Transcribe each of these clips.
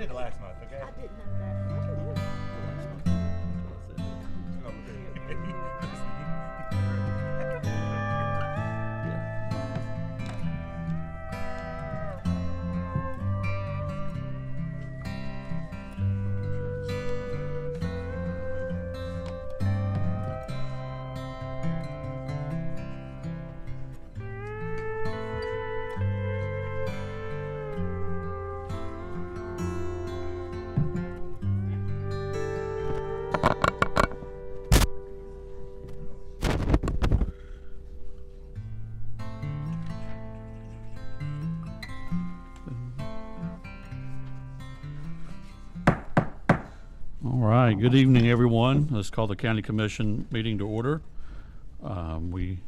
did it last month, okay? I didn't have that. I can do it. All right, good evening, everyone. Let's call the County Commission meeting to order. We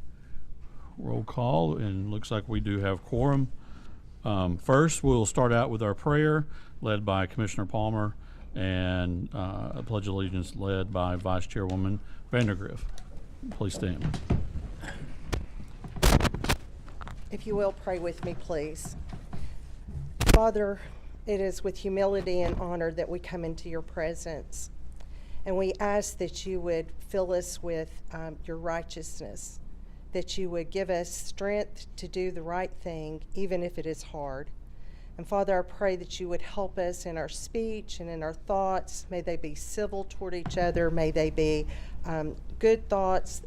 roll call, and looks like we do have quorum. First, we'll start out with our prayer, led by Commissioner Palmer, and a pledge of allegiance led by Vice Chairwoman Vandergriff. Please stand. If you will, pray with me, please. Father, it is with humility and honor that we come into your presence, and we ask that you would fill us with your righteousness, that you would give us strength to do the right thing, even if it is hard. And Father, I pray that you would help us in our speech and in our thoughts. May they be civil toward each other. May they be good thoughts.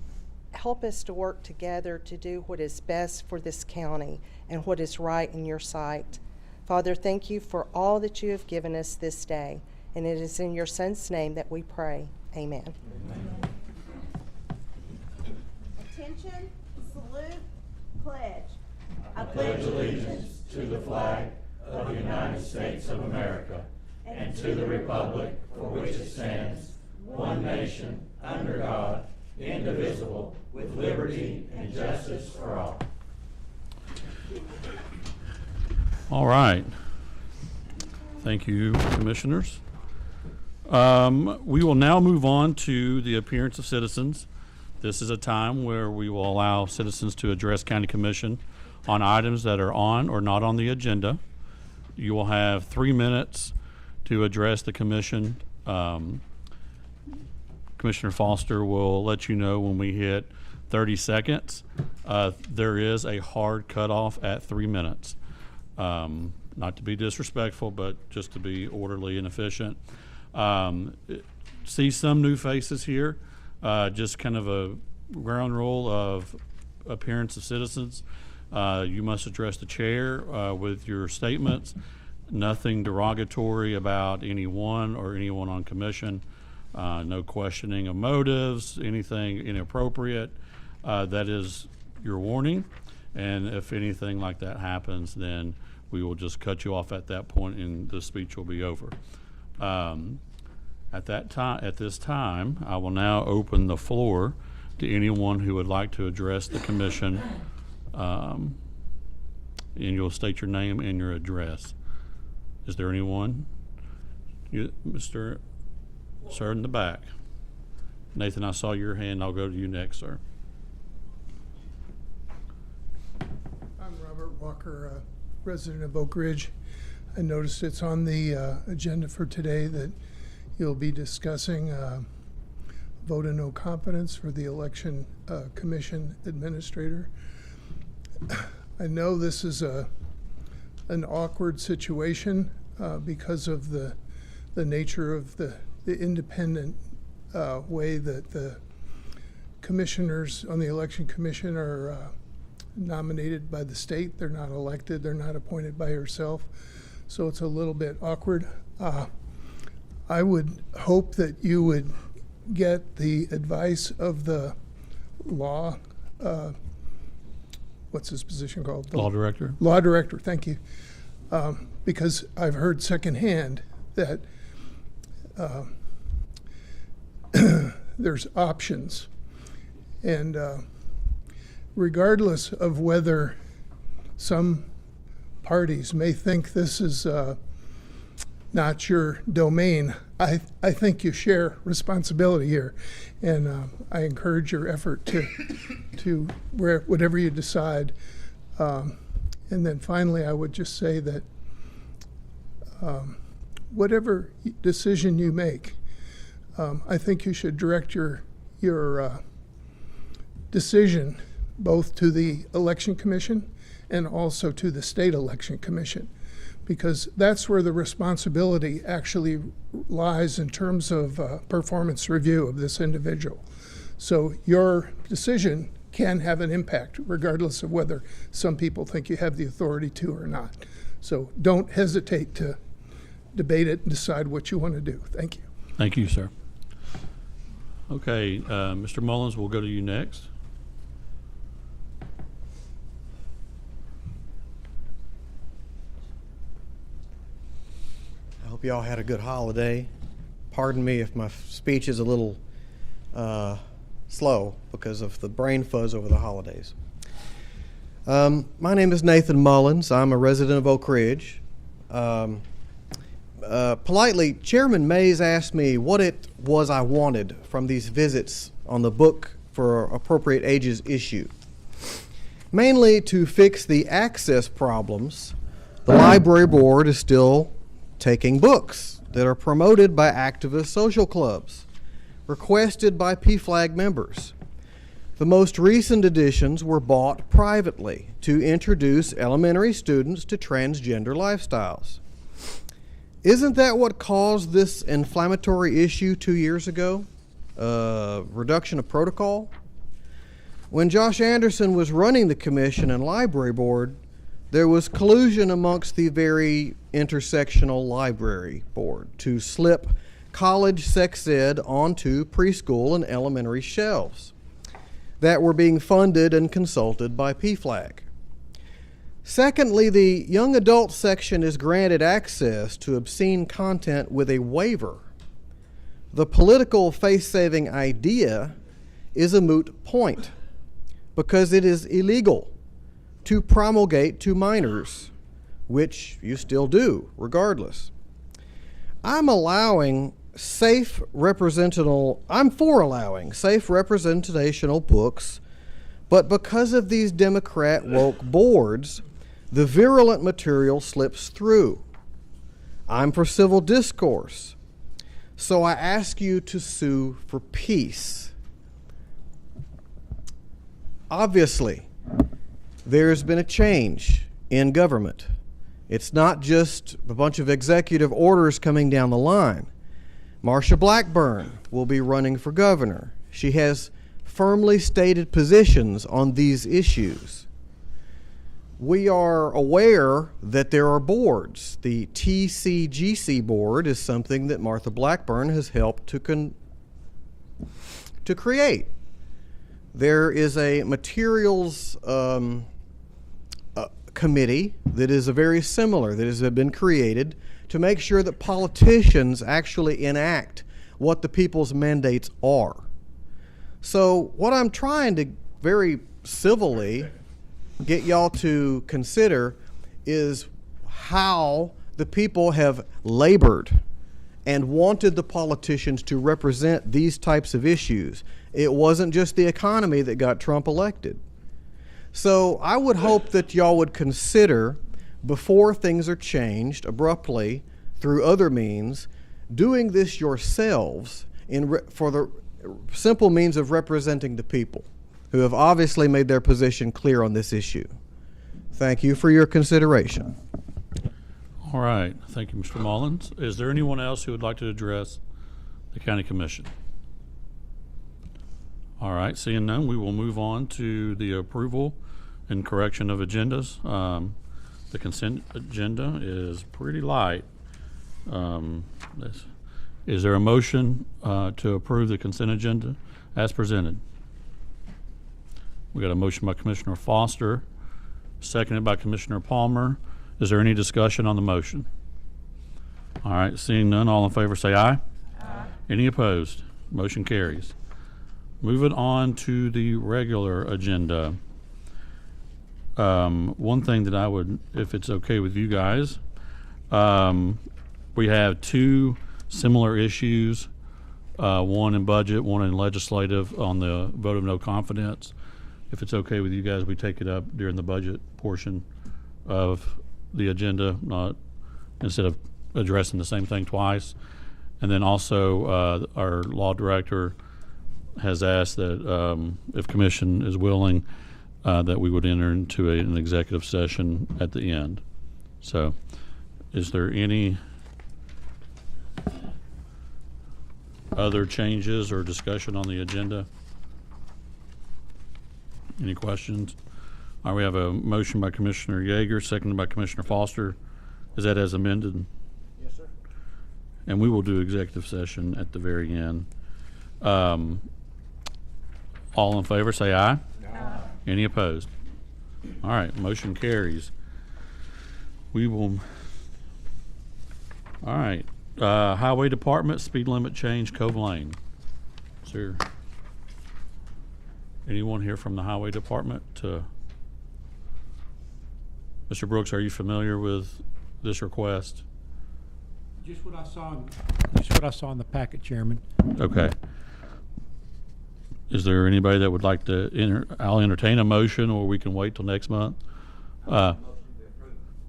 Help us to work together to do what is best for this county and what is right in your sight. Father, thank you for all that you have given us this day, and it is in your Son's name that we pray. Amen. Amen. Attention, salute, pledge. I pledge allegiance to the flag of the United States of America and to the republic for which it stands, one nation, under God, indivisible, with liberty and justice for all. All right. Thank you, commissioners. We will now move on to the appearance of citizens. This is a time where we will allow citizens to address County Commission on items that are on or not on the agenda. You will have 3 minutes to address the commission. Commissioner Foster will let you know when we hit 30 seconds. There is a hard cutoff at 3 minutes. Not to be disrespectful, but just to be orderly and efficient. See some new faces here. Just kind of a ground rule of appearance of citizens. You must address the chair with your statements. Nothing derogatory about anyone or anyone on commission. No questioning of motives, anything inappropriate. That is your warning. And if anything like that happens, then we will just cut you off at that point and the speech will be over. At this time, I will now open the floor to anyone who would like to address the commission. And you'll state your name and your address. Is there anyone? Mr. Sir in the back. Nathan, I saw your hand. I'll go to you next, sir. I'm Robert Walker, resident of Oak Ridge. I noticed it's on the agenda for today that you'll be discussing vote of no confidence for the election commission administrator. I know this is an awkward situation because of the nature of the independent way that the commissioners on the election commission are nominated by the state. They're not elected. They're not appointed by herself. So it's a little bit awkward. I would hope that you would get the advice of the law, what's his position called? Law director. Law director, thank you. Because I've heard secondhand that there's options. And regardless of whether some parties may think this is not your domain, I think you share responsibility here. And I encourage your effort to whatever you decide. And then finally, I would just say that whatever decision you make, I think you should direct your decision both to the Election Commission and also to the State Election Commission, because that's where the responsibility actually lies in terms of performance review of this individual. So your decision can have an impact regardless of whether some people think you have the authority to or not. So don't hesitate to debate it and decide what you want to do. Thank you. Thank you, sir. Okay, Mr. Mullins, we'll go to you next. I hope you all had a good holiday. Pardon me if my speech is a little slow because of the brain fuzz over the holidays. My name is Nathan Mullins. I'm a resident of Oak Ridge. Politely, Chairman Mays asked me what it was I wanted from these visits on the book for appropriate ages issue. Mainly to fix the access problems, the library board is still taking books that are promoted by activist social clubs, requested by PFLAG members. The most recent editions were bought privately to introduce elementary students to transgender lifestyles. Isn't that what caused this inflammatory issue 2 years ago? Reduction of protocol? When Josh Anderson was running the commission and library board, there was collusion amongst the very intersectional library board to slip college sex ed onto preschool and elementary shelves that were being funded and consulted by PFLAG. Secondly, the young adult section is granted access to obscene content with a waiver. The political face-saving idea is a moot point because it is illegal to promulgate to minors, which you still do regardless. I'm for allowing safe representational books, but because of these Democrat woke boards, the virulent material slips through. I'm for civil discourse, so I ask you to sue for peace. Obviously, there's been a change in government. It's not just a bunch of executive orders coming down the line. Marsha Blackburn will be running for governor. She has firmly stated positions on these issues. We are aware that there are boards. The TCGC board is something that Martha Blackburn has helped to create. There is a materials committee that is very similar, that has been created to make sure that politicians actually enact what the people's mandates are. So what I'm trying to very civilly get y'all to consider is how the people have labored and wanted the politicians to represent these types of issues. It wasn't just the economy that got Trump elected. So I would hope that y'all would consider, before things are changed abruptly through other means, doing this yourselves for the simple means of representing the people who have obviously made their position clear on this issue. Thank you for your consideration. All right. Thank you, Mr. Mullins. Is there anyone else who would like to address the county commission? All right. Seeing none, we will move on to the approval and correction of agendas. The consent agenda is pretty light. Is there a motion to approve the consent agenda as presented? We got a motion by Commissioner Foster, seconded by Commissioner Palmer. Is there any discussion on the motion? All right, seeing none, all in favor say aye. Aye. Any opposed? Motion carries. Moving on to the regular agenda. One thing that I would, if it's okay with you guys, we have two similar issues, one in budget, one in legislative on the vote of no confidence. If it's okay with you guys, we take it up during the budget portion of the agenda, not instead of addressing the same thing twice. And then also, our law director has asked that if commission is willing, that we would enter into an executive session at the end. So is there any other changes or discussion on the agenda? Any questions? All right, we have a motion by Commissioner Yeager, seconded by Commissioner Foster. Is that as amended? Yes, sir. And we will do executive session at the very end. All in favor, say aye. Aye. Any opposed? All right, motion carries. We will, all right, Highway Department, speed limit change, Cove Lane. Is there anyone here from the Highway Department? Mr. Brooks, are you familiar with this request? Just what I saw in the packet, Chairman. Okay. Is there anybody that would like to I'll entertain a motion, or we can wait till next month? All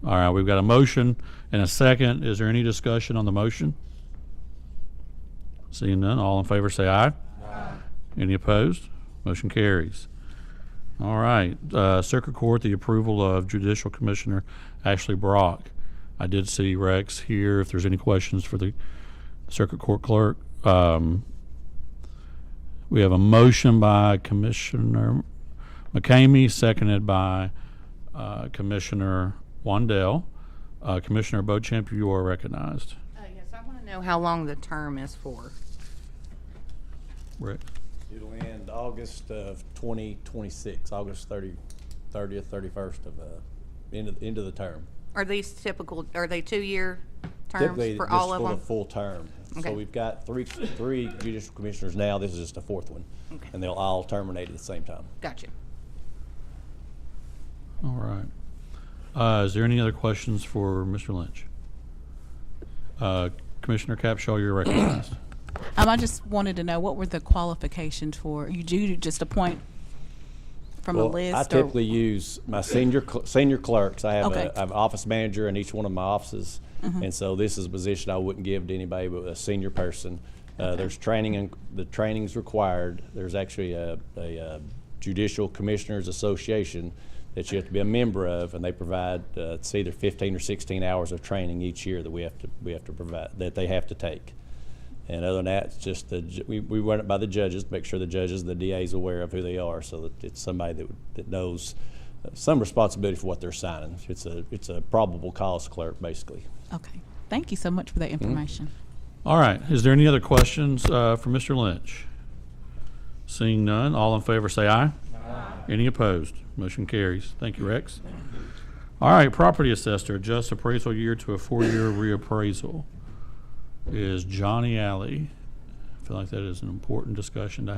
right, we've got a motion and a second. Is there any discussion on the motion? Seeing none, all in favor say aye. Aye. Any opposed? Motion carries. All right, Circuit Court, the approval of Judicial Commissioner Ashley Brock. I did see Rex here. If there's any questions for the Circuit Court Clerk. We have a motion by Commissioner McCamey, seconded by Commissioner Wandell. Commissioner Beauchamp, you are recognized. Yes, I want to know how long the term is for. Rick? It'll end August of 2026, August 30th, 31st of end of the term. Are these typical, are they 2-year terms Typically, for just all of for them? the full term. Okay. So we've got three judicial commissioners now. This is just a fourth one. Okay. And they'll all terminate at the same time. Gotcha. All right. Is there any other questions for Mr. Lynch? Commissioner Capshaw, you're recognized. I just wanted to know, what were the qualifications for, you do just appoint from a list? I typically use my senior clerks. I have, Okay. I have an office manager in each one of my offices. Mm-hmm. And so this is a position I wouldn't give to anybody but a senior person. There's training, and the training's required. There's actually a Judicial Commissioners Association that you have to be a member of, and they provide it's either 15 or 16 hours of training each year that we have to provide, that they have to take. And other than that, it's just we run it by the judges to make sure the judges, the DA's aware of who they are, so that it's somebody that knows some responsibility for what they're signing. It's a probable cause clerk, basically. Okay, thank you so much for that information. All right. Is there any other questions for Mr. Lynch? Seeing none, all in favor say aye. Aye. Any opposed? Motion carries. Thank you, Rex. All right, property assessor, adjust appraisal year to a 4-year reappraisal. Is Johnny Alley. I feel like that is an important discussion to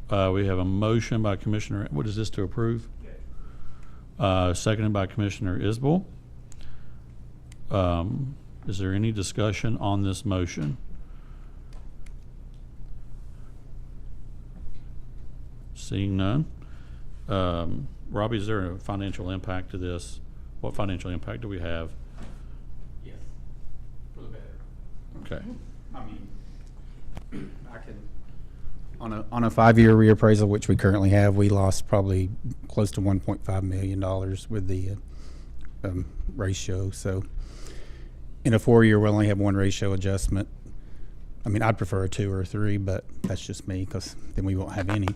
have. We have a motion by Commissioner, what is this, to approve? Seconded by Commissioner Isbell. Is there any discussion on this motion? Seeing none. Robbie, is there a financial impact to this? What financial impact do we have? Yes, for the better. Okay. I mean, I can, on a 5-year reappraisal, which we currently have, we lost probably close to $1.5 million with the ratio. So in a 4-year, we'll only have one ratio adjustment. I mean, I'd prefer a 2 or a 3, but that's just me, because then we won't have any.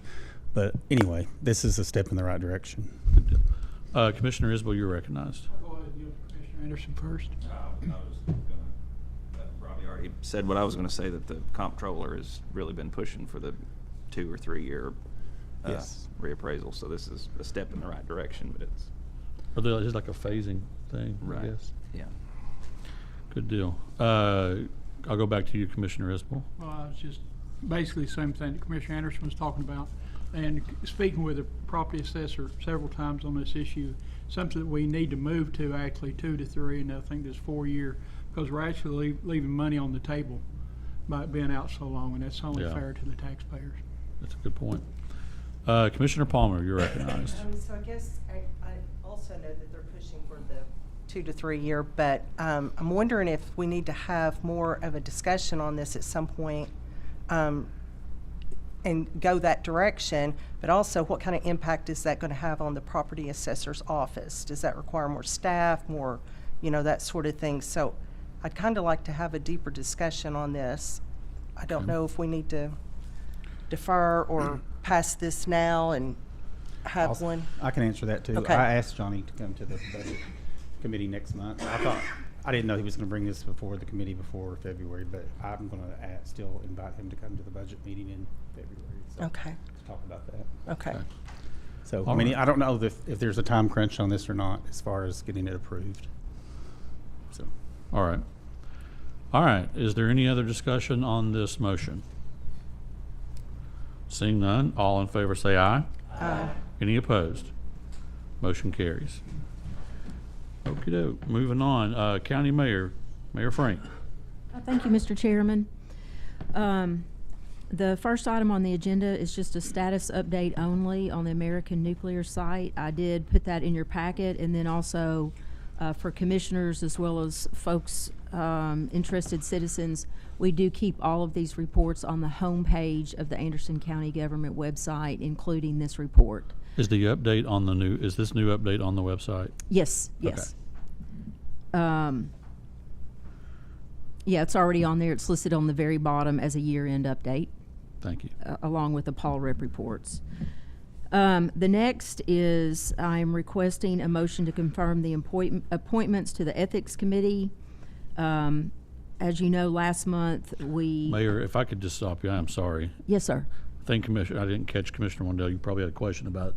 But anyway, this is a step in the right direction. Good deal. Commissioner Isbell, you're recognized. I'll go ahead and give Commissioner Anderson first. Robbie already said what I was going to say, that the comptroller has really been pushing for the 2 or 3 year Yes. reappraisal. So this is a step in the right direction, but it's Is it like a phasing thing, I right. guess? Yeah. Good deal. I'll go back to you, Commissioner Isbell. Well, it's just basically the same thing that Commissioner Anderson was talking about. And speaking with the property assessor several times on this issue, something that we need to move to actually 2 to 3, and I think this 4-year, because we're actually leaving money on the table by it being out so long, and that's only Yeah. fair to the taxpayers. That's a good point. Commissioner Palmer, you're recognized. So I guess I also know that they're pushing for the 2 to 3 year, but I'm wondering if we need to have more of a discussion on this at some point and go that direction, but also what kind of impact is that going to have on the property assessor's office? Does that require more staff, more, that sort of thing? So I'd kind of like to have a deeper discussion on this. I don't know if we need to defer or pass this now and have one. I can answer that too. Okay. I asked Johnny to come to the budget committee next month. I didn't know he was going to bring this before the committee before February, but I'm going to still invite him to come to the budget meeting in February. So Okay. to talk about that. Okay. So, All I mean, right. I don't know if there's a time crunch on this or not as far as getting it approved. So, All right. All right. Is there any other discussion on this motion? Seeing none, all in favor say aye. Aye. Any opposed? Motion carries. Okey-doke. Moving on. County Mayor, Mayor Frank. Thank you, Mr. Chairman. The first item on the agenda is just a status update only on the American nuclear site. I did put that in your packet, and then also for commissioners as well as folks, interested citizens, we do keep all of these reports on the homepage of the Anderson County Government website, including this report. Is the update on is this new update on the website? Yes, yes. Yeah, it's already on there. It's listed on the very bottom as a year-end update, Thank you. along with the Paul Rep reports. The next is I'm requesting a motion to confirm the appointments to the Ethics Committee. As you know, last month we... Mayor, if I could just stop you, I'm sorry. Yes, sir. I didn't catch Commissioner Wendell. You probably had a question about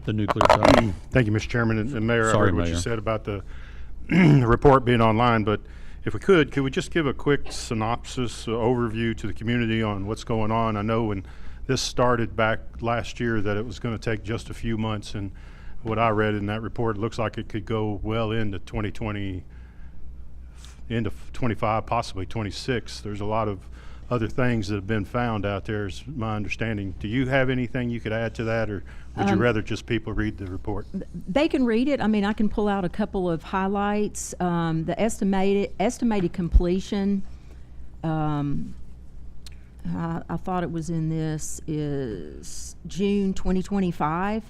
the nuclear site. Thank you, Mr. Chairman. And Mayor, I Sorry, heard what you Mayor. said about the report being online, but if we could we just give a quick synopsis, overview to the community on what's going on? I know when this started back last year that it was going to take just a few months, and what I read in that report, it looks like it could go well into 2020, into 25, possibly 26. There's a lot of other things that have been found out there, is my understanding. Do you have anything you could add to that, or would you rather just people read the report? They can read it. I mean, I can pull out a couple of highlights. The estimated completion, I thought it was in this, is June 2025.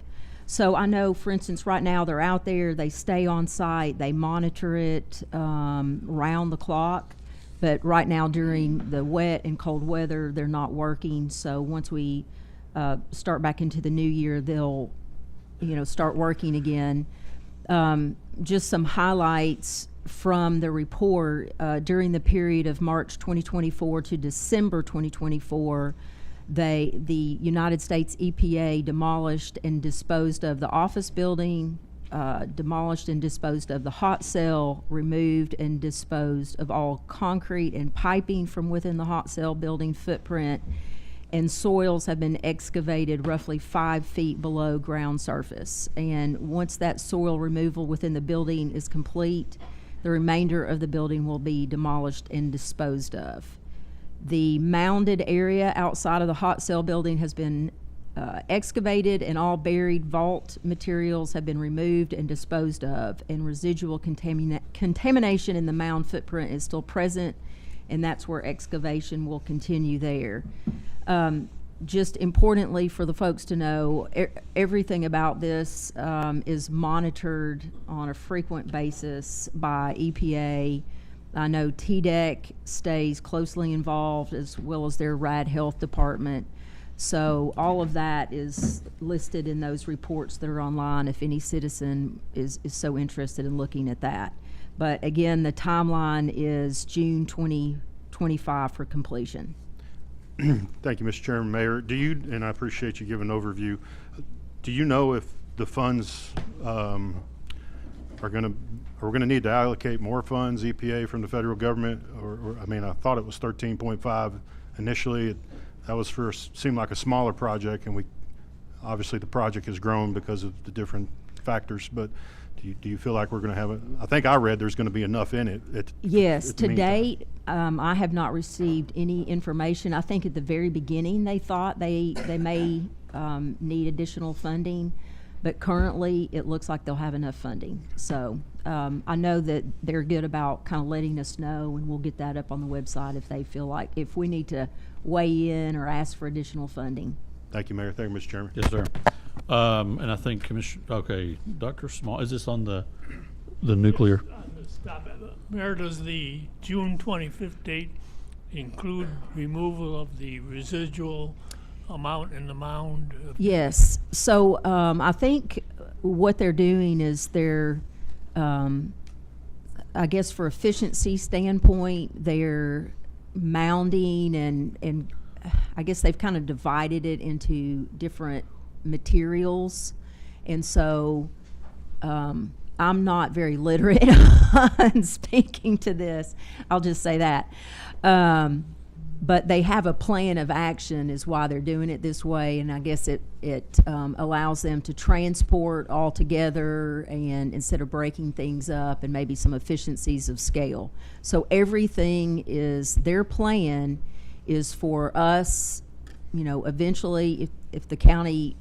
So I know, for instance, right now they're out there, they stay on site, they monitor it round the clock. But right now during the wet and cold weather, they're not working. So once we start back into the new year, they'll, start working again. Just some highlights from the report. During the period of March 2024 to December 2024, the United States EPA demolished and disposed of the office building, demolished and disposed of the hot cell, removed and disposed of all concrete and piping from within the hot cell building footprint, and soils have been excavated roughly 5 feet below ground surface. And once that soil removal within the building is complete, the remainder of the building will be demolished and disposed of. The mounded area outside of the hot cell building has been excavated, and all buried vault materials have been removed and disposed of, and residual contamination in the mound footprint is still present, and that's where excavation will continue there. Just importantly for the folks to know, everything about this is monitored on a frequent basis by EPA. I know TDEC stays closely involved, as well as their RAD Health Department. So all of that is listed in those reports that are online if any citizen is so interested in looking at that. But again, the timeline is June 2025 for completion. Thank you, Mr. Chairman. Mayor, and I appreciate you giving an overview, do you know if the funds are we going to need to allocate more funds, EPA, from the federal government? Or I mean, I thought it was 13.5 initially. That was seemed like a smaller project, and obviously the project has grown because of the different factors, but do you feel like we're going to have I think I read there's going to be enough in it. Yes, to date, I have not received any information. I think at the very beginning they thought they may need additional funding, but currently it looks like they'll have enough funding. So I know that they're good about kind of letting us know, and we'll get that up on the website if they feel like, if we need to weigh in or ask for additional funding. Thank you, Mayor. Thank you, Mr. Chairman. Yes, sir. And I think Dr. Small, is this on the nuclear? Stop it. Mayor, does the June 25th date include removal of the residual amount in the mound? Yes. So I think what they're doing is they're, I guess for efficiency standpoint, they're mounding and I guess they've kind of divided it into different materials. And so I'm not very literate on speaking to this. I'll just say that. But they have a plan of action is why they're doing it this way, and I guess it allows them to transport all together and instead of breaking things up, and maybe some efficiencies of scale. So everything is, their plan is for us, you know, eventually if the county,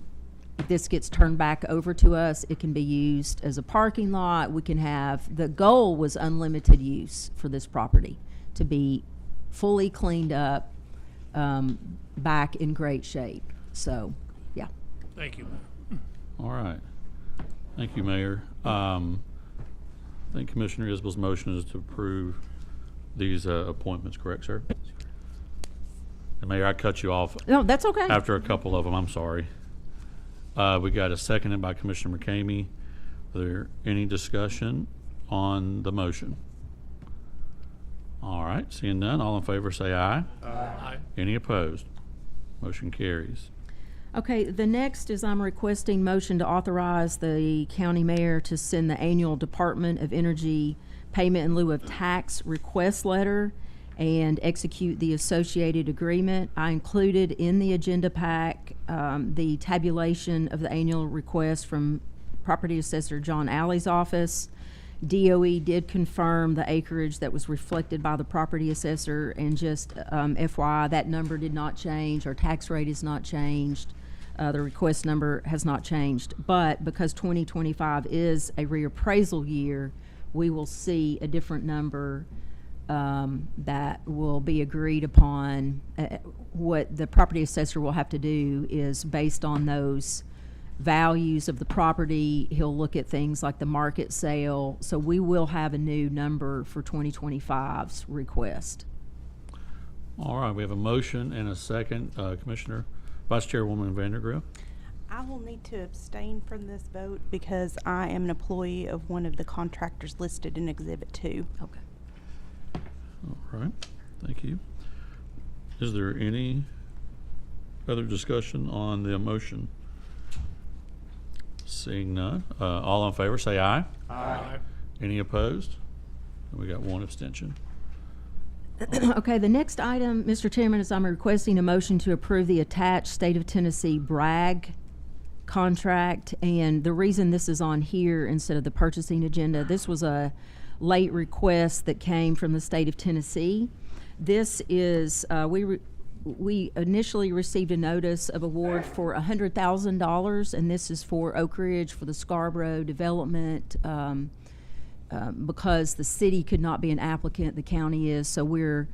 if this gets turned back over to us, it can be used as a parking lot. We can have, the goal was unlimited use for this property, to be fully cleaned up, back in great shape. So, yeah. Thank you. All right. Thank you, Mayor. I think Commissioner Isbell's motion is to approve these appointments, correct, sir? And Mayor, I cut you off. No, that's okay. After a couple of them, I'm sorry. We got a seconded by Commissioner McCamey. Are there any discussion on the motion? All right, seeing none, all in favor say aye. Aye. Any opposed? Motion carries. Okay, the next is I'm requesting motion to authorize the county mayor to send the annual Department of Energy payment in lieu of tax request letter and execute the associated agreement. I included in the agenda pack the tabulation of the annual request from Property Assessor John Alley's office. DOE did confirm the acreage that was reflected by the property assessor, and just FYI, that number did not change. Our tax rate is not changed. The request number has not changed. But because 2025 is a reappraisal year, we will see a different number that will be agreed upon. What the property assessor will have to do is, based on those values of the property, he'll look at things like the market sale. So we will have a new number for 2025's request. All right, we have a motion and a second. Commissioner, Vice Chairwoman Vandergriff. I will need to abstain from this vote because I am an employee of one of the contractors listed in Exhibit 2. Okay. All right, thank you. Is there any other discussion on the motion? Seeing none, all in favor say aye. Aye. Any opposed? And we got one abstention. Okay, the next item, Mr. Chairman, is I'm requesting a motion to approve the attached State of Tennessee brag contract. And the reason this is on here instead of the purchasing agenda, this was a late request that came from the state of Tennessee. This is, we initially received a notice of award for $100,000, and this is for Oak Ridge for the Scarborough development. Because the city could not be an applicant, the county is, so we're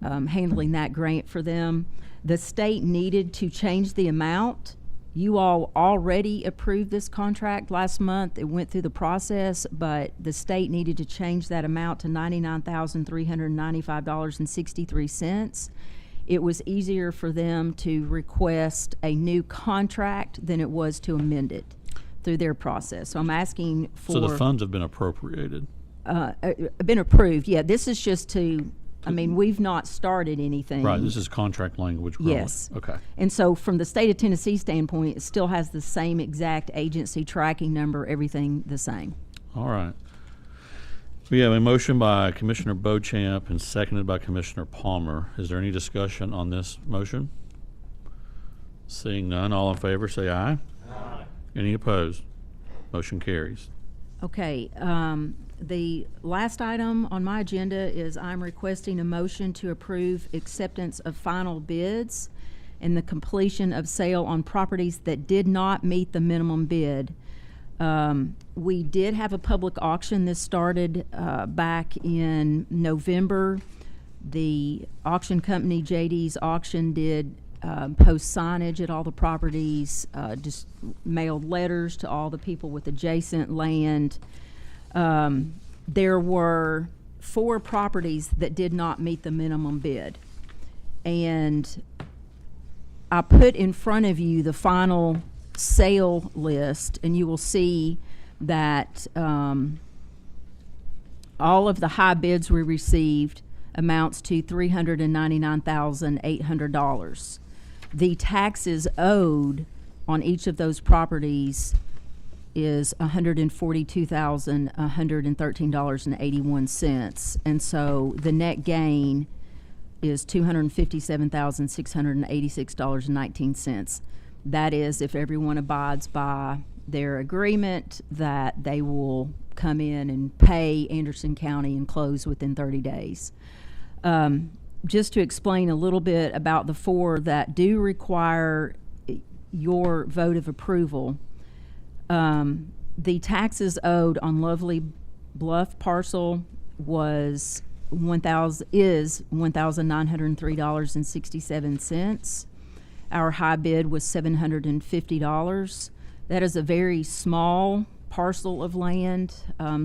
handling that grant for them. The state needed to change the amount. You all already approved this contract last month. It went through the process, but the state needed to change that amount to $99,395.63. It was easier for them to request a new contract than it was to amend it through their process. So I'm asking for... So the funds have been appropriated? Been approved, yeah. This is just to, I mean, we've not started anything. Right, this is contract language. Really. Yes. Okay. And so from the state of Tennessee standpoint, it still has the same exact agency tracking number, everything the same. All right. We have a motion by Commissioner Beauchamp and seconded by Commissioner Palmer. Is there any discussion on this motion? Seeing none, all in favor say aye. Aye. Any opposed? Motion carries. Okay, the last item on my agenda is I'm requesting a motion to approve acceptance of final bids and the completion of sale on properties that did not meet the minimum bid. We did have a public auction. This started back in November. The auction company, JD's Auction, did post signage at all the properties, just mailed letters to all the people with adjacent land. There were 4 properties that did not meet the minimum bid. And I put in front of you the final sale list, and you will see that all of the high bids we received amounts to $399,800. The taxes owed on each of those properties is $142,113.81, and so the net gain is $257,686.19. That is, if everyone abides by their agreement that they will come in and pay Anderson County and close within 30 days. Just to explain a little bit about the 4 that do require your vote of approval, the taxes owed on Lovely Bluff parcel is $1,903.67. Our high bid was $750. That is a very small parcel of land,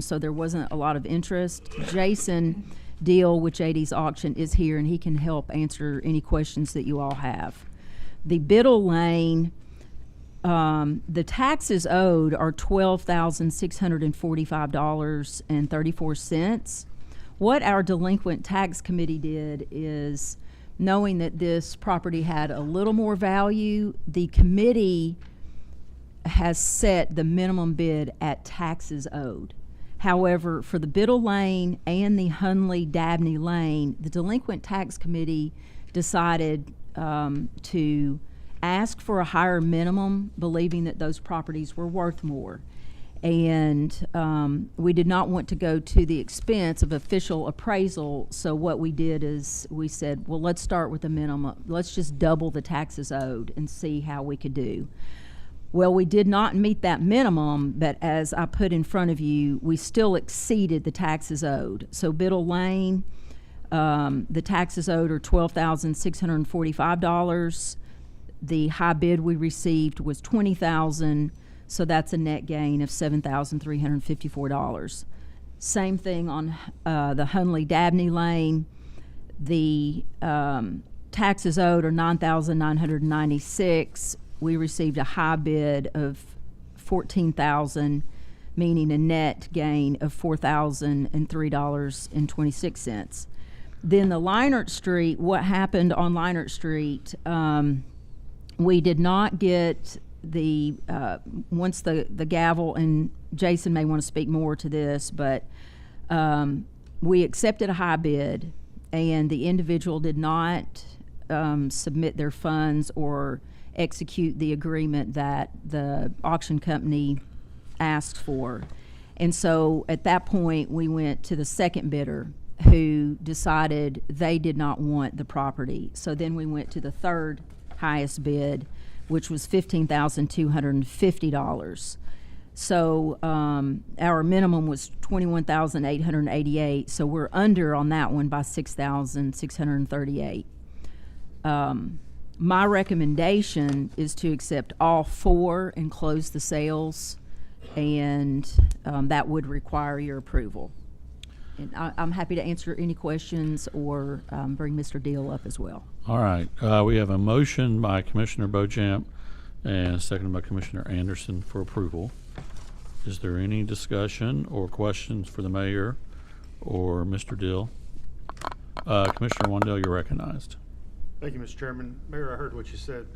so there wasn't a lot of interest. Jason Deal with JD's Auction is here, and he can help answer any questions that you all have. The Biddle Lane, the taxes owed are $12,645.34. What our Delinquent Tax Committee did is, knowing that this property had a little more value, the committee has set the minimum bid at taxes owed. However, for the Biddle Lane and the Hunley-Dabney Lane, the Delinquent Tax Committee decided to ask for a higher minimum, believing that those properties were worth more. And we did not want to go to the expense of official appraisal, so what we did is we said, well, let's start with the minimum. Let's just double the taxes owed and see how we could do. Well, we did not meet that minimum, but as I put in front of you, we still exceeded the taxes owed. So Biddle Lane, the taxes owed are $12,645. The high bid we received was $20,000, so that's a net gain of $7,354. Same thing on the Hunley-Dabney Lane. The taxes owed are $9,996. We received a high bid of $14,000, meaning a net gain of $4,003.26. Then the Leinert Street, what happened on Leinert Street, we did not get the, once the gavel, and Jason may want to speak more to this, but we accepted a high bid, and the individual did not submit their funds or execute the agreement that the auction company asked for. And so at that point, we went to the second bidder, who decided they did not want the property. So then we went to the third highest bid, which was $15,250. So our minimum was $21,888, so we're under on that one by $6,638. My recommendation is to accept all 4 and close the sales, and that would require your approval. And I'm happy to answer any questions or bring Mr. Deal up as well. All right. We have a motion by Commissioner Beauchamp and a second by Commissioner Anderson for approval. Is there any discussion or questions for the mayor or Mr. Dill? Commissioner Wandell, you're recognized. Thank you, Mr. Chairman. Mayor, I heard what you said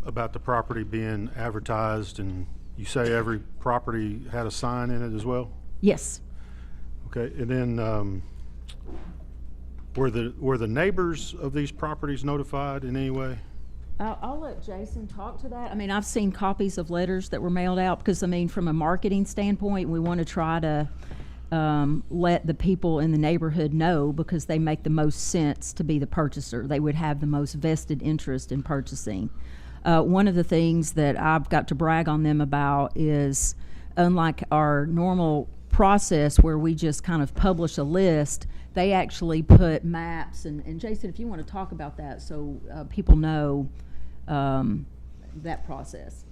about the property being advertised, and you say every property had a sign in it as well? Yes. Okay, and then were the neighbors of these properties notified in any way? I'll let Jason talk to that. I mean, I've seen copies of letters that were mailed out because, I mean, from a marketing standpoint, we want to try to let the people in the neighborhood know, because they make the most sense to be the purchaser. They would have the most vested interest in purchasing. One of the things that I've got to brag on them about is unlike our normal process where we just kind of publish a list, they actually put maps. And Jason, if you want to talk about that so people know that process.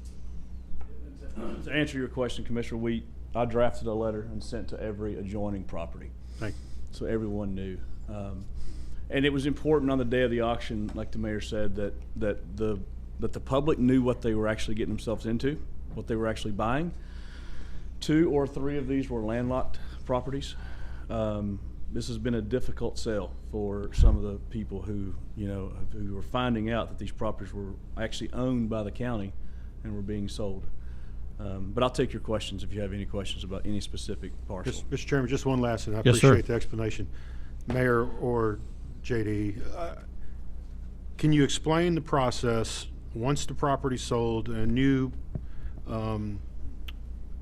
To answer your question, Commissioner, I drafted a letter and sent to every adjoining property. Thank you. So everyone knew. And it was important on the day of the auction, like the mayor said, that the public knew what they were actually getting themselves into, what they were actually buying. 2 or 3 of these were landlocked properties. This has been a difficult sale for some of the people who were finding out that these properties were actually owned by the county and were being sold. But I'll take your questions if you have any questions about any specific parcel. Mr. Chairman, just one last, and I Yes, sir. appreciate the explanation. Mayor or JD, can you explain the process once the property's sold and a new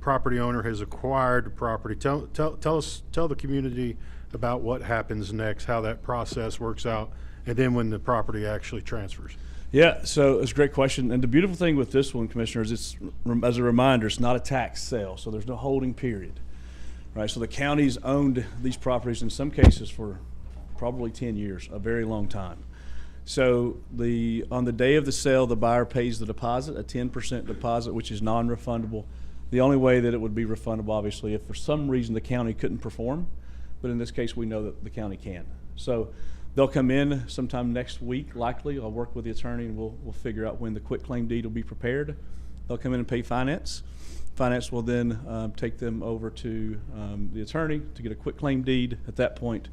property owner has acquired the property? Tell the community about what happens next, how that process works out, and then when the property actually transfers. Yeah, so it's a great question. And the beautiful thing with this one, Commissioners, it's, as a reminder, it's not a tax sale, so there's no holding period, right? So the county's owned these properties in some cases for probably 10 years, a very long time. So on the day of the sale, the buyer pays the deposit, a 10% deposit, which is non-refundable. The only way that it would be refundable, obviously, if for some reason the county couldn't perform, but in this case, we know that the county can. So they'll come in sometime next week, likely. I'll work with the attorney and we'll figure out when the quitclaim deed will be prepared. They'll come in and pay finance. Finance will then take them over to the attorney to get a quitclaim deed. At that point,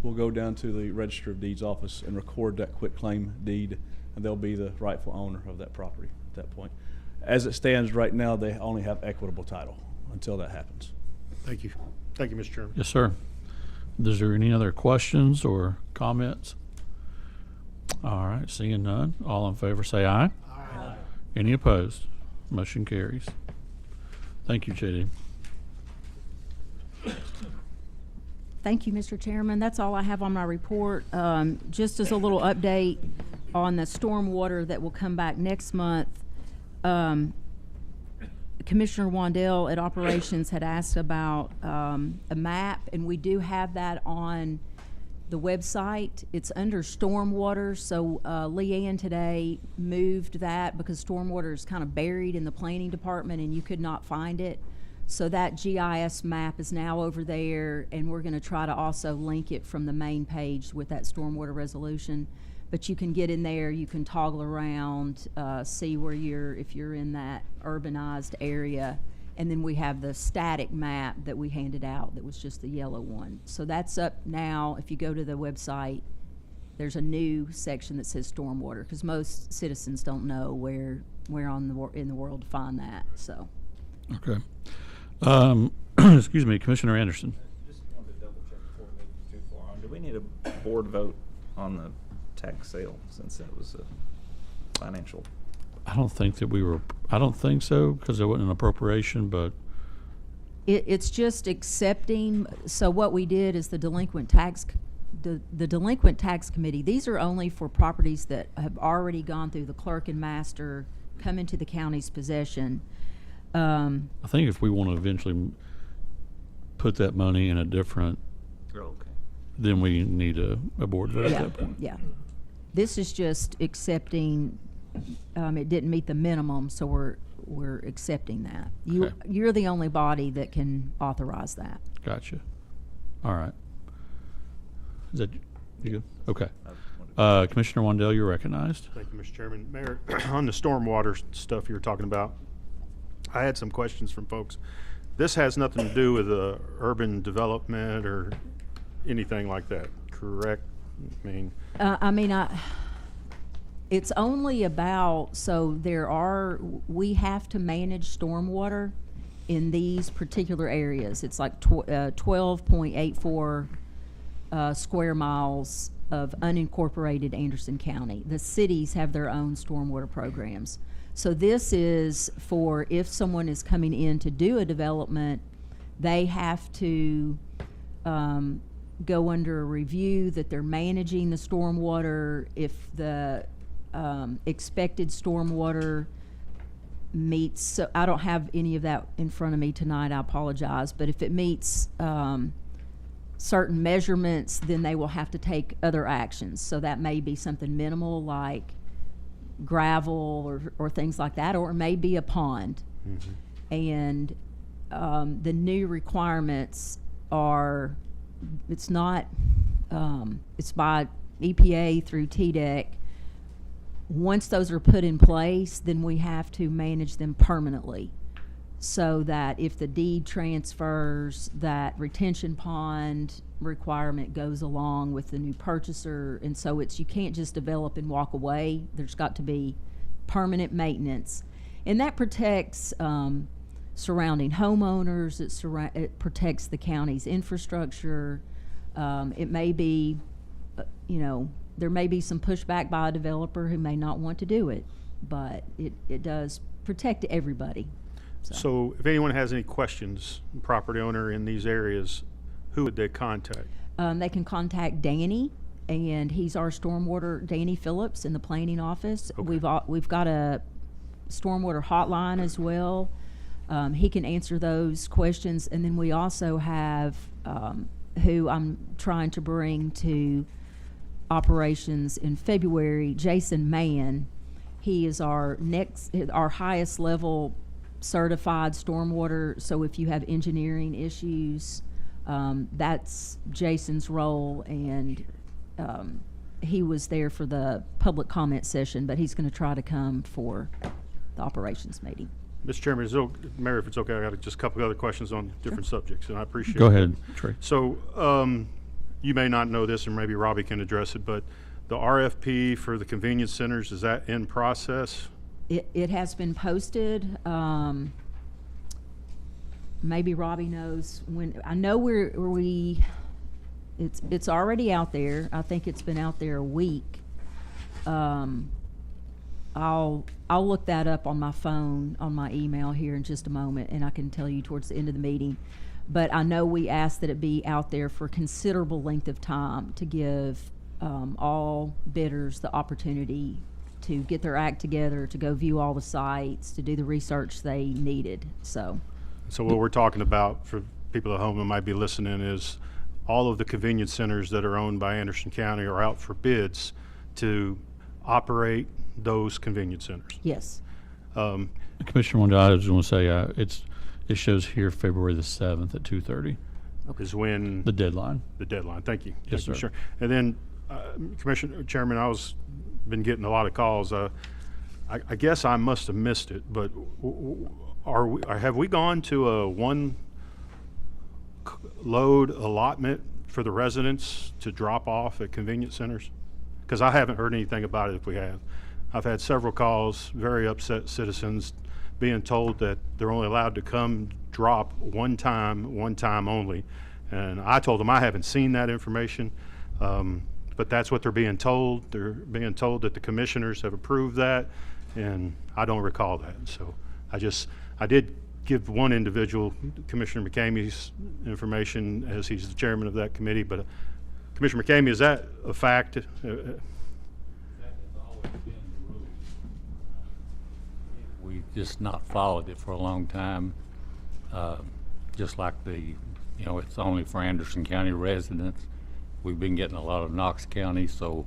we'll go down to the Register of Deeds office and record that quitclaim deed, and they'll be the rightful owner of that property at that point. As it stands right now, they only have equitable title until that happens. Thank you. Thank you, Mr. Chairman. Yes, sir. Is there any other questions or comments? All right, seeing none. All in favor say aye. Aye. Any opposed? Motion carries. Thank you, JD. Thank you, Mr. Chairman. That's all I have on my report. Just as a little update on the stormwater that will come back next month, Commissioner Wandell at Operations had asked about a map, and we do have that on the website. It's under stormwater, so Leanne today moved that because stormwater is kind of buried in the planning department and you could not find it. So that GIS map is now over there, and we're going to try to also link it from the main page with that stormwater resolution. But you can get in there, you can toggle around, see where if you're in that urbanized area. And then we have the static map that we handed out that was just the yellow one. So that's up now. If you go to the website, there's a new section that says stormwater, because most citizens don't know where in the world to find that. So. Okay. Excuse me, Commissioner Anderson. Just wanted to double check before we move too far on. Do we need a board vote on the tax sale since that was a financial? I don't think so, because there wasn't an appropriation, but It's just accepting. So what we did is the delinquent tax committee, these are only for properties that have already gone through the clerk and master, come into the county's possession. I think if we want to eventually put that money in a different, then we need a board vote at that point. Yeah. This is just accepting, it didn't meet the minimum, so we're accepting that. Okay. You're the only body that can authorize that. Gotcha. All right. Is that you good? Okay. Commissioner Wandell, you're recognized. Thank you, Mr. Chairman. Mayor, on the stormwater stuff you were talking about, I had some questions from folks. This has nothing to do with urban development or anything like that, correct? It's only about, we have to manage stormwater in these particular areas. It's like 12.84 square miles of unincorporated Anderson County. The cities have their own stormwater programs. So this is for if someone is coming in to do a development, they have to go under a review that they're managing the stormwater. If the expected stormwater meets, so I don't have any of that in front of me tonight, I apologize, but if it meets certain measurements, then they will have to take other actions. So that may be something minimal like gravel or things like that, or it may be a pond. And the new requirements are, it's not, it's by EPA through TDEC. Once those are put in place, then we have to manage them permanently, so that if the deed transfers, that retention pond requirement goes along with the new purchaser. And so you can't just develop and walk away. There's got to be permanent maintenance. And that protects surrounding homeowners. It protects the county's infrastructure. It may be, there may be some pushback by a developer who may not want to do it, but it does protect everybody. So if anyone has any questions, property owner in these areas, who would they contact? They can contact Danny, and he's our stormwater, Danny Phillips, in the planning office. Okay. We've got a stormwater hotline as well. He can answer those questions. And then we also have, who I'm trying to bring to operations in February, Jason Mann. He is our highest level certified stormwater. So if you have engineering issues, that's Jason's role, and he was there for the public comment session, but he's going to try to come for the operations meeting. Mr. Chairman, Mayor, if it's okay, I got just a couple of other questions on different subjects, and I appreciate it. Go ahead, Trey. So you may not know this, and maybe Robbie can address it, but the RFP for the convenience centers, is that in process? It has been posted. Maybe Robbie knows when. I know it's already out there. I think it's been out there a week. I'll look that up on my phone, on my email here in just a moment, and I can tell you towards the end of the meeting. But I know we asked that it be out there for a considerable length of time to give all bidders the opportunity to get their act together, to go view all the sites, to do the research they needed. So what we're talking about for people at home who might be listening is all of the convenience centers that are owned by Anderson County are out for bids to operate those convenience centers. Yes. Commissioner, I was going to say it shows here February the 7th at 2:30. Is when the deadline. The deadline. Thank you. Yes, sir. Sure. And then, Commissioner Chairman, been getting a lot of calls. I guess I must have missed it, but have we gone to a one load allotment for the residents to drop off at convenience centers? Because I haven't heard anything about it if we have. I've had several calls, very upset citizens being told that they're only allowed to come drop one time only. And I told them I haven't seen that information, but that's what they're being told. They're being told that the commissioners have approved that, and I don't recall that. So I did give one individual, Commissioner McCamey's information, as he's the chairman of that committee, but Commissioner McCamey, is that a fact? That has always been the rule. We just not followed it for a long time. Just like it's only for Anderson County residents. We've been getting a lot of Knox County, so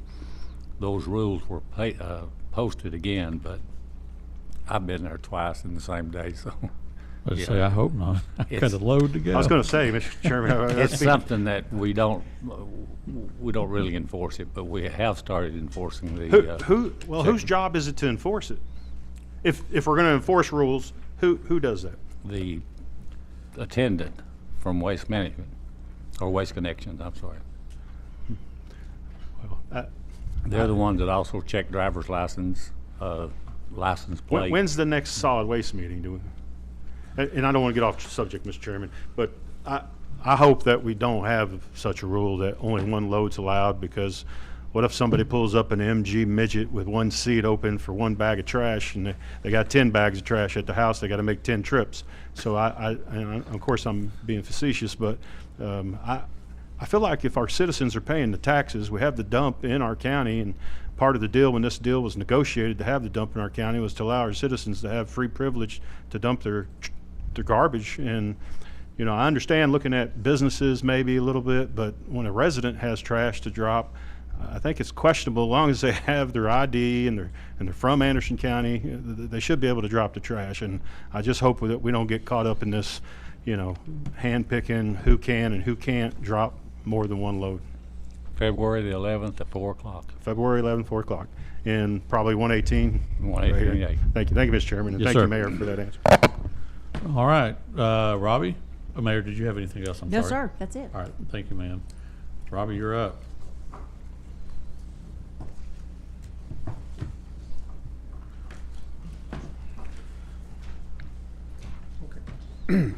those rules were posted again, but I've been there twice in the same day, so. Let's say I hope not. I got a load to go. I was going to say, Mr. Chairman, it's something that we don't really enforce it, but we have started enforcing the. Whose job is it to enforce it? If we're going to enforce rules, who does that? The attendant from Waste Management, or Waste Connections, I'm sorry. They're the ones that also check driver's license plate. When's the next solid waste meeting? And I don't want to get off subject, Mr. Chairman, but I hope that we don't have such a rule that only one load's allowed, because what if somebody pulls up an MG midget with one seat open for one bag of trash, and they got 10 bags of trash at the house, they got to make 10 trips. So and of course I'm being facetious, but I I feel like if our citizens are paying the taxes, we have the dump in our county, and part of the deal when this deal was negotiated to have the dump in our county was to allow our citizens to have free privilege to dump their garbage. And you know, I understand looking at businesses maybe a little bit, but when a resident has trash to drop, I think it's questionable. As long as they have their ID and they're from Anderson County, they should be able to drop the trash. And I just hope that we don't get caught up in this, you know, hand picking who can and who can't drop more than one load. February the 11th at 4 o'clock. February 11th, 4 o'clock, and probably 118. 118, yeah. Thank you, Mr. Chairman, and Yes, thank sir. you, Mayor, for that answer. All right, Robbie? Mayor, did you have anything else? I'm No, sorry. sir, that's it. All right, thank you, ma'am. Robbie, you're up.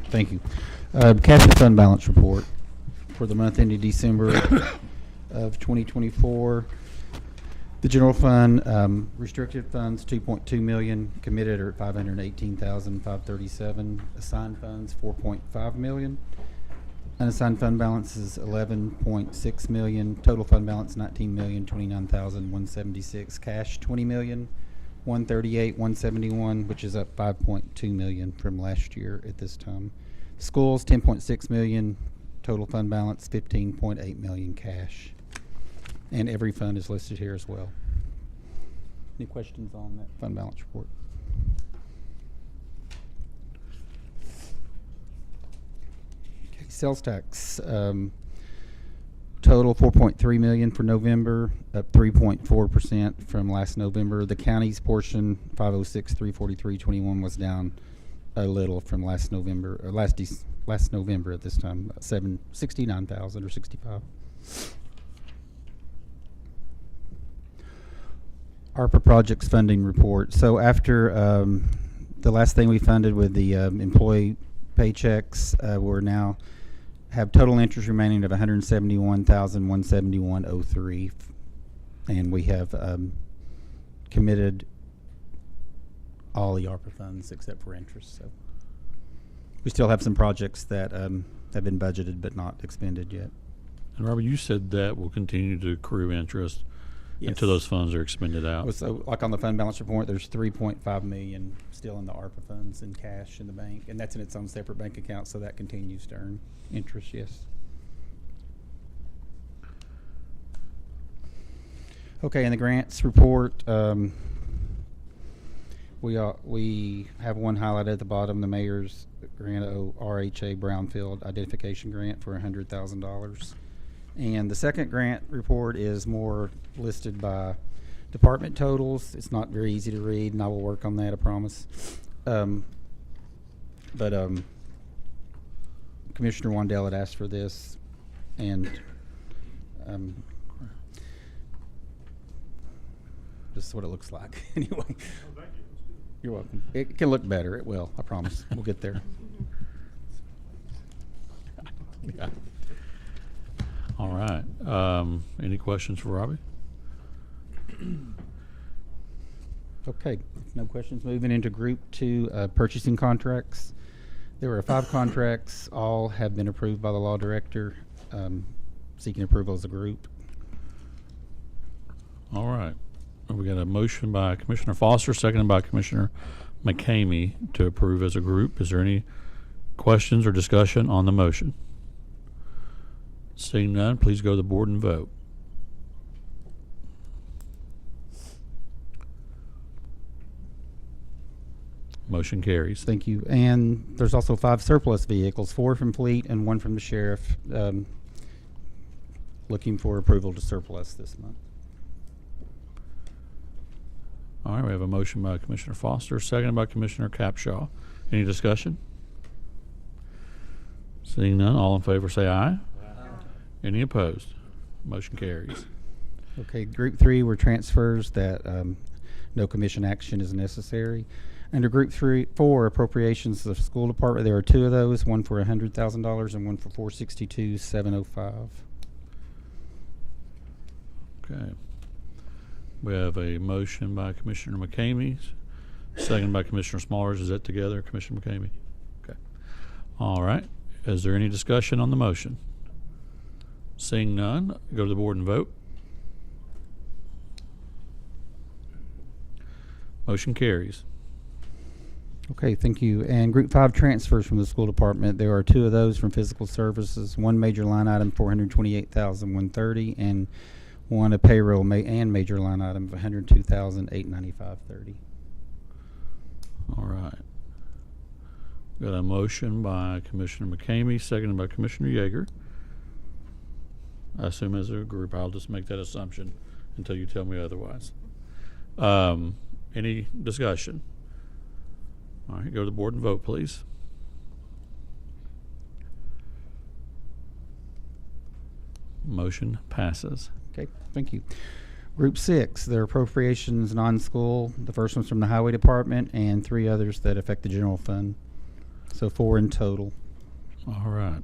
Thank you. Cash and fund balance report for the month ending December of 2024. The general fund, restricted funds, 2.2 million, committed are at 518,537. Assigned funds, 4.5 million. Unassigned fund balance is 11.6 million. Total fund balance, 19,029,176. Cash, 20,138,171, which is up 5.2 million from last year at this time. Schools, 10.6 million. Total fund balance, 15.8 million cash. And every fund is listed here as well. Any questions on that fund balance report? Okay, sales tax. Total 4.3 million for November, up 3.4% from last November. The county's portion, 506,343.21, was down a little from last November, or last November at this time, 69,000 or 65. ARPA projects funding report. So after the last thing we funded with the employee paychecks, we're now have total interest remaining of 171,171.03, and we have committed all the ARPA funds except for interest. So we still have some projects that have been budgeted but not expended yet. And Robert, you said that will continue to accrue interest until those funds are expended out. So, like on the fund balance report, there's 3.5 million still in the ARPA funds in cash in the bank, and that's in its own separate bank account, so that continues to earn interest. Yes. Okay, in the grants report, we have one highlighted at the bottom, the mayor's grant, RHA Brownfield identification grant for $100,000. And the second grant report is more listed by department totals. It's not very easy to read, and I will work on that, I promise. Commissioner Wandell had asked for this, and this is what it looks like. Anyway, Oh, thank you. you're welcome. It can look better. It will, I promise. We'll get there. Yeah. All right. Any questions for Robbie? Okay, if no questions. Moving into Group 2, purchasing contracts. There were 5 contracts. All have been approved by the law director, seeking approval as a group. All right. We got a motion by Commissioner Foster, seconded by Commissioner McCamey to approve as a group. Is there any questions or discussion on the motion? Seeing none, please go to the board and vote. Motion carries. Thank you. And there's also 5 surplus vehicles, 4 from fleet and 1 from the sheriff, looking for approval to surplus this month. All right, we have a motion by Commissioner Foster, seconded by Commissioner Capshaw. Any discussion? Seeing none, all in favor say aye. Any opposed? Motion carries. Okay, Group 3 were transfers that no commission action is necessary. Under Group 4, appropriations of the school department, there are 2 of those, one for $100,000 and one for $462,705. Okay. We have a motion by Commissioner McCamey, seconded by Commissioner Smallers. Is that together, Commissioner McCamey? Okay. All right. Is there any discussion on the motion? Seeing none, go to the board and vote. Motion carries. Okay, thank you. And Group 5 transfers from the school department. There are 2 of those from physical services, one major line item, $428,130, and one a payroll and major line item of $102,895.30. All right. Got a motion by Commissioner McCamey, seconded by Commissioner Yeager. I assume as a group, I'll just make that assumption until you tell me otherwise. Any discussion? All right, go to the board and vote, please. Motion passes. Okay, thank you. Group 6, there are appropriations non-school. The first one's from the Highway Department and 3 others that affect the general fund. So 4 in total. All right.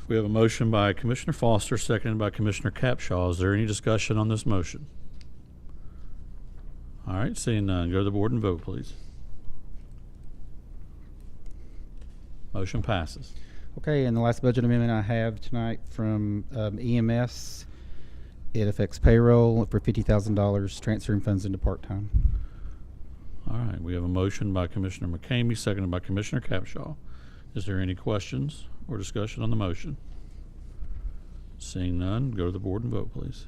We have a motion by Commissioner Foster, seconded by Commissioner Capshaw. Is there any discussion on this motion? All right, seeing none, go to the board and vote, please. Motion passes. Okay, and the last budget amendment I have tonight from EMS, it affects payroll for $50,000, transferring funds into part-time. All right, we have a motion by Commissioner McCamey, seconded by Commissioner Capshaw. Is there any questions or discussion on the motion? Seeing none, go to the board and vote, please.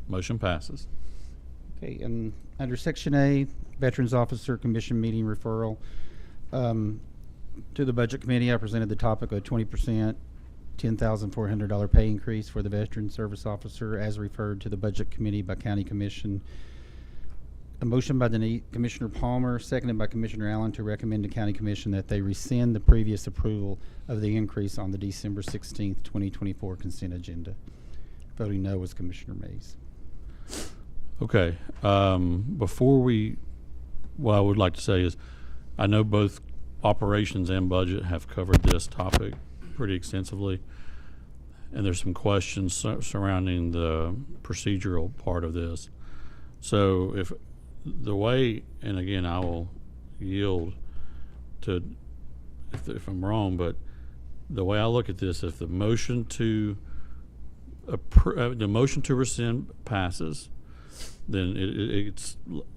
Motion passes. Okay, and under Section A, Veterans Officer Commission Meeting Referral, to the Budget Committee, I presented the topic of 20%, $10,400 pay increase for the Veteran Service Officer as referred to the Budget Committee by County Commission. A motion by Commissioner Palmer, seconded by Commissioner Allen, to recommend to County Commission that they rescind the previous approval of the increase on the December 16th, 2024 consent agenda. Voting no was Commissioner Mays. Okay, what I would like to say is, I know both operations and budget have covered this topic pretty extensively, and there's some questions surrounding the procedural part of this. So if the way, and again, I will yield to if I'm wrong, but the way I look at this, if the motion to rescind passes, then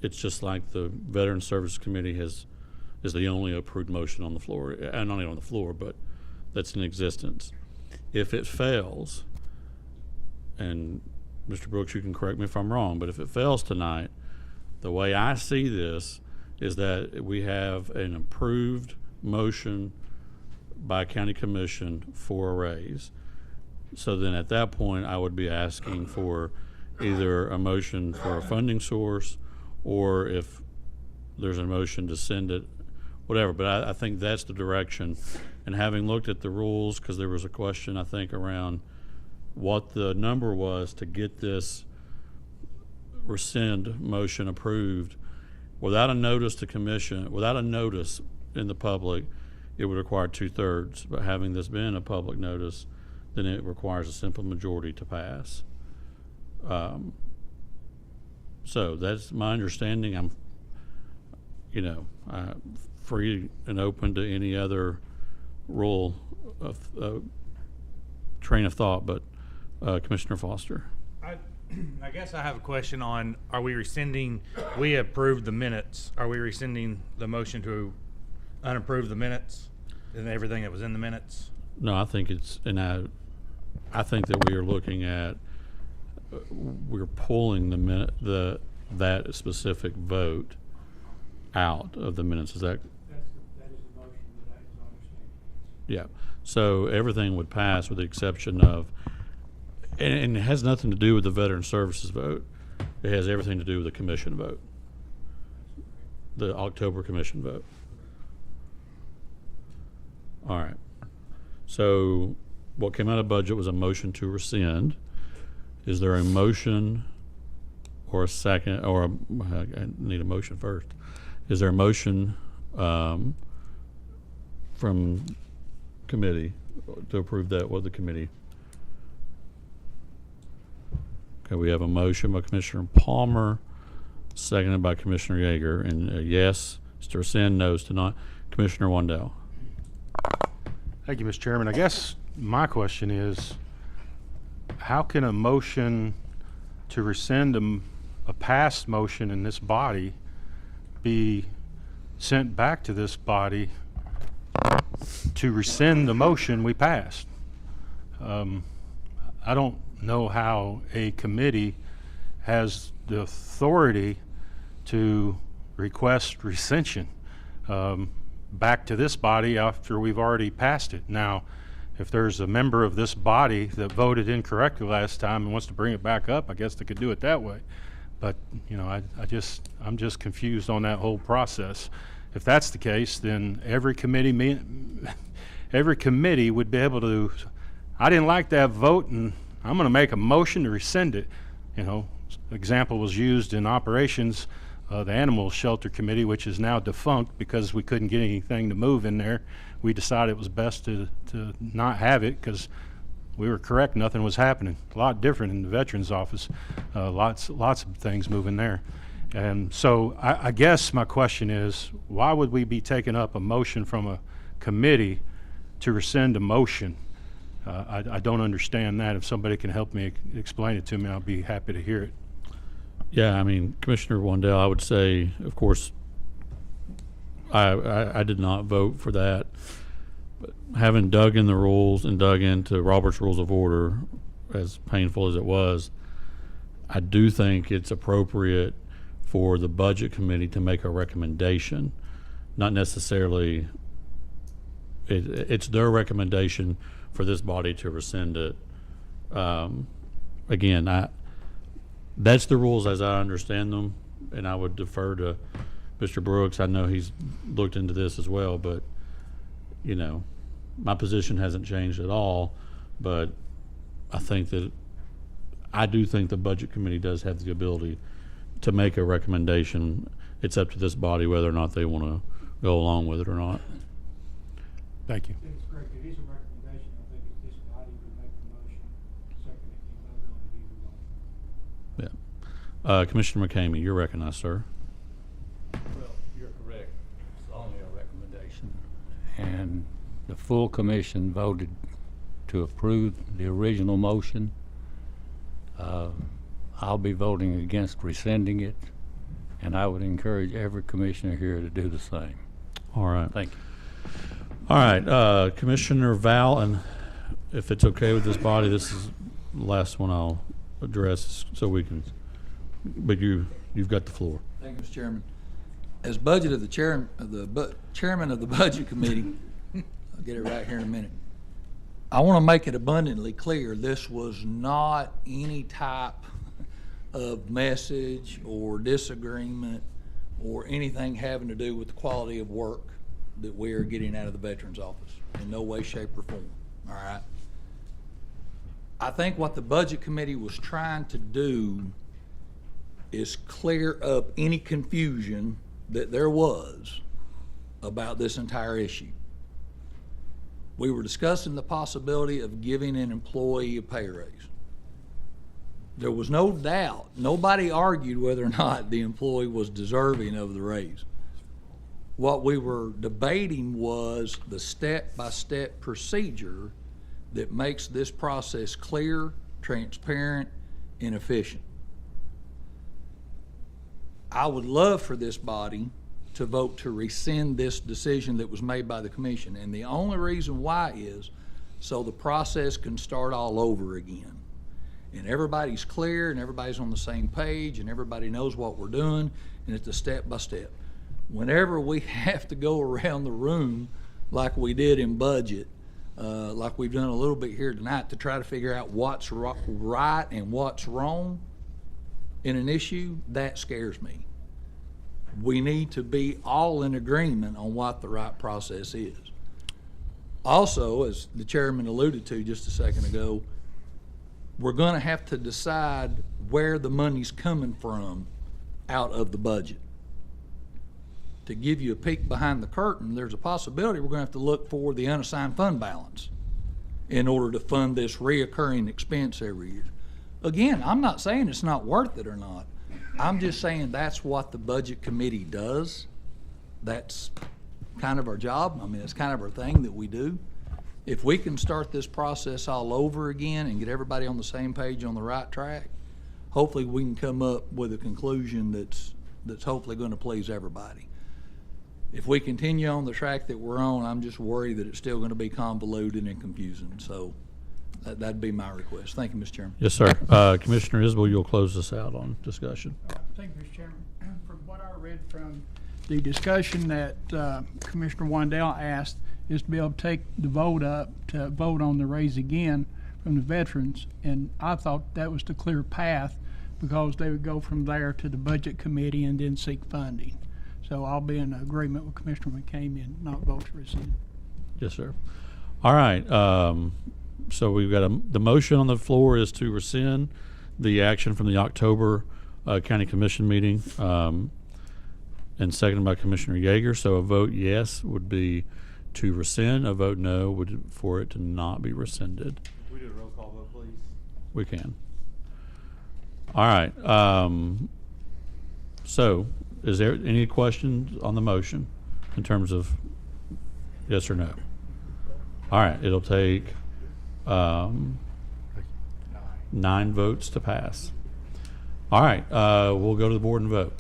it's just like the Veteran Services Committee is the only approved motion on the floor, and not only on the floor, but that's in existence. If it fails, and Mr. Brooks, you can correct me if I'm wrong, but if it fails tonight, the way I see this is that we have an approved motion by County Commission for a raise. So then at that point, I would be asking for either a motion for a funding source, or if there's a motion to send it, whatever. But I think that's the direction. And having looked at the rules, because there was a question, I think, around what the number was to get this rescind motion approved, without a notice to commission, without a notice in the public, it would require 2/3. But having this been a public notice, then it requires a simple majority to pass. So that's my understanding. I'm, free and open to any other rule of train of thought, but Commissioner Foster. I guess I have a question on, are we rescinding, we approved the minutes, are we rescinding the motion to unapprove the minutes and everything that was in the minutes? No, I think it's, and I think that we are looking at, we're pulling that specific vote out of the minutes. Is that? That is the motion that I understand. Yeah. So everything would pass with the exception of, and it has nothing to do with the Veteran Services vote. It has everything to do with the commission vote, the October commission vote. All right. So what came out of budget was a motion to rescind. Is there a motion or a second, or I need a motion first. Is there a motion from committee to approve that? What the committee? Okay, we have a motion by Commissioner Palmer, seconded by Commissioner Yeager, and yes is to rescind, no is to not. Commissioner Wandell. Thank you, Mr. Chairman. I guess my question is, how can a motion to rescind a past motion in this body be sent back to this body to rescind the motion we passed? I don't know how a committee has the authority to request rescission back to this body after we've already passed it. Now, if there's a member of this body that voted incorrectly last time and wants to bring it back up, I guess they could do it that way. But, you know, I'm just confused on that whole process. If that's the case, then every committee would be able to, I didn't like that vote and I'm going to make a motion to rescind it. You know, example was used in operations, the Animal Shelter Committee, which is now defunct because we couldn't get anything to move in there. We decided it was best to not have it because we were correct, nothing was happening. A lot different in the Veterans Office, lots of things moving there. And so I guess my question is, why would we be taking up a motion from a committee to rescind a motion? I don't understand that. If somebody can help me explain it to me, I'll be happy to hear it. Yeah, I mean, Commissioner Wandell, I would say, of course, I did not vote for that. But having dug in the rules and dug into Robert's Rules of Order, as painful as it was, I do think it's appropriate for the Budget Committee to make a recommendation, not necessarily, it's their recommendation for this body to rescind it. Again, that's the rules as I understand them, and I would defer to Mr. Brooks. I know he's looked into this as well, but, you know, my position hasn't changed at all, but I do think the Budget Committee does have the ability to make a recommendation. It's up to this body whether or not they want to go along with it or not. Thank you. It's correct. It is a recommendation. I think if this body would make the motion, second it, and vote on it either way. Yeah. Commissioner McCamey, you're recognized, sir. Well, you're correct. It's only a recommendation. And the full commission voted to approve the original motion. I'll be voting against rescinding it, and I would encourage every commissioner here to do the same. All right. Thank you. All right, Commissioner Val, and if it's okay with this body, this is the last one I'll address so we can, but you've got the floor. Thank you, Mr. Chairman. As budget of the chairman of the Budget Committee, I'll get it right here in a minute. I want to make it abundantly clear this was not any type of message or disagreement or anything having to do with the quality of work that we are getting out of the Veterans Office in no way, shape, or form. All right. I think what the Budget Committee was trying to do is clear up any confusion that there was about this entire issue. We were discussing the possibility of giving an employee a pay raise. There was no doubt, nobody argued whether or not the employee was deserving of the raise. What we were debating was the step-by-step procedure that makes this process clear, transparent, and efficient. I would love for this body to vote to rescind this decision that was made by the commission, and the only reason why is so the process can start all over again. And everybody's clear, and everybody's on the same page, and everybody knows what we're doing, and it's a step-by-step. Whenever we have to go around the room like we did in budget, like we've done a little bit here tonight to try to figure out what's right and what's wrong in an issue, that scares me. We need to be all in agreement on what the right process is. Also, as the chairman alluded to just a second ago, we're going to have to decide where the money's coming from out of the budget. To give you a peek behind the curtain, there's a possibility we're going to have to look for the unassigned fund balance in order to fund this reoccurring expense every year. Again, I'm not saying it's not worth it or not. I'm just saying that's what the Budget Committee does. that's kind of our job. I mean, it's kind of our thing that we do. If we can start this process all over again and get everybody on the same page on the right track, hopefully we can come up with a conclusion that's hopefully going to please everybody. If we continue on the track that we're on, I'm just worried that it's still going to be convoluted and confusing. So that'd be my request. Thank you, Mr. Chairman. Yes, sir. Commissioner Isbell, you'll close this out on discussion. Thank you, Mr. Chairman. From what I read from the discussion that Commissioner Wandell asked is to be able to take the vote up to vote on the raise again from the veterans. And I thought that was the clear path because they would go from there to the budget committee and then seek funding. So I'll be in agreement with Commissioner McCamey and not vote to rescind. Yes, sir. All right. So we've got the motion on the floor is to rescind the action from the October County Commission meeting, and seconded by Commissioner Yeager. So a vote yes would be to rescind. A vote no would for it to not be rescinded. Can we do a roll call vote, please? We can. All right. So is there any questions on the motion in terms of yes or no? All right. It'll take 9 votes to pass. All right. We'll go to the board and vote.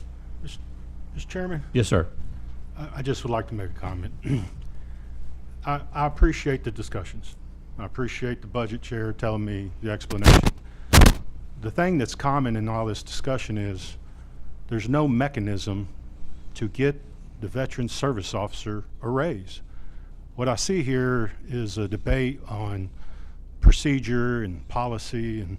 Mr. Chairman? Yes, sir. I just would like to make a comment. I appreciate the discussions. I appreciate the budget chair telling me the explanation. The thing that's common in all this discussion is there's no mechanism to get the veteran service officer a raise. What I see here is a debate on procedure and policy, and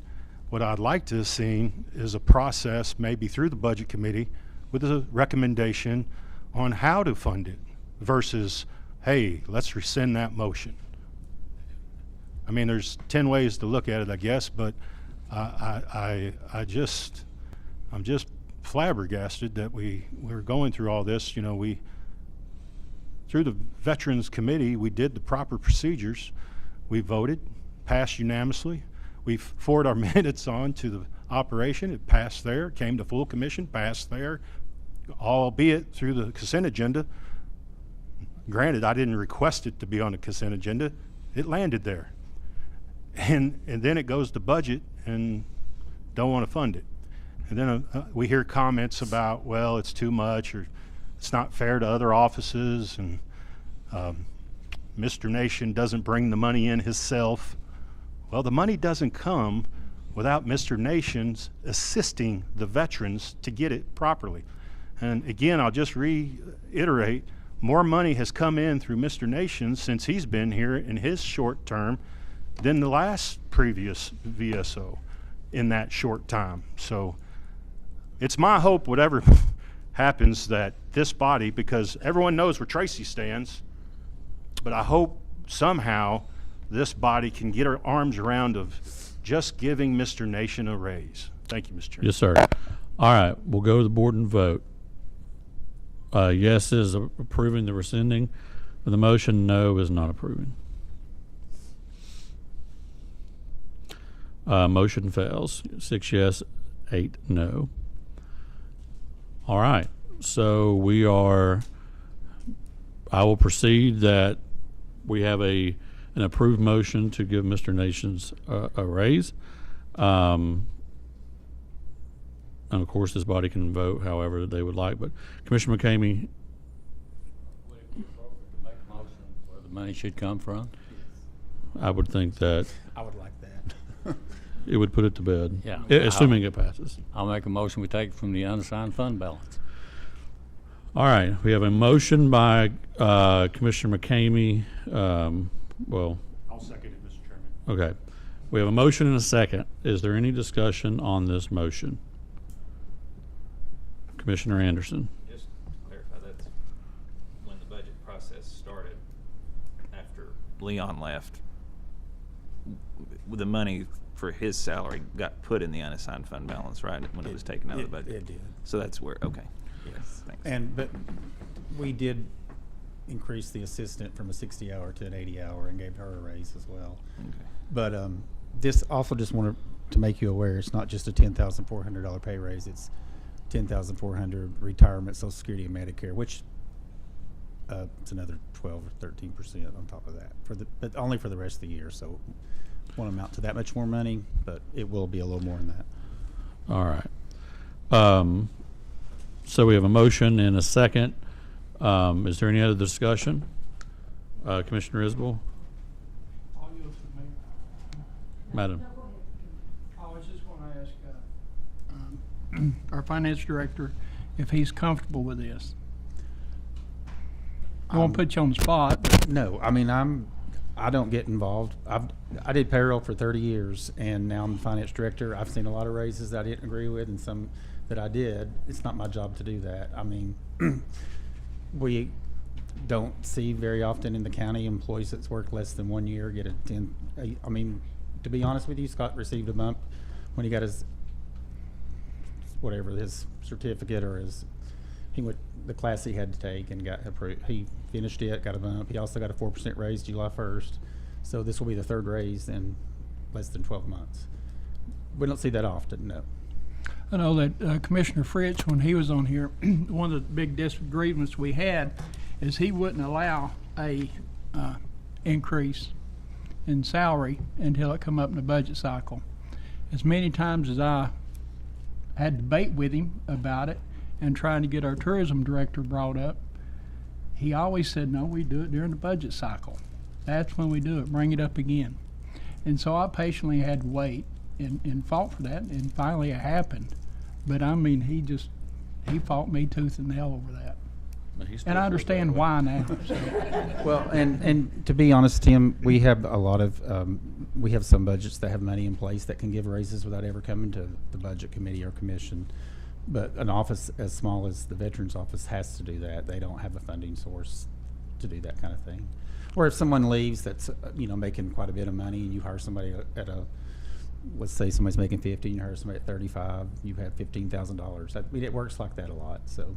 what I'd like to have seen is a process maybe through the budget committee with a recommendation on how to fund it versus, hey, let's rescind that motion. I mean, there's 10 ways to look at it, I guess, but I'm just flabbergasted that we're going through all this. You know, through the Veterans Committee, we did the proper procedures. We voted, passed unanimously. We forwarded our minutes on to the operation. It passed there, came to full commission, passed there, albeit through the consent agenda. Granted, I didn't request it to be on the consent agenda. It landed there. And then it goes to budget and don't want to fund it. And then we hear comments about, well, it's too much or it's not fair to other offices, and Mr. Nation doesn't bring the money in himself. Well, the money doesn't come without Mr. Nation's assisting the veterans to get it properly. And again, I'll just reiterate, more money has come in through Mr. Nation since he's been here in his short term than the last previous VSO in that short time. So it's my hope, whatever happens, that this body, because everyone knows where Tracy stands, but I hope somehow this body can get our arms around of just giving Mr. Nation a raise. Thank you, Mr. Chairman. Yes, sir. All right. We'll go to the board and vote. Yes is approving the rescinding of the motion. No is not approving. Motion fails. 6 yes, 8 no. All right. So I will proceed that we have an approved motion to give Mr. Nations a raise. And of course, this body can vote however they would like. But Commissioner McCamey. Would it be appropriate to make a motion where the money should come from? I would think that I would like that. it would put it to bed. Yeah. Assuming it passes. I'll make a motion we take it from the unassigned fund balance. All right. We have a motion by Commissioner McCamey. Well, I'll second it, Mr. Chairman. okay. We have a motion and a second. Is there any discussion on this motion? Commissioner Anderson. Just to clarify, that's when the budget process started after Leon left. The money for his salary got put in the unassigned fund balance, right, when it was taken out of the budget? It did. So that's where, okay. Yes. Thanks. But we did increase the assistant from a 60-hour to an 80-hour and gave her a raise as well. Okay. But this also just wanted to make you aware, it's not just a $10,400 pay raise, it's $10,400 retirement, Social Security, and Medicare, which It's another 12 or 13% on top of that, but only for the rest of the year, so won't amount to that much more money, but it will be a little more than that. All right. So we have a motion and a second. Is there any other discussion? Commissioner Isbell? I'll yield to the mayor. Madam? I was just going to ask our finance director if he's comfortable with this. I won't put you on the spot. But No, I mean, I don't get involved. I did payroll for 30 years, and now I'm the finance director. I've seen a lot of raises that I didn't agree with, and some that I did. It's not my job to do that. I mean, we don't see very often in the county employees that's worked less than 1 year get I mean, to be honest with you, Scott received a bump when he got his certificate or the class he had to take and got approved. He finished it, got a bump. He also got a 4% raise July 1st. So this will be the third raise in less than 12 months. We don't see that often, no. I know that Commissioner Fritz, when he was on here, one of the big disagreements we had is he wouldn't allow a increase in salary until it come up in the budget cycle. As many times as I had debate with him about it and trying to get our tourism director brought up, he always said, no, we do it during the budget cycle. That's when we do it, bring it up again. And so I patiently had to wait and fought for that, and finally it happened. But I mean, he fought me tooth and nail over that. And I understand why now. So. Well, and to be honest, Tim, we have a lot of, we have some budgets that have money in place that can give raises without ever coming to the budget committee or commission. But an office as small as the Veterans Office has to do that. They don't have a funding source to do that kind of thing. Or if someone leaves that's, making quite a bit of money and you hire somebody at let's say somebody's making 50 and you hire somebody at 35, you have $15,000. I mean, it works like that a lot. So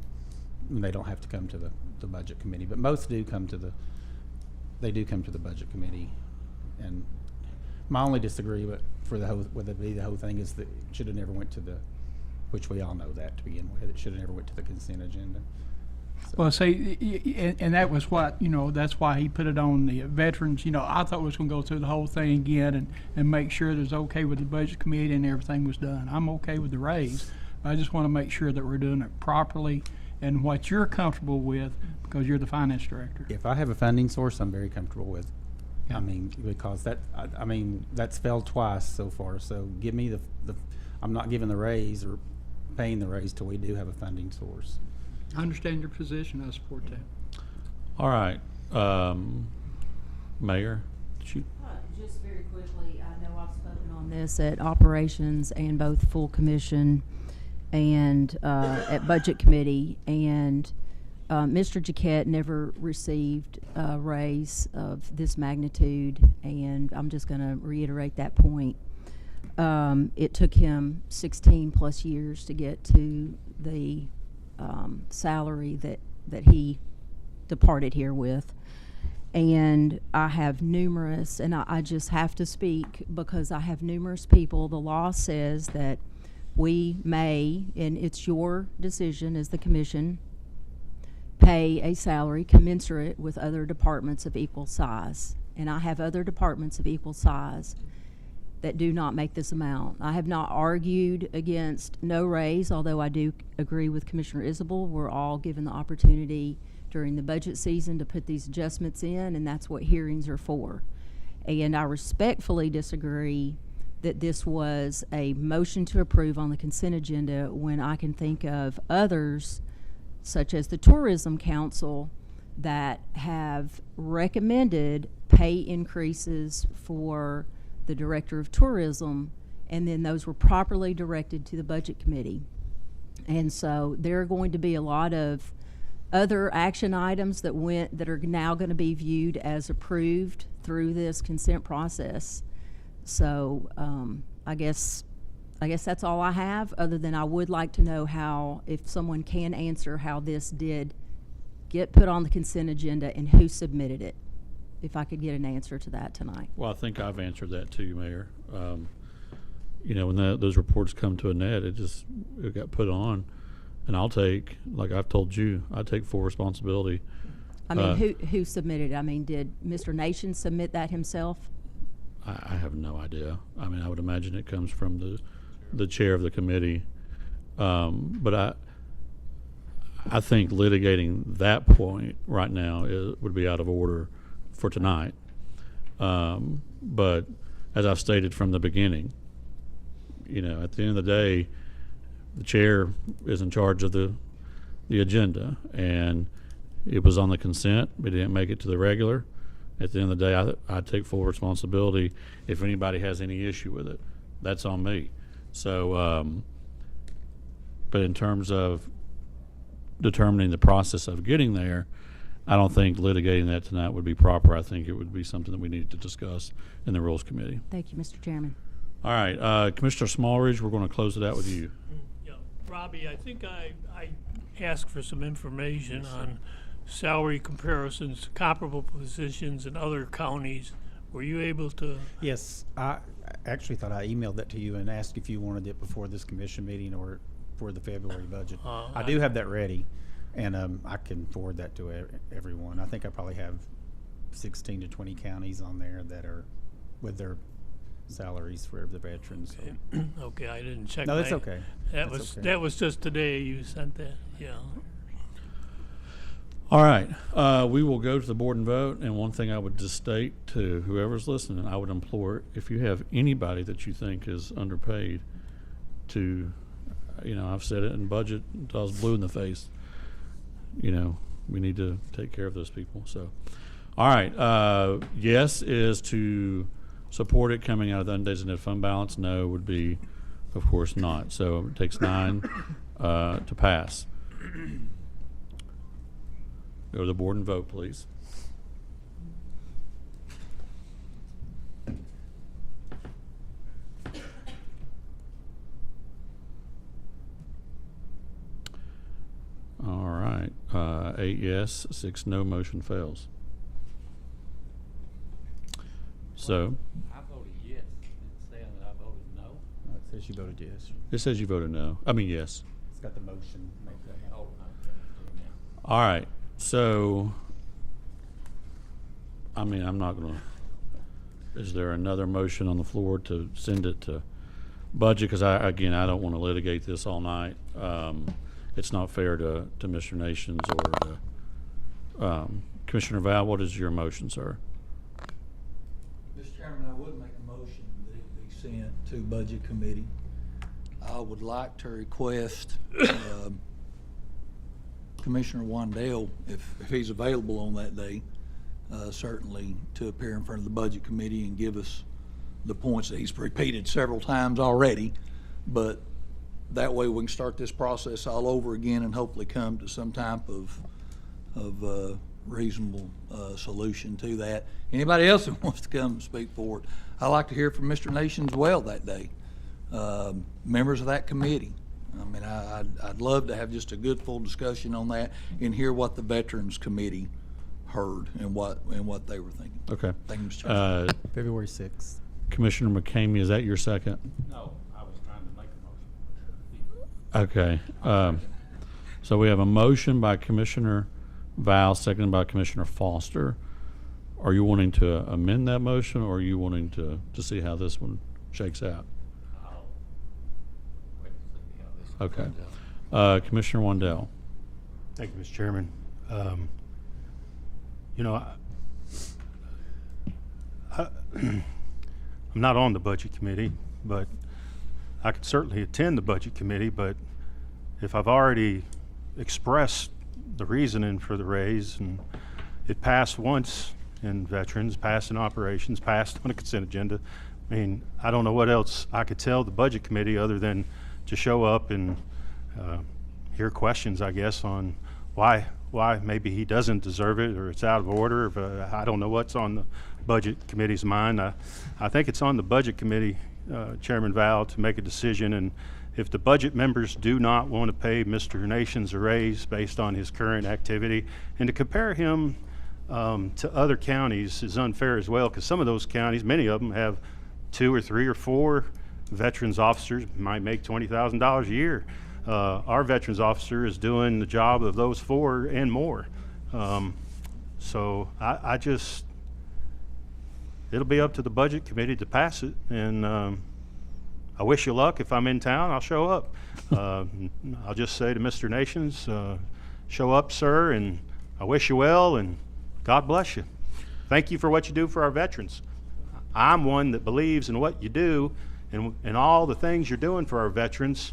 they don't have to come to the budget committee, but most do come to the budget committee. And my only disagreement for the whole thing is that it should have never went to which we all know that to begin with. It should have never went to the consent agenda. So. Well, see, and that was what, that's why he put it on the veterans. I thought we was going to go through the whole thing again and make sure it was okay with the budget committee and everything was done. I'm okay with the raise. I just want to make sure that we're doing it properly and what you're comfortable with because you're the finance director. If I have a funding source, I'm very comfortable with. Yeah. I mean, because that's failed twice so far. So give me I'm not giving the raise or paying the raise till we do have a funding source. I understand your position. I support that. All right. Mayor, shoot. Just very quickly, I know I've spoken on this at operations and both full commission and at budget committee, and Mr. Jaquette never received a raise of this magnitude, and I'm just going to reiterate that point. It took him 16 plus years to get to the salary that he departed here with. And I have numerous, and I just have to speak because I have numerous people. The law says that we may, and it's your decision as the commission, pay a salary commensurate with other departments of equal size. And I have other departments of equal size that do not make this amount. I have not argued against no raise, although I do agree with Commissioner Isabel. We're all given the opportunity during the budget season to put these adjustments in, and that's what hearings are for. And I respectfully disagree that this was a motion to approve on the consent agenda when I can think of others, such as the Tourism Council, that have recommended pay increases for the Director of Tourism, and then those were properly directed to the Budget Committee. And so there are going to be a lot of other action items that are now going to be viewed as approved through this consent process. So I guess that's all I have, other than I would like to know how, if someone can answer how this did get put on the consent agenda and who submitted it. If I could get an answer to that tonight. Well, I think I've answered that too, Mayor. When those reports come to a net, it got put on, and I'll take, like I've told you, I take full responsibility I mean, who submitted it? I mean, did Mr. Nation submit that himself? I have no idea. I mean, I would imagine it comes from the chair of the committee. But I think litigating that point right now would be out of order for tonight. But as I've stated from the beginning, you know, at the end of the day, the chair is in charge of the agenda, and it was on the consent. We didn't make it to the regular. At the end of the day, I take full responsibility. If anybody has any issue with it, that's on me. So, but in terms of determining the process of getting there, I don't think litigating that tonight would be proper. I think it would be something that we need to discuss in the Rules Committee. Thank you, Mr. Chairman. All right, Commissioner Smallridge, we're going to close it out with you. Yeah, Robbie, I think I asked for some information on salary comparisons to comparable positions in other counties. Were you able to? Yes, I actually thought I emailed that to you and asked if you wanted it before this commission meeting or for the February budget. I do have that ready, and I can forward that to everyone. I think I probably have 16 to 20 counties on there that are with their salaries for the veterans. Okay, so. okay, I didn't check. No, that's okay. That was just today you sent that. Yeah. All right, we will go to the board and vote. And one thing I would just state to whoever's listening, I would implore, if you have anybody that you think is underpaid, to, you know, I've said it in budget until I was blue in the face. You know, we need to take care of those people. So, all right, yes is to support it coming out of the undesignated fund balance. No would be, of course, not. So it takes 9 to pass. Go to the board and vote, please. All right, 8 yes, 6 no, motion fails. So. I voted yes. It's saying that I voted no. No, it says you voted yes. It says you voted no. I mean, yes. It's got the motion. All right. So, I mean, I'm not going to, is there another motion on the floor to send it to budget? Because I don't want to litigate this all night. It's not fair to Mr. Nations or to, Commissioner Val, what is your motion, sir? Mr. Chairman, I would make a motion that it be sent to Budget Committee. I would like to request Commissioner Wandell, if he's available on that day, certainly to appear in front of the Budget Committee and give us the points that he's repeated several times already. But that way we can start this process all over again and hopefully come to some type of reasonable solution to that. Anybody else that wants to come and speak for it, I'd like to hear from Mr. Nation as well that day. Members of that committee. I mean, I'd love to have just a good full discussion on that and hear what the Veterans Committee heard and what they were thinking. Okay. Thank you, Mr. Chairman. February 6th. Commissioner McCamey, is that your second? No, I was trying to make a motion. Okay. So we have a motion by Commissioner Val, seconded by Commissioner Foster. Are you wanting to amend that motion, or are you wanting to see how this one shakes out? Okay. Commissioner Wandell. Thank you, Mr. Chairman. You know, I'm not on the Budget Committee, but I could certainly attend the Budget Committee. But if I've already expressed the reasoning for the raise, and it passed once in Veterans, passed in Operations, passed on a consent agenda, I mean, I don't know what else I could tell the Budget Committee other than to show up and hear questions, I guess, on why maybe he doesn't deserve it, or it's out of order. I don't know what's on the Budget Committee's mind. I think it's on the Budget Committee, Chairman Val, to make a decision. And if the budget members do not want to pay Mr. Nations a raise based on his current activity, and to compare him to other counties is unfair as well, because some of those counties, many of them, have 2 or 3 or 4 veterans officers, might make $20,000 a year. Our veterans officer is doing the job of those 4 and more. So I just, it'll be up to the Budget Committee to pass it, and I wish you luck. If I'm in town, I'll show up. I'll just say to Mr. Nations, show up, sir, and I wish you well, and God bless you. Thank you for what you do for our veterans. I'm one that believes in what you do, and all the things you're doing for our veterans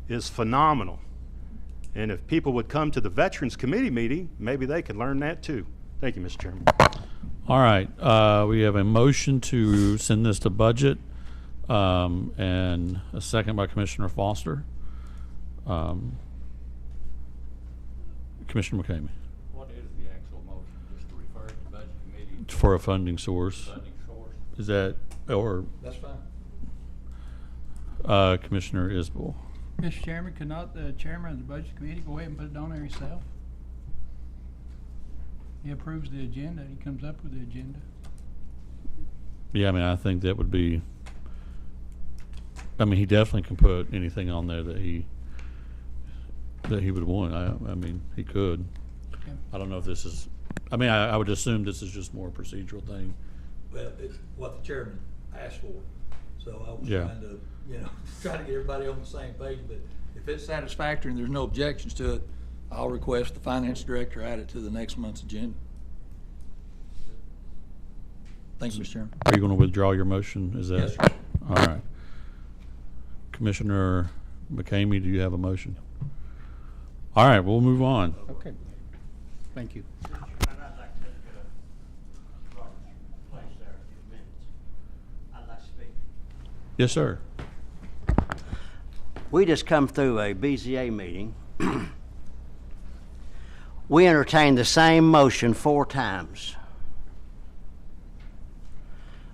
is phenomenal. And if people would come to the Veterans Committee meeting, maybe they could learn that too. Thank you, Mr. Chairman. All right, we have a motion to send this to budget, and a second by Commissioner Foster. Commissioner McCamey. What is the actual motion? Just to refer it to Budget Committee? For a funding source. Funding source? Is that, or That's fine. Commissioner Isbell? Mr. Chairman, could not the chairman of the Budget Committee go ahead and put it on there himself? He approves the agenda, he comes up with the agenda. Yeah, I mean, I think that would be, I mean, he definitely can put anything on there that he would want. I mean, he could. Yeah. I don't know if this is, I mean, I would assume this is just more a procedural thing. Well, it's what the chairman asked for, so I was Yeah. trying to, try to get everybody on the same page, but if it's satisfactory and there's no objections to it, I'll request the finance director add it to the next month's agenda. Thank you, Mr. Chairman. Are you going to withdraw your motion? Is that? Yes, sir. All right. Commissioner McCamey, do you have a motion? All right, we'll move on. Okay. Thank you. Yes, sir. We just come through a BZA meeting. We entertained the same motion 4 times.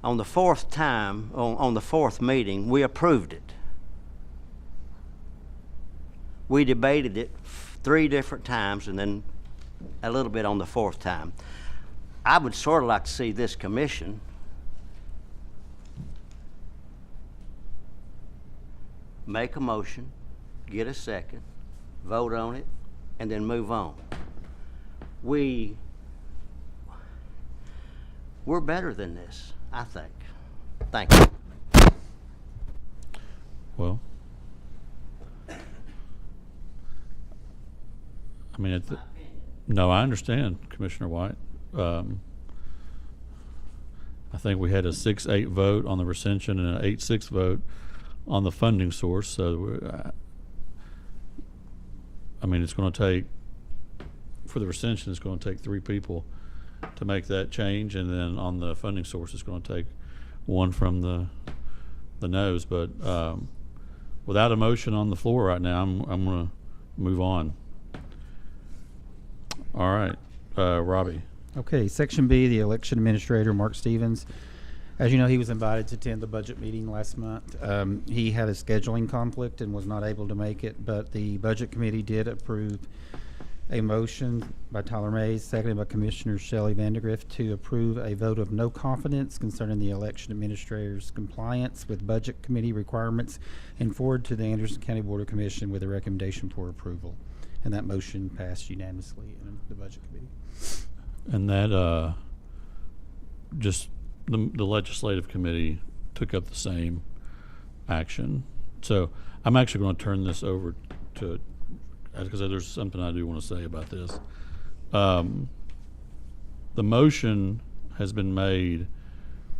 On the 4th time, on the 4th meeting, we approved it. We debated it 3 different times and then a little bit on the 4th time. I would sort of like to see this commission make a motion, get a second, vote on it, and then move on. We're better than this, I think. Thank you. Well, I mean, no, I understand, Commissioner White. I think we had a 6-8 vote on the recension and an 8-6 vote on the funding source. So, I mean, it's going to take, for the recension, it's going to take 3 people to make that change, and then on the funding source, it's going to take 1 from the noes. But without a motion on the floor right now, I'm going to move on. All right, Robbie. Okay, Section B, the election administrator, Mark Stevens. As you know, he was invited to attend the budget meeting last month. He had a scheduling conflict and was not able to make it, but the Budget Committee did approve a motion by Tyler Mays, seconded by Commissioner Shelley Vandergrift, to approve a vote of no confidence concerning the election administrator's compliance with Budget Committee requirements and forward to the Anderson County Board of Commission with a recommendation for approval. And that motion passed unanimously in the Budget Committee. And that just the legislative committee took up the same action. So I'm actually going to turn this over to, because there's something I do want to say about this. The motion has been made.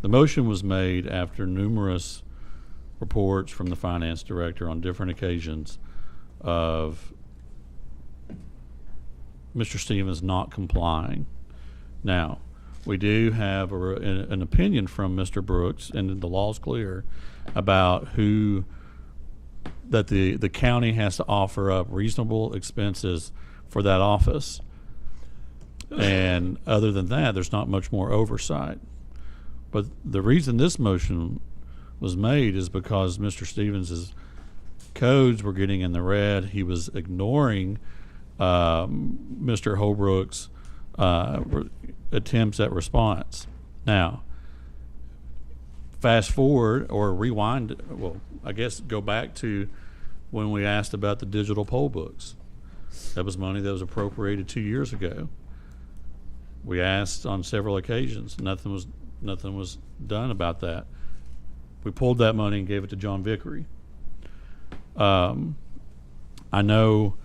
The motion was made after numerous reports from the finance director on different occasions of Mr. Stevens not complying. Now, we do have an opinion from Mr. Brooks, and the law's clear about that the county has to offer up reasonable expenses for that office. And other than that, there's not much more oversight. But the reason this motion was made is because Mr. Stevens's codes were getting in the red. He was ignoring Mr. Holbrook's attempts at response. Now, fast forward or rewind, well, I guess go back to when we asked about the digital poll books. That was money that was appropriated 2 years ago. We asked on several occasions. Nothing was done about that. We pulled that money and gave it to John Vickery. I know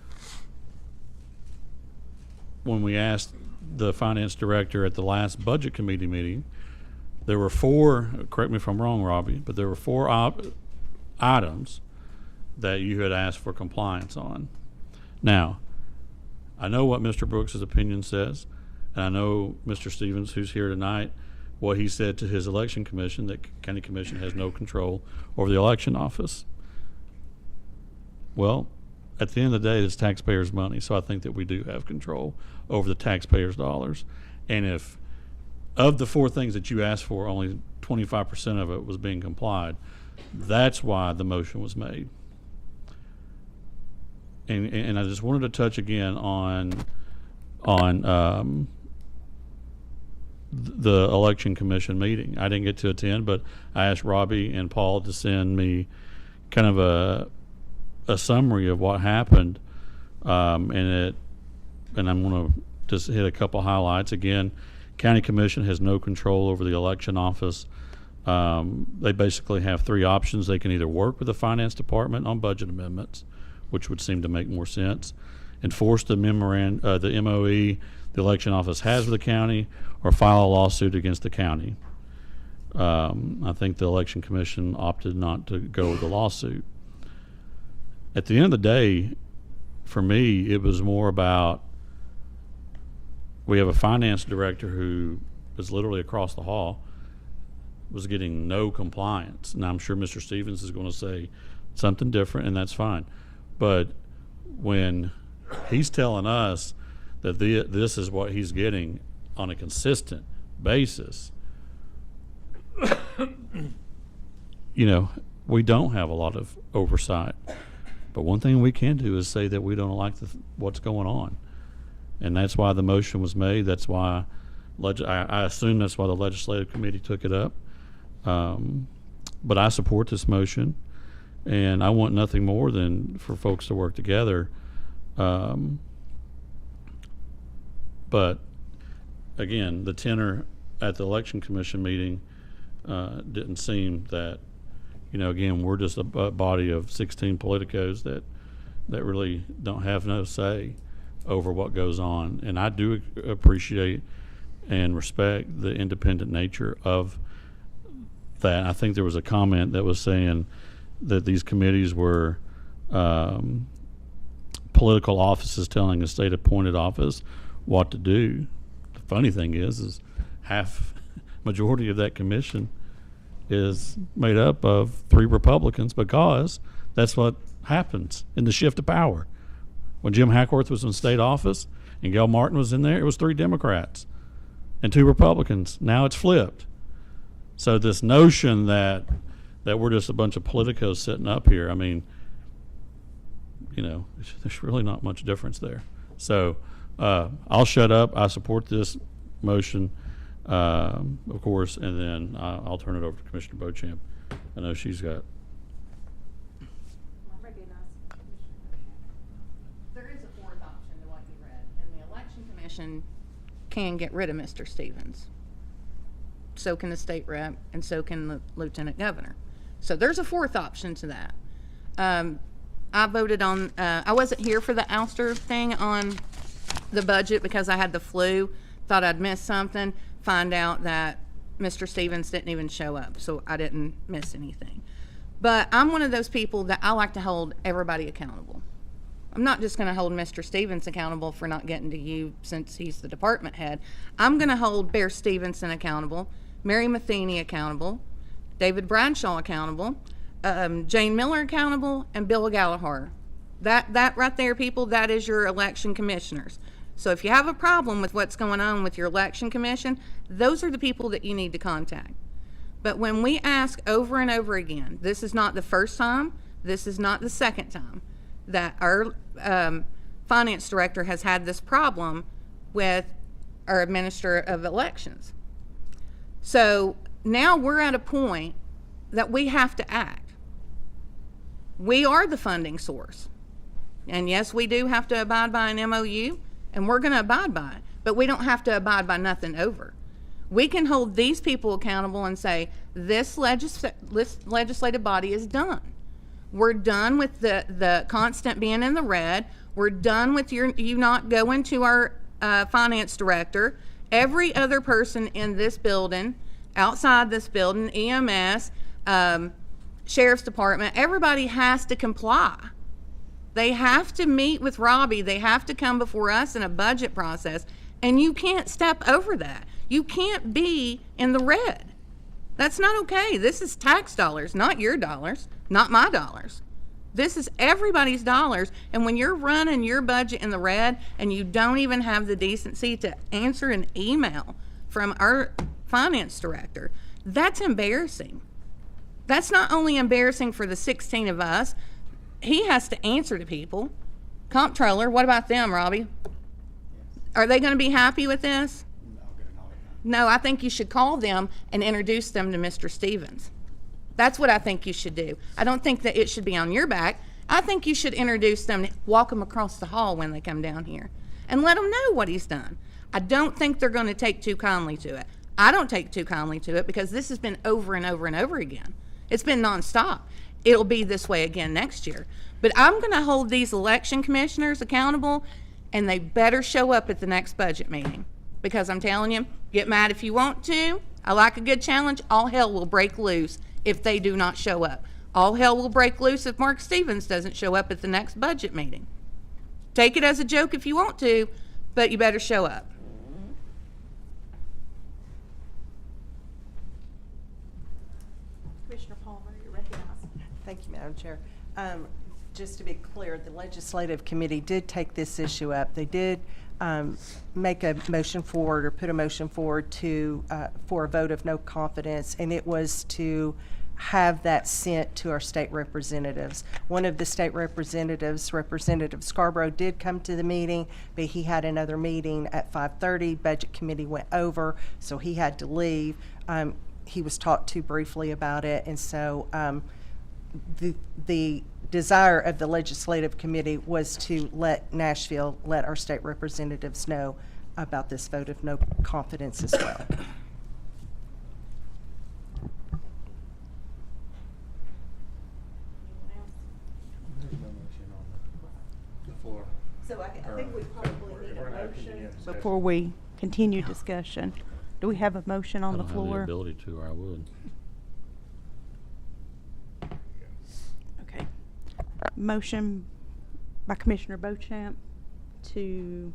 when we asked the finance director at the last budget committee meeting, there were 4, correct me if I'm wrong, Robbie, but there were 4 items that you had asked for compliance on. Now, I know what Mr. Brooks' opinion says, and I know Mr. Stevens, who's here tonight, what he said to his election commission, that county commission has no control over the election office. Well, at the end of the day, it's taxpayers' money, so I think that we do have control over the taxpayers' dollars. And if, of the 4 things that you asked for, only 25% of it was being complied, that's why the motion was made. And I just wanted to touch again on the election commission meeting. I didn't get to attend, but I asked Robbie and Paul to send me kind of a summary of what happened, and I'm going to just hit a couple highlights. Again, county commission has no control over the election office. They basically have 3 options. They can either work with the finance department on budget amendments, which would seem to make more sense, enforce the MOE the election office has with the county, or file a lawsuit against the county. I think the election commission opted not to go with the lawsuit. At the end of the day, for me, it was more about, we have a finance director who is literally across the hall, was getting no compliance. Now, I'm sure Mr. Stevens is going to say something different, and that's fine. But when he's telling us that this is what he's getting on a consistent basis, we don't have a lot of oversight. But one thing we can do is say that we don't like what's going on. And that's why the motion was made. That's why I assume that's why the legislative committee took it up. But I support this motion, and I want nothing more than for folks to work together. But again, the tenor at the election commission meeting didn't seem that, again, we're just a body of 16 politicos that really don't have no say over what goes on. And I do appreciate and respect the independent nature of that. I think there was a comment that was saying that these committees were political offices telling a state appointed office what to do. The funny thing is majority of that commission is made up of 3 Republicans, because that's what happens in the shift of power. When Jim Hackworth was in state office and Gail Martin was in there, it was 3 Democrats and 2 Republicans. Now it's flipped. So this notion that we're just a bunch of politicos sitting up here, I mean, there's really not much difference there. So I'll shut up. I support this motion, of course, and then I'll turn it over to Commissioner Beauchamp. I know she's got. There is a 4th option to what you read, and the election commission can get rid of Mr. Stevens. So can the state rep, and so can the lieutenant governor. So there's a 4th option to that. I voted on, I wasn't here for the ouster thing on the budget because I had the flu, thought I'd missed something, find out that Mr. Stevens didn't even show up, so I didn't miss anything. But I'm one of those people that I like to hold everybody accountable. I'm not just going to hold Mr. Stevens accountable for not getting to you since he's the department head. I'm going to hold Bear Stevenson accountable, Mary Matheny accountable, David Bradshaw accountable, Jane Miller accountable, and Bill Gallagher. That right there, people, that is your election commissioners. So if you have a problem with what's going on with your election commission, those are the people that you need to contact. But when we ask over and over again, this is not the first time, this is not the second time, that our finance director has had this problem with our administrator of elections. So now we're at a point that we have to act. We are the funding source. And yes, we do have to abide by an MOU, and we're going to abide by it. but we don't have to abide by nothing over. We can hold these people accountable and say, this legislative body is done. We're done with the constant being in the red. We're done with you not going to our finance director. Every other person in this building, outside this building, EMS, Sheriff's Department, everybody has to comply. They have to meet with Robbie. They have to come before us in a budget process, and you can't step over that. You can't be in the red. That's not okay. This is tax dollars, not your dollars, not my dollars. This is everybody's dollars, and when you're running your budget in the red and you don't even have the decency to answer an email from our finance director, that's embarrassing. That's not only embarrassing for the 16 of us, he has to answer to people. Comptroller, what about them, Robbie? Are they going to be happy with this? No, I think you should call them and introduce them to Mr. Stevens. That's what I think you should do. I don't think that it should be on your back. I think you should introduce them, walk them across the hall when they come down here, and let them know what he's done. I don't think they're going to take too kindly to it. I don't take too kindly to it because this has been over and over and over again. It's been nonstop. It'll be this way again next year. But I'm going to hold these election commissioners accountable, and they better show up at the next budget meeting. Because I'm telling you, get mad if you want to. I like a good challenge. All hell will break loose if they do not show up. All hell will break loose if Mark Stevens doesn't show up at the next budget meeting. Take it as a joke if you want to, but you better show up. Commissioner Palmer, you're recognized. Thank you, Madam Chair. Just to be clear, the Legislative Committee did take this issue up. They did make a motion forward or put a motion forward to for a vote of no confidence, and it was to have that sent to our state representatives. One of the state representatives, Representative Scarborough, did come to the meeting, but he had another meeting at 5:30. Budget Committee went over, so he had to leave. He was talked to briefly about it, and so the desire of the Legislative Committee was to let our state representatives know about this vote of no confidence as well. So I think we probably need a motion before we continue discussion. Do we have a motion on the I don't have the floor? ability to, or I would. Okay. Motion by Commissioner Beauchamp to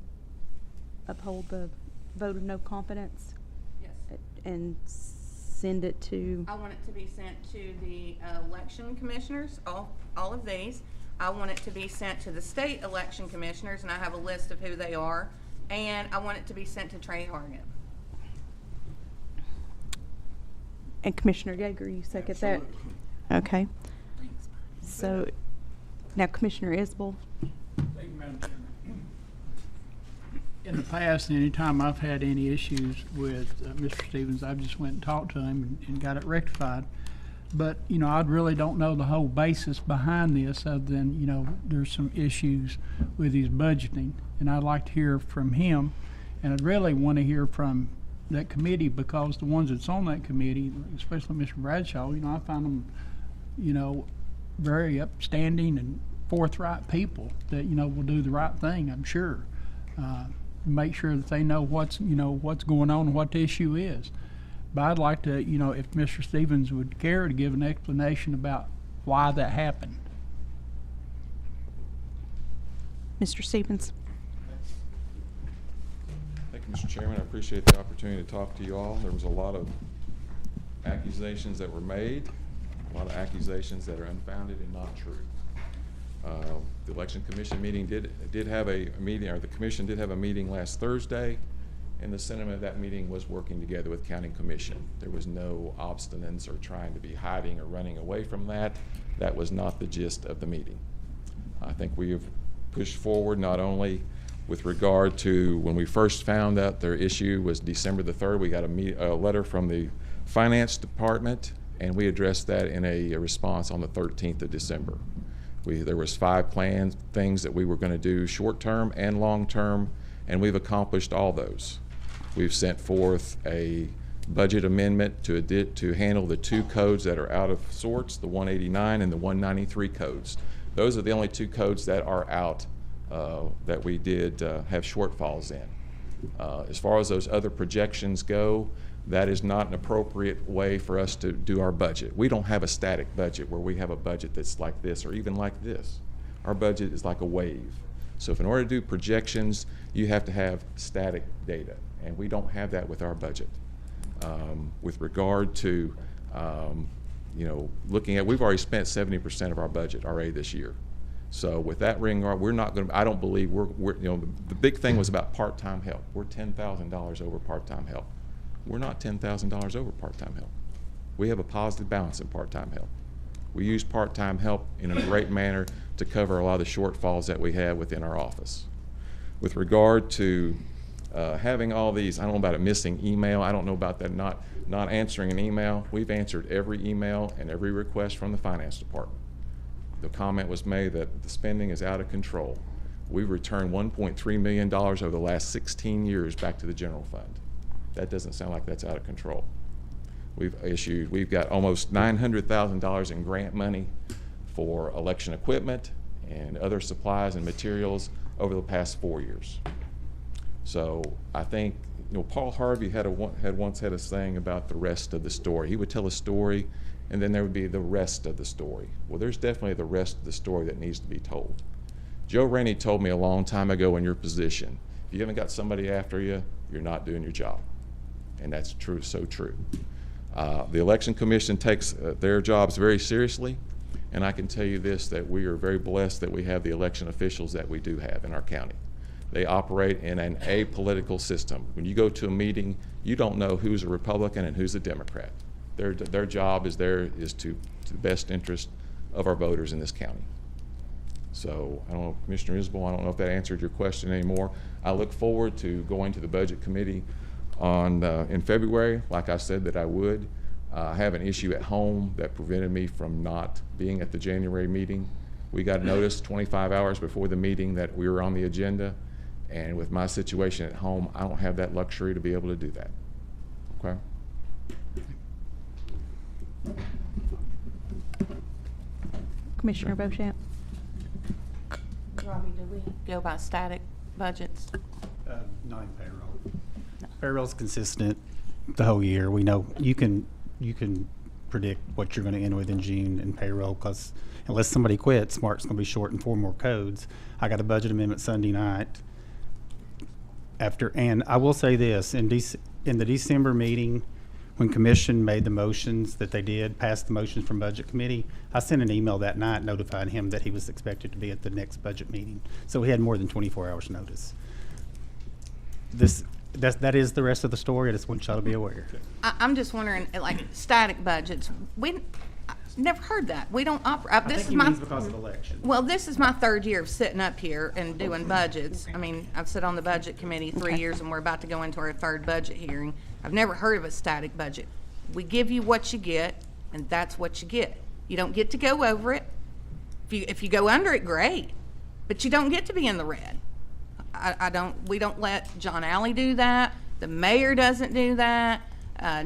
uphold the vote of no confidence. Yes. And send it to, I want it to be sent to the election commissioners, all of these. I want it to be sent to the state election commissioners, and I have a list of who they are. And I want it to be sent to Trey Hargett. and Commissioner Yeager, you second that? Okay. So, now Commissioner Isbell. Thank you, Madam Chairman. In the past, anytime I've had any issues with Mr. Stevens, I've just went and talked to him and got it rectified. But, you know, I really don't know the whole basis behind this other than, you know, there's some issues with his budgeting. And I'd like to hear from him. And I'd really want to hear from that committee, because the ones that's on that committee, especially Mr. Bradshaw, you know, I find them, you know, very upstanding and forthright people that, you know, will do the right thing, I'm sure. Make sure that they know what's, you know, what's going on and what the issue is. But I'd like to, you know, if Mr. Stevens would care to give an explanation about why that happened. Mr. Stevens. Thank you, Mr. Chairman. I appreciate the opportunity to talk to you all. There was a lot of accusations that were made, a lot of accusations that are unfounded and not true. The Election Commission meeting did have a meeting, or the Commission did have a meeting last Thursday, and the sentiment of that meeting was working together with County Commission. There was no obstinance or trying to be hiding or running away from that. That was not the gist of the meeting. I think we have pushed forward not only with regard to when we first found out their issue was December the 3rd, we got a letter from the Finance Department, and we addressed that in a response on the 13th of December. There was 5 planned things that we were going to do short-term and long-term and we've accomplished all those. We've sent forth a budget amendment to handle the 2 codes that are out of sorts, the 189 and the 193 codes. Those are the only 2 codes that are out that we did have shortfalls in. As far as those other projections go, that is not an appropriate way for us to do our budget. We don't have a static budget where we have a budget that's like this or even like this. Our budget is like a wave. So if in order to do projections, you have to have static data, and we don't have that with our budget. With regard to, looking at, we've already spent 70% of our budget already this year. So with that ring, we're not going to, I don't believe the big thing was about part-time help. We're $10,000 over part-time help. We're not $10,000 over part-time help. We have a positive balance in part-time help. We use part-time help in a great manner to cover a lot of the shortfalls that we have within our office. With regard to having all these, I don't know about a missing email, I don't know about that not answering an email. We've answered every email and every request from the finance department. The comment was made that the spending is out of control. We've returned $1.3 million over the last 16 years back to the general fund. That doesn't sound like that's out of control. We've got almost $900,000 in grant money for election equipment and other supplies and materials over the past 4 years. So I think, Paul Harvey had once had a saying about the rest of the story. He would tell a story, and then there would be the rest of the story. Well, there's definitely the rest of the story that needs to be told. Joe Rainey told me a long time ago in your position, if you haven't got somebody after you, you're not doing your job. And that's true, so true. The Election Commission takes their jobs very seriously, and I can tell you this, that we are very blessed that we have the election officials that we do have in our county. They operate in an apolitical system. When you go to a meeting, you don't know who's a Republican and who's a Democrat. Their job is to the best interest of our voters in this county. So I don't know, Commissioner Isbell, I don't know if that answered your question anymore. I look forward to going to the Budget Committee in February, like I said that I would. I have an issue at home that prevented me from not being at the January meeting. We got notice 25 hours before the meeting that we were on the agenda, and with my situation at home, I don't have that luxury to be able to do that. Okay? Commissioner Beauchamp? Robbie, do we go by static budgets? Not in payroll. Payroll's consistent the whole year. We know you can predict what you're going to end with in June in payroll, because unless somebody quits, Mark's going to be short in 4 more codes. I got a budget amendment Sunday night. And I will say this, in the December meeting, when Commission made the motions that they did, passed the motions from Budget Committee, I sent an email that night notifying him that he was expected to be at the next budget meeting. So he had more than 24 hours notice. That is the rest of the story. I just want y'all to be aware. I'm just wondering, like, static budgets, never heard that. We don't operate. I think he means because of election. Well, this is my 3rd year of sitting up here and doing budgets. I mean, I've sat on the Budget Committee 3 years, and we're about to go into our 3rd budget hearing. I've never heard of a static budget. We give you what you get, and that's what you get. You don't get to go over it. If you go under it, great, but you don't get to be in the red. We don't let John Alley do that. The mayor doesn't do that.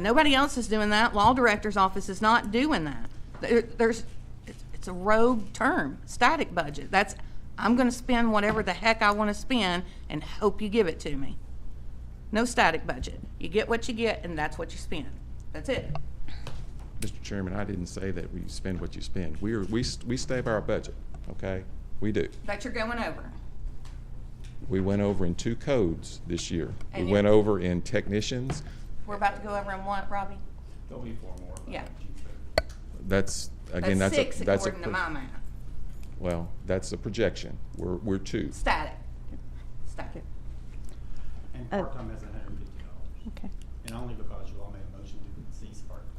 Nobody else is doing that. Law Director's Office is not doing that. It's a rogue term, static budget. I'm going to spend whatever the heck I want to spend and hope you give it to me. No static budget. You get what you get, and that's what you spend. That's it. Mr. Chairman, I didn't say that we spend what you spend. We stay by our budget, okay? We do. That you're going over. We went over in 2 codes this year. And we went over in technicians. We're about to go over in what, Robbie? There'll be 4 more. Yeah. That's again. That's 6 that's according to my math. Well, that's a projection. We're 2. Static. Static. And part-time has $150. Okay. And only because you all made a motion to cease part-time.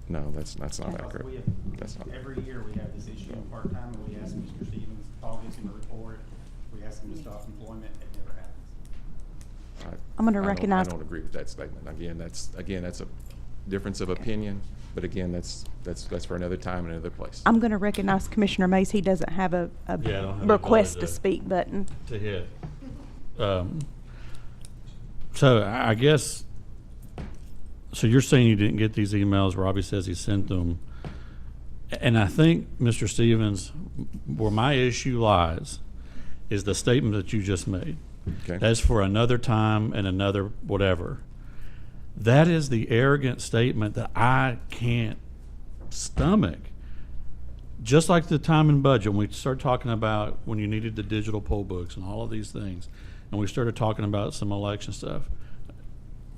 No, that's not Because accurate. That's not. Every year we have this issue on part-time, and we ask Mr. Stevens, Paul gives him a report, we ask him to stop employment, it never happens. I'm going to recognize. I don't agree with that statement. Again, that's a difference of opinion, but again, that's for another time and another place. I'm going to recognize Commissioner Mays. He doesn't have a Yeah, I don't have request ability to speak button. To hit. So I guess, so you're saying you didn't get these emails, Robbie says he sent them. And I think, Mr. Stevens, where my issue lies is the statement that you just made. Okay. That's for another time and another whatever. That is the arrogant statement that I can't stomach. Just like the time and budget, when we started talking about when you needed the digital poll books and all of these things, and we started talking about some election stuff,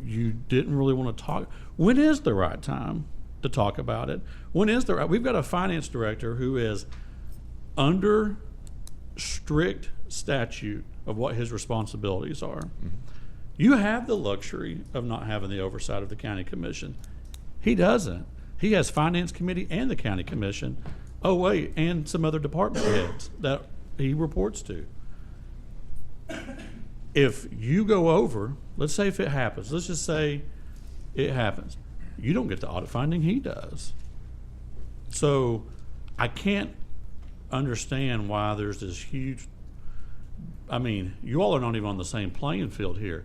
you didn't really want to talk. When is the right time to talk about it? When is the right? We've got a finance director who is under strict statute of what his responsibilities are. Mm-hmm. You have the luxury of not having the oversight of the county commission. He doesn't. He has finance committee and the county commission. Oh wait, and some other department heads that he reports to. If you go over, let's say if it happens, let's just say it happens, you don't get the audit finding, he does. So I can't understand why there's this huge, I mean, you all are not even on the same playing field here.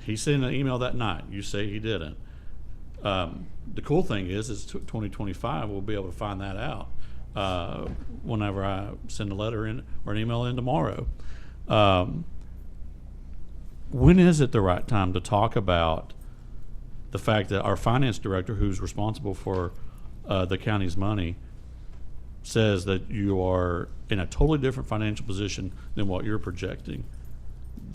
He sent an email that night, you say he didn't. The cool thing is 2025, we'll be able to find that out whenever I send a letter in or an email in tomorrow. When is it the right time to talk about the fact that our finance director, who's responsible for the county's money, says that you are in a totally different financial position than what you're projecting?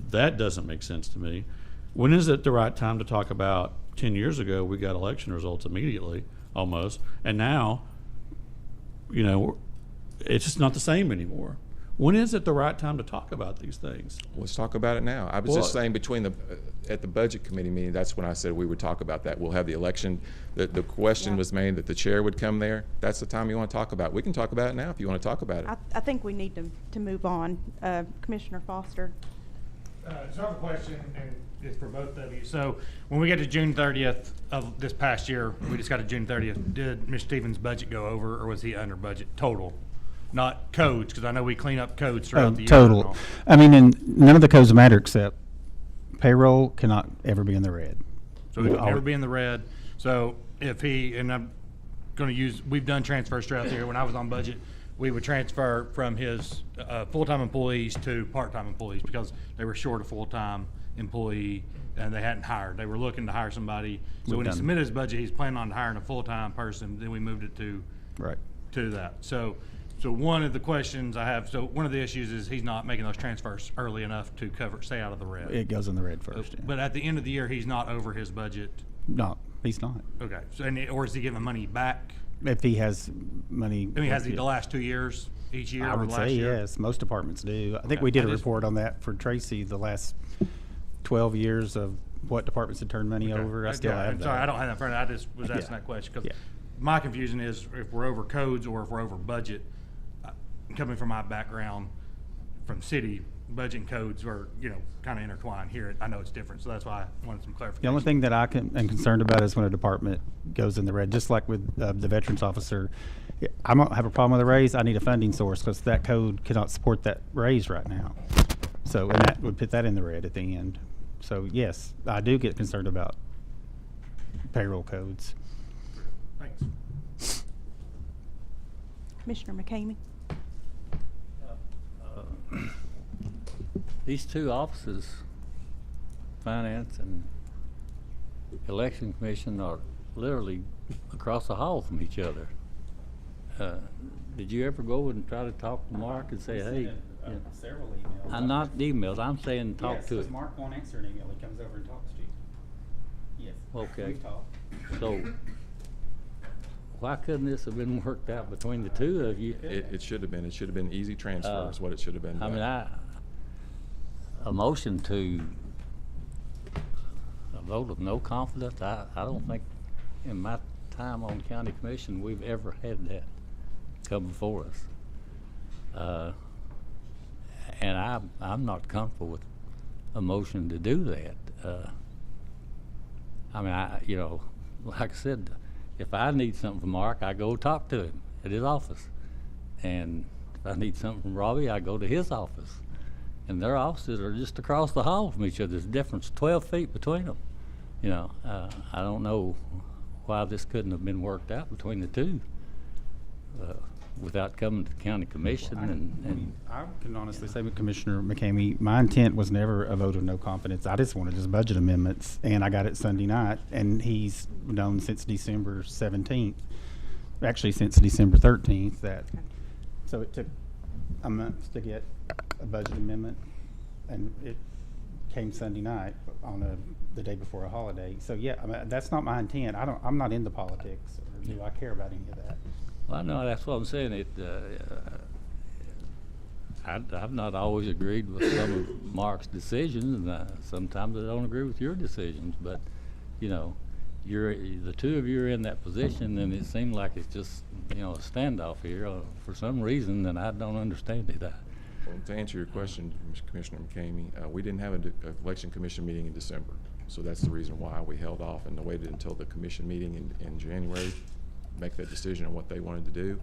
That doesn't make sense to me. When is it the right time to talk about 10 years ago we got election results immediately, almost, and now, you know, it's just not the same anymore? When is it the right time to talk about these things? Let's talk about it now. I was just saying between the, at the budget committee meeting, that's when I said we would talk about that. We'll have the election. The question was made that the chair would come there. That's the time you want to talk about it. We can talk about it now if you want to talk about it. I think we need to move on. Commissioner Foster. So I have a question, and it's for both of you. So when we get to June 30th of this past year, we just got to June 30th, did Mr. Stevens' budget go over, or was he under budget total? Not codes, because I know we clean up codes throughout the year. Total. I mean, and none of the codes matter except payroll cannot ever be in the red. So it would never be in the red. So if he, and I'm going to use, we've done transfers throughout the year. When I was on budget, we would transfer from his full-time employees to part-time employees because they were short a full-time employee and they hadn't hired. They were looking to hire somebody. So when he submitted his budget, he's planning on hiring a full-time person. Then we moved it to that. So one of the questions I have, so one of the issues is he's not making those transfers early enough to stay out of the red. It goes in the red first. Yeah. But at the end of the year, he's not over his budget. No, he's not. Okay. So, or is he giving money back? If he has money. I mean, has he the last 2 years, each year? I would say yes. Most departments do. I think we did a report on that for Tracy, the last 12 years of what departments had turned money over. I still have that. Sorry, I don't have that in front of me. I just was asking that question because my confusion is if we're over codes or if we're over budget. Coming from my background from city, budget and codes are, kind of intertwined here. I know it's different, so that's why I wanted some clarification. The only thing that am concerned about is when a department goes in the red, just like with the veterans officer. I don't have a problem with a raise. I need a funding source because that code cannot support that raise right now. So, and that would put that in the red at the end. So, yes, I do get concerned about payroll codes. Thanks. Commissioner McCamey. These two offices, Finance and Election Commission, are literally across the hall from each other. Did you ever go and try to talk to Mark and say, hey? Several emails. I'm not emails, I'm saying talk to it. Mark won't answer an email. He comes over and talks to you. Yes. Okay. We've talked. So why couldn't this have been worked out between the two of you? It should have been. It should have been easy transfer is what it should have been. I mean, a motion to a vote of no confidence, I don't think in my time on county commission we've ever had that come before us. And I'm not comfortable with a motion to do that. I mean, like I said, if I need something from Mark, I go talk to him at his office. And if I need something from Robbie, I go to his office. and their offices are just across the hall from each other. There's a difference 12 feet between them. You know, I don't know why this couldn't have been worked out between the two without coming to the county commission and I can honestly say with Commissioner McCamey, my intent was never a vote of no confidence. I just wanted his budget amendments, and I got it Sunday night, and he's known since December 17th, actually since December 13th, that, so it took a month to get a budget amendment, and it came Sunday night on the day before a holiday. So yeah, I mean, that's not my intent. I'm not into politics, or do I care about any of that? well, no, that's what I'm saying. I've not always agreed with some of Mark's decisions, and sometimes I don't agree with your decisions. But you know, the two of you are in that position, and it seemed like it's just a standoff here for some reason, and I don't understand it. Well, to answer your question, Commissioner McCamey, we didn't have an election commission meeting in December, so that's the reason why we held off and waited until the commission meeting in January, make that decision on what they wanted to do.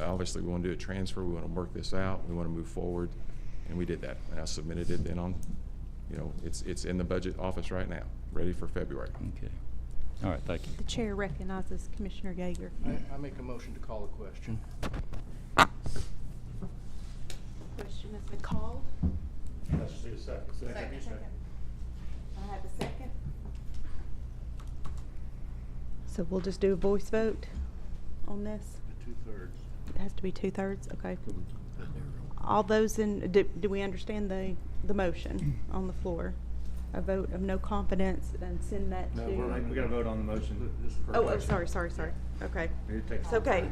Obviously, we want to do a transfer. We want to work this out. We want to move forward, and we did that. And I submitted it. Then it's in the budget office right now, ready for February. Okay. All right. Thank you. The chair recognizes Commissioner Yeager. I make a motion to call a question. Question has been called. Let's see a second. I have a second. So we'll just do a voice vote on this? 2/3. It has to be 2/3, okay. All those do we understand the motion on the floor? A vote of no confidence and send that to? No, we gotta vote on the motion. Oh, sorry. Okay. It's okay.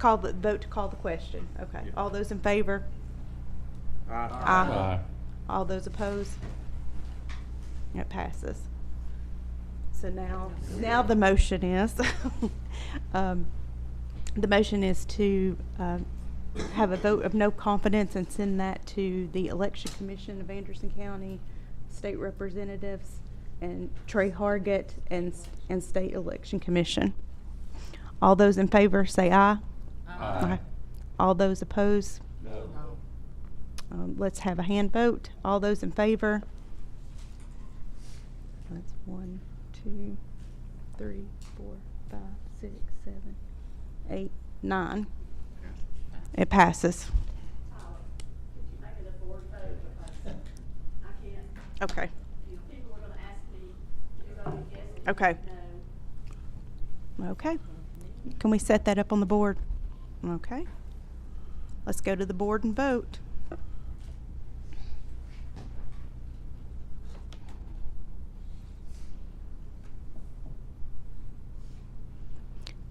Vote to call the question. Okay. Yeah. All those in favor? Aye. All those opposed? It passes. So now the motion is, to have a vote of no confidence and send that to the Election Commission of Anderson County, state representatives, and Trey Hargett and State Election Commission. All those in favor say aye. Aye. All those opposed? No. Let's have a hand vote. All those in favor? That's 1, 2, 3, 4, 5, 6, 7, 8, 9. It passes. Okay. Okay. Okay. Can we set that up on the board? Okay. Let's go to the board and vote.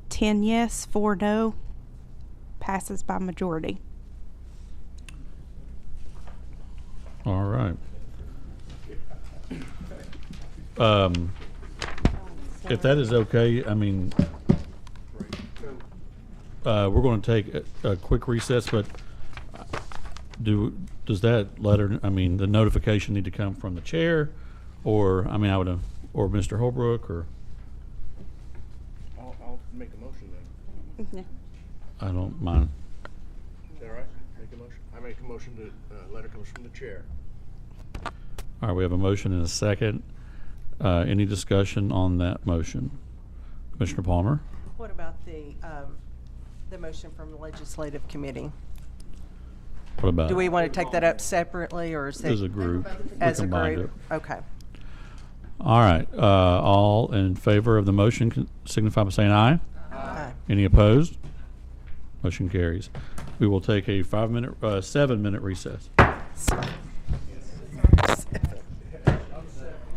Ten yes, 4 no. Passes by majority. All right. If that is okay, I mean, we're going to take a quick recess, but does that letter, I mean, the notification need to come from the chair, or, I mean, or Mr. Holbrook, or? I'll make a motion then. Yeah. I don't mind. Is that right? Make a motion? I make a motion that letter comes from the chair. All right, we have a motion and a second. Any discussion on that motion? Commissioner Palmer? What about the motion from the legislative committee? What about? Do we want to take that up separately, or is it? As a group. As We a combined group? it. Okay. All right, all in favor of the motion signify by saying aye. Aye. Any opposed? Motion carries. We will take a 7-minute recess.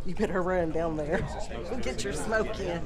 You better run down there. Get your smoke in.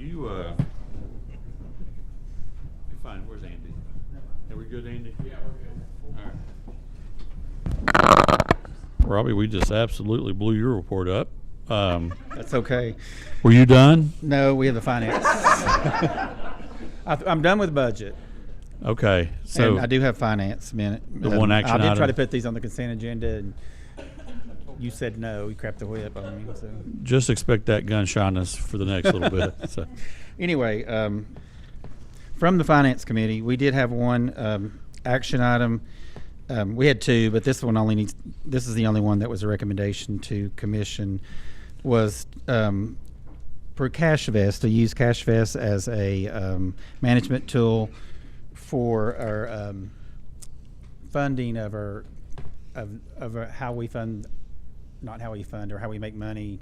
you, you fine, where's Andy? Are we good, Andy? Yeah, we're good. All right. Robbie, we just absolutely blew your report up. That's okay. Were you done? No, we have the finance. I'm done with budget. Okay, so. And I do have finance minute. The one action I did try item. to put these on the consent agenda, and you said no. You crapped the whip on me. So. Just expect that gun shyness for the next little bit. So. Anyway, from the Finance Committee, we did have one action item. We had two, but this one only needs. This is the only one that was a recommendation to commission. Was for CashVest, to use CashVest as a management tool for our funding of our how we fund, not how we fund, or how we make money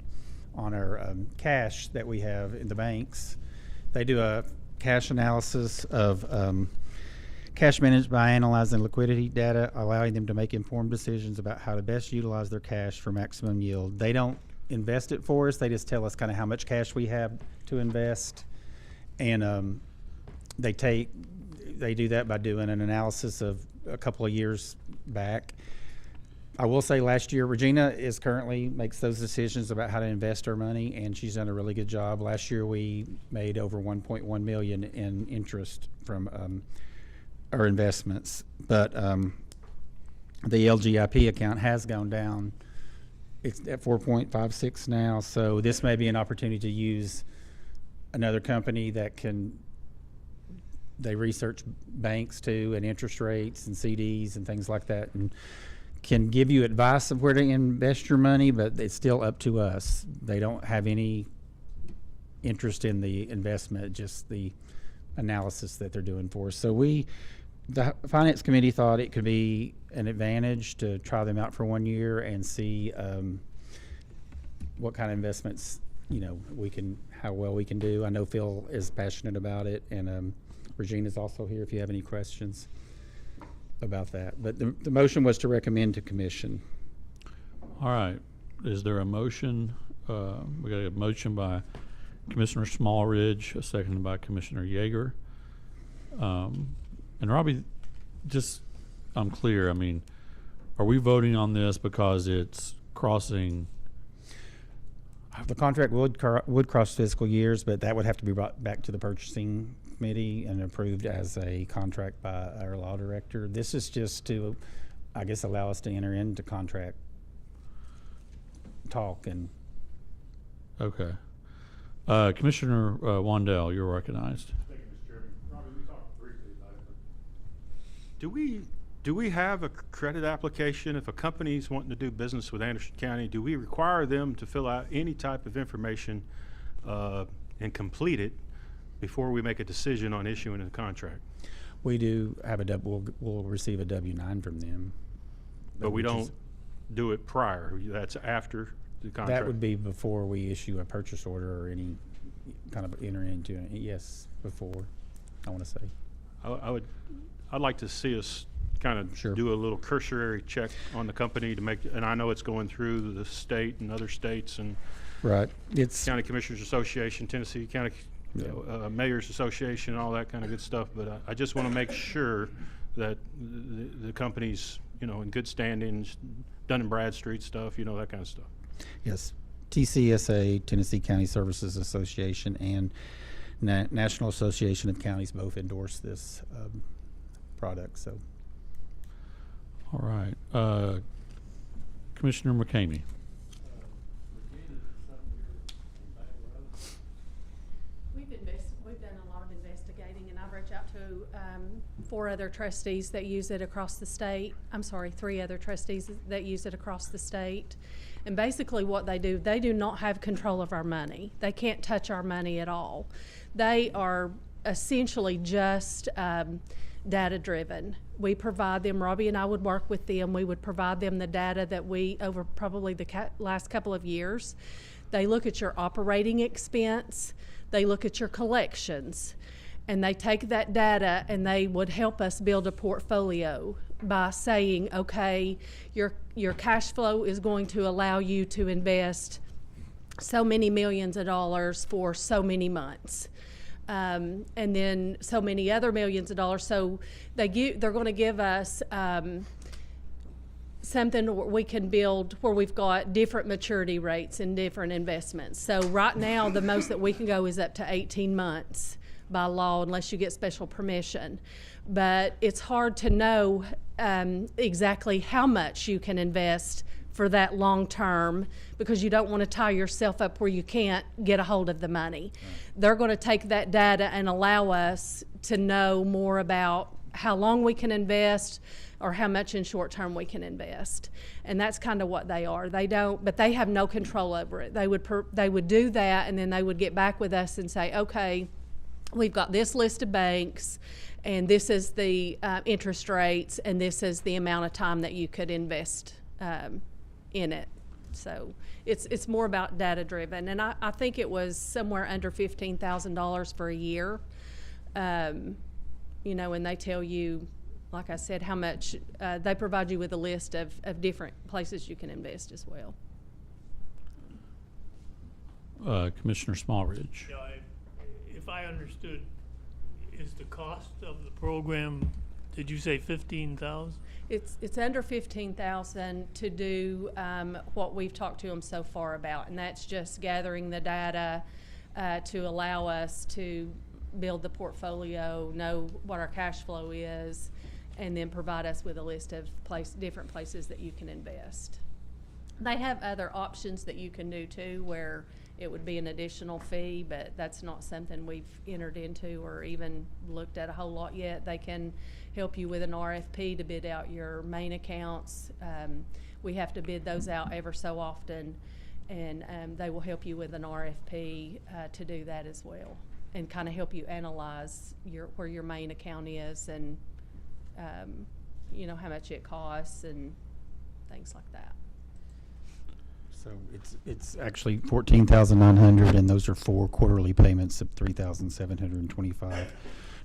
on our cash that we have in the banks. They do a cash analysis of cash managed by analyzing liquidity data, allowing them to make informed decisions about how to best utilize their cash for maximum yield. They don't invest it for us. They just tell us kind of how much cash we have to invest. And they do that by doing an analysis of a couple of years back. I will say last year, Regina is currently makes those decisions about how to invest our money, and she's done a really good job. Last year we made over $1.1 million in interest from our investments, but the LGIP account has gone down. It's at 4.56 now, so this may be an opportunity to use another company that they research banks too, and interest rates and CDs and things like that, and can give you advice of where to invest your money, but it's still up to us. They don't have any interest in the investment, just the analysis that they're doing for us. So the Finance Committee thought it could be an advantage to try them out for 1 year and see what kind of investments, how well we can do. I know Phil is passionate about it, and Regina's also here if you have any questions about that. But the motion was to recommend to commission. All right. Is there a motion? We got a motion by Commissioner Smallridge, seconded by Commissioner Yeager. And Robbie, just I'm clear. I mean, are we voting on this because it's crossing? The contract would cross fiscal years, but that would have to be brought back to the purchasing committee and approved as a contract by our law director. This is just to, I guess, allow us to enter into contract talk and. Okay. Commissioner Wandell, you're recognized. Thank you, Mr. Chairman. Robbie, we talked briefly about it, but do we have a credit application if a company's wanting to do business with Anderson County? Do we require them to fill out any type of information and complete it before we make a decision on issuing a contract? We do have we'll receive a W-9 from them. But we don't do it prior. That's after the contract. That would be before we issue a purchase order or any kind of enter into it. Yes, before, I want to say. I'd like to see us kind of do a little cursory check on the company to make, and I know it's going through the state and other states and right. It's County Commissioners Association, Tennessee County Mayors Association, all that kind of good stuff. But I just want to make sure that the company's in good standings, Dun & Bradstreet stuff, that kind of stuff. Yes, TCSA, Tennessee County Services Association, and National Association of Counties both endorse this product. So, all right, Commissioner McCamey. We've done a lot of investigating, and I've reached out to 4 other trustees that use it across the state. I'm sorry, 3 other trustees that use it across the state. And basically what they do not have control of our money. They can't touch our money at all. They are essentially just data driven. We provide them, Robbie and I would work with them, we would provide them the data that we, over probably the last couple of years, they look at your operating expense, they look at your collections, and they take that data and they would help us build a portfolio by saying, okay, your cash flow is going to allow you to invest so many millions of dollars for so many months. And then so many other millions of dollars. So they're going to give us something where we can build where we've got different maturity rates and different investments. So right now, the most that we can go is up to 18 months by law, unless you get special permission. But it's hard to know exactly how much you can invest for that long term, because you don't want to tie yourself up where you can't get a hold of the money. They're going to take that data and allow us to know more about how long we can invest or how much in short term we can invest. And that's kind of what they are. They don't, but they have no control over it. They would do that, and then they would get back with us and say, okay, we've got this list of banks, and this is the interest rates, and this is the amount of time that you could invest in it. So it's more about data driven, and I think it was somewhere under $15,000 for a year. You know, and they tell you, like I said, how much they provide you with a list of different places you can invest as well. Commissioner Smallridge. Yeah, if I understood, is the cost of the program, did you say 15,000? It's under 15,000 to do what we've talked to them so far about, and that's just gathering the data to allow us to build the portfolio, know what our cash flow is, and then provide us with a list of different places that you can invest. They have other options that you can do too, where it would be an additional fee, but that's not something we've entered into or even looked at a whole lot yet. They can help you with an RFP to bid out your main accounts. We have to bid those out ever so often, and they will help you with an RFP to do that as well, and kind of help you analyze where your main account is, and you know, how much it costs and things like that. So it's actually $14,900, and those are 4 quarterly payments of $3,725.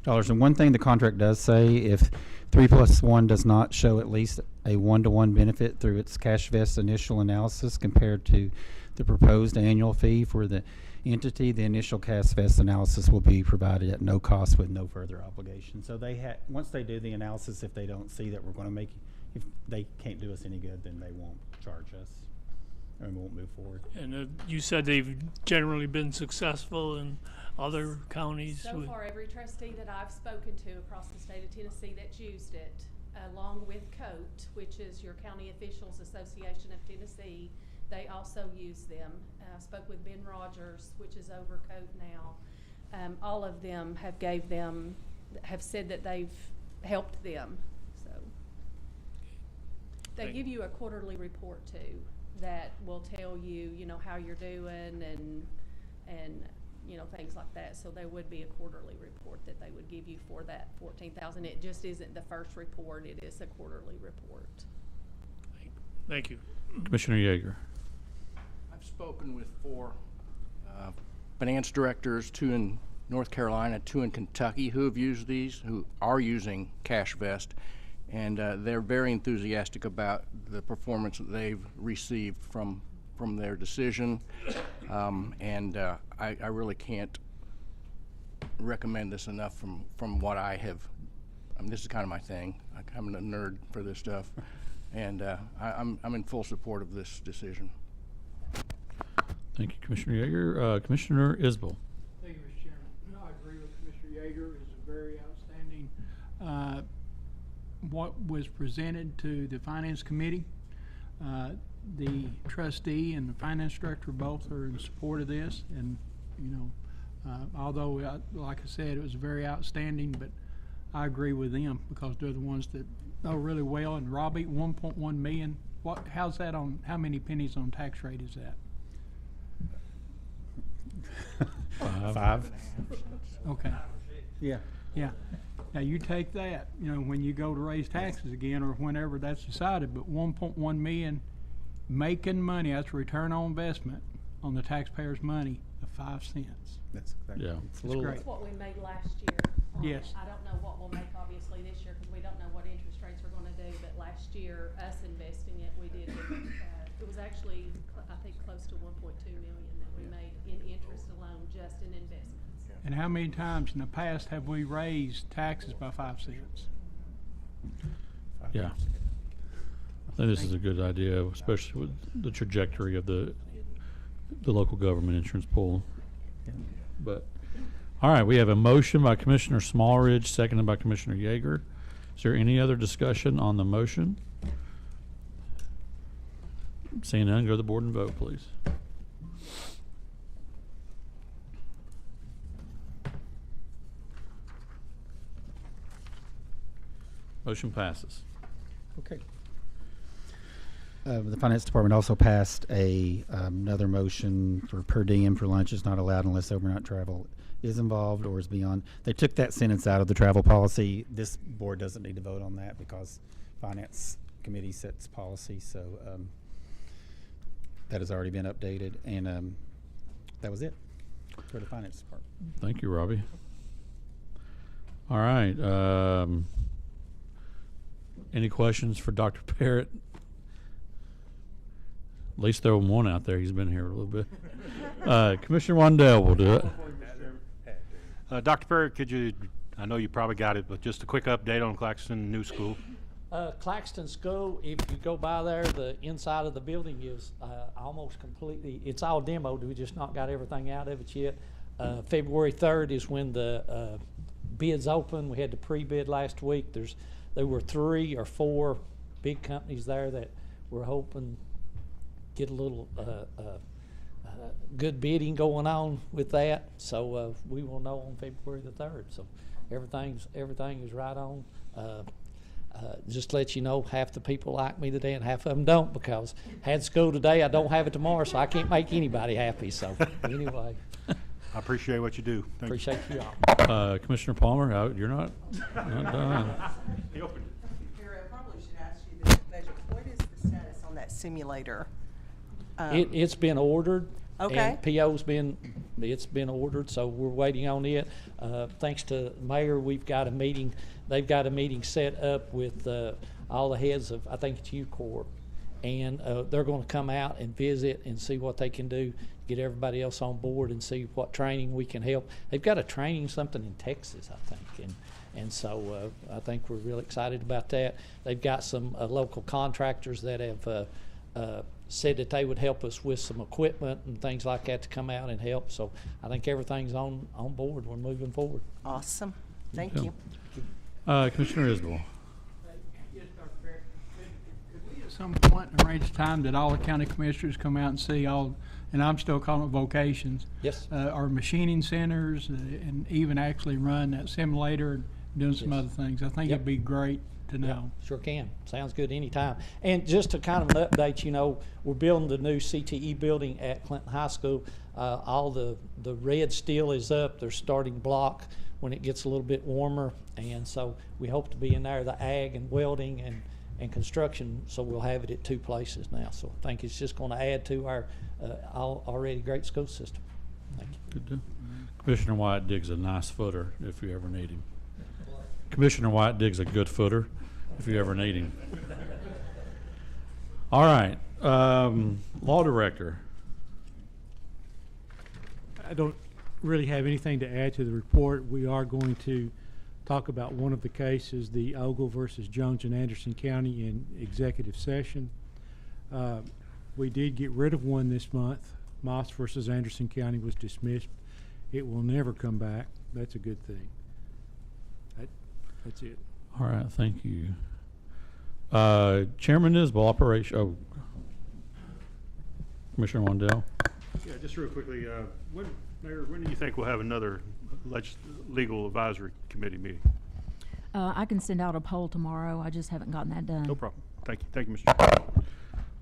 And one thing the contract does say, if 3+1 does not show at least a 1-to-1 benefit through its cash vest initial analysis compared to the proposed annual fee for the entity, the initial cash vest analysis will be provided at no cost with no further obligation. So once they do the analysis, if they don't see that we're going to if they can't do us any good, then they won't charge us and won't move forward. And you said they've generally been successful in other counties? So far, every trustee that I've spoken to across the state of Tennessee that's used it, along with COAT, which is your County Officials Association of Tennessee, they also use them. I spoke with Ben Rogers, which is over COAT now. All of them have said that they've helped them. So they give you a quarterly report too that will tell you, you know, how you're doing and you know, things like that. So there would be a quarterly report that they would give you for that 14,000. It just isn't the first report; it is a quarterly report. Thank you, Commissioner Yeager. I've spoken with 4 finance directors, 2 in North Carolina, 2 in Kentucky, who have used these, who are using Cash Vest, and they're very enthusiastic about the performance that they've received from their decision, and I really can't recommend this enough from what I have. I mean, this is kind of my thing. I'm a nerd for this stuff, and I'm in full support of this decision. Thank you, Commissioner Yeager. Commissioner Isbell. Thank you, Mr. Chairman. I agree with Commissioner Yeager. It's a very outstanding what was presented to the Finance Committee. The trustee and the finance director both are in support of this, and you know, although like I said, it was very outstanding, but I agree with them because they're the ones that know really well. And Robbie, 1.1 million. How's that on? How many pennies on tax rate is that? 5. Okay. Yeah. Yeah. Now you take that, you know, when you go to raise taxes again or whenever that's decided, but 1.1 million making money, that's a return on investment on the taxpayers' money of 5 cents. That's exactly. Yeah. It's That's great. That's what we made last year. Yes. I don't know what we'll make obviously this year because we don't know what interest rates are going to do, but last year, us investing it, we did It was actually, I think, close to 1.2 million that we made in interest alone, just in investments. And how many times in the past have we raised taxes by 5 cents? Yeah. I think this is a good idea, especially with the trajectory of the local government insurance pool. But, all right, we have a motion by Commissioner Smallridge, seconded by Commissioner Yeager. Is there any other discussion on the motion? Seeing none, go to the board and vote, please. Motion passes. Okay. The Finance Department also passed another motion for per diem for lunch is not allowed unless overnight travel is involved or is beyond. They took that sentence out of the travel policy. This board doesn't need to vote on that because Finance Committee sets policy, so that has already been updated, and that was it for the Finance Department. Thank you, Robbie. All right. Any questions for Dr. Parrott? At least throw him one out there. He's been here a little bit. Commissioner Wandell will do it. Dr. Perry, could you, I know you probably got it, but just a quick update on Claxton New School. Claxton School, if you go by there, the inside of the building is almost completely, it's all demoed. We just not got everything out of it yet. February 3rd is when the bids open. We had the pre-bid last week. There were 3 or 4 big companies there that were hoping get a little good bidding going on with that. So we will know on February the 3rd. So everything is right on. Just to let you know, half the people like me today and half of them don't, because had school today, I don't have it tomorrow, so I can't make anybody happy. So anyway. I appreciate what you do. Thank Appreciate you all. Commissioner Palmer, you're not done. Gary, I probably should ask you this, budget. What is the status on that simulator? It's been ordered. Okay. And PO's been ordered, so we're waiting on it. Thanks to the mayor, we've got a meeting. They've got a meeting set up with all the heads of, I think it's U-Corp, and they're going to come out and visit and see what they can do, get everybody else on board, and see what training we can help. They've got a training something in Texas, I think, and so I think we're real excited about that. They've got some local contractors that have said that they would help us with some equipment and things like that to come out and help. So I think everything's on board. We're moving forward. Awesome. Thank Yeah. you. Commissioner Isbell. Yes, Dr. Barrett. Could we at some point arrange a time that all the county commissioners come out and see all, and I'm still calling it vocations? Yes. Our machining centers and even actually run that simulator and doing some other things. I think it'd be great to know. Sure can. Sounds good anytime. And just to kind of an update, you know, we're building the new CTE building at Clinton High School. All the red steel is up. They're starting block when it gets a little bit warmer. And so we hope to be in there, the ag and welding and construction, so we'll have it at 2 places now. So I think it's just going to add to our already great school system. Thank you. Good deal. Commissioner White digs a nice footer if you ever need him. Commissioner White digs a good footer if you ever need him. All right. Law Director. I don't really have anything to add to the report. We are going to talk about one of the cases, the Ogle versus Jones in Anderson County, in executive session. We did get rid of one this month. Moss versus Anderson County was dismissed. It will never come back. That's a good thing. That's it. All right, thank you. Chairman Isbell, Commissioner Wandell. Yeah, just real quickly, Mayor, when do you think we'll have another legal advisory committee meeting? I can send out a poll tomorrow. I just haven't gotten that done. No problem. Thank you. Thank you, Mr. Chairman.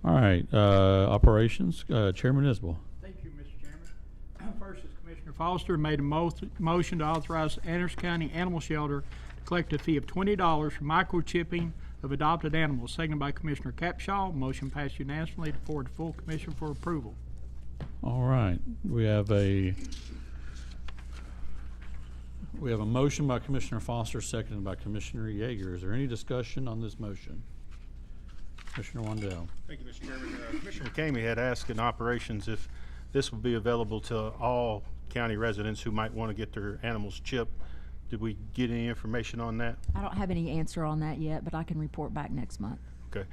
All right, operations, Chairman Isbell. Thank you, Mr. Chairman. First is Commissioner Foster made a motion to authorize Anderson County Animal Shelter to collect a fee of $20 for microchipping of adopted animals, seconded by Commissioner Capshaw. Motion passed unanimously to forward to full commission for approval. All right, we have a motion by Commissioner Foster, seconded by Commissioner Yeager. Is there any discussion on this motion? Commissioner Wandell. Thank you, Mr. Chairman. Commissioner McCamey had asked in operations if this would be available to all county residents who might want to get their animals chipped. Did we get any information on that? I don't have any answer on that yet, but I can report back next month. Okay.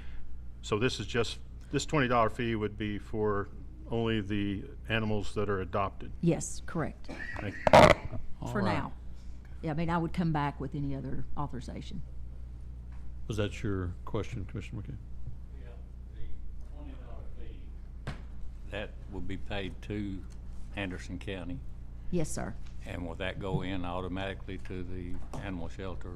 So this is just, this $20 fee would be for only the animals that are adopted? Yes, correct. Thank you. For All right. now. Yeah, I mean, I would come back with any other authorization. Was that your question, Commissioner McKay? That will be paid to Anderson County, Yes, sir. and will that go in automatically to the animal shelter?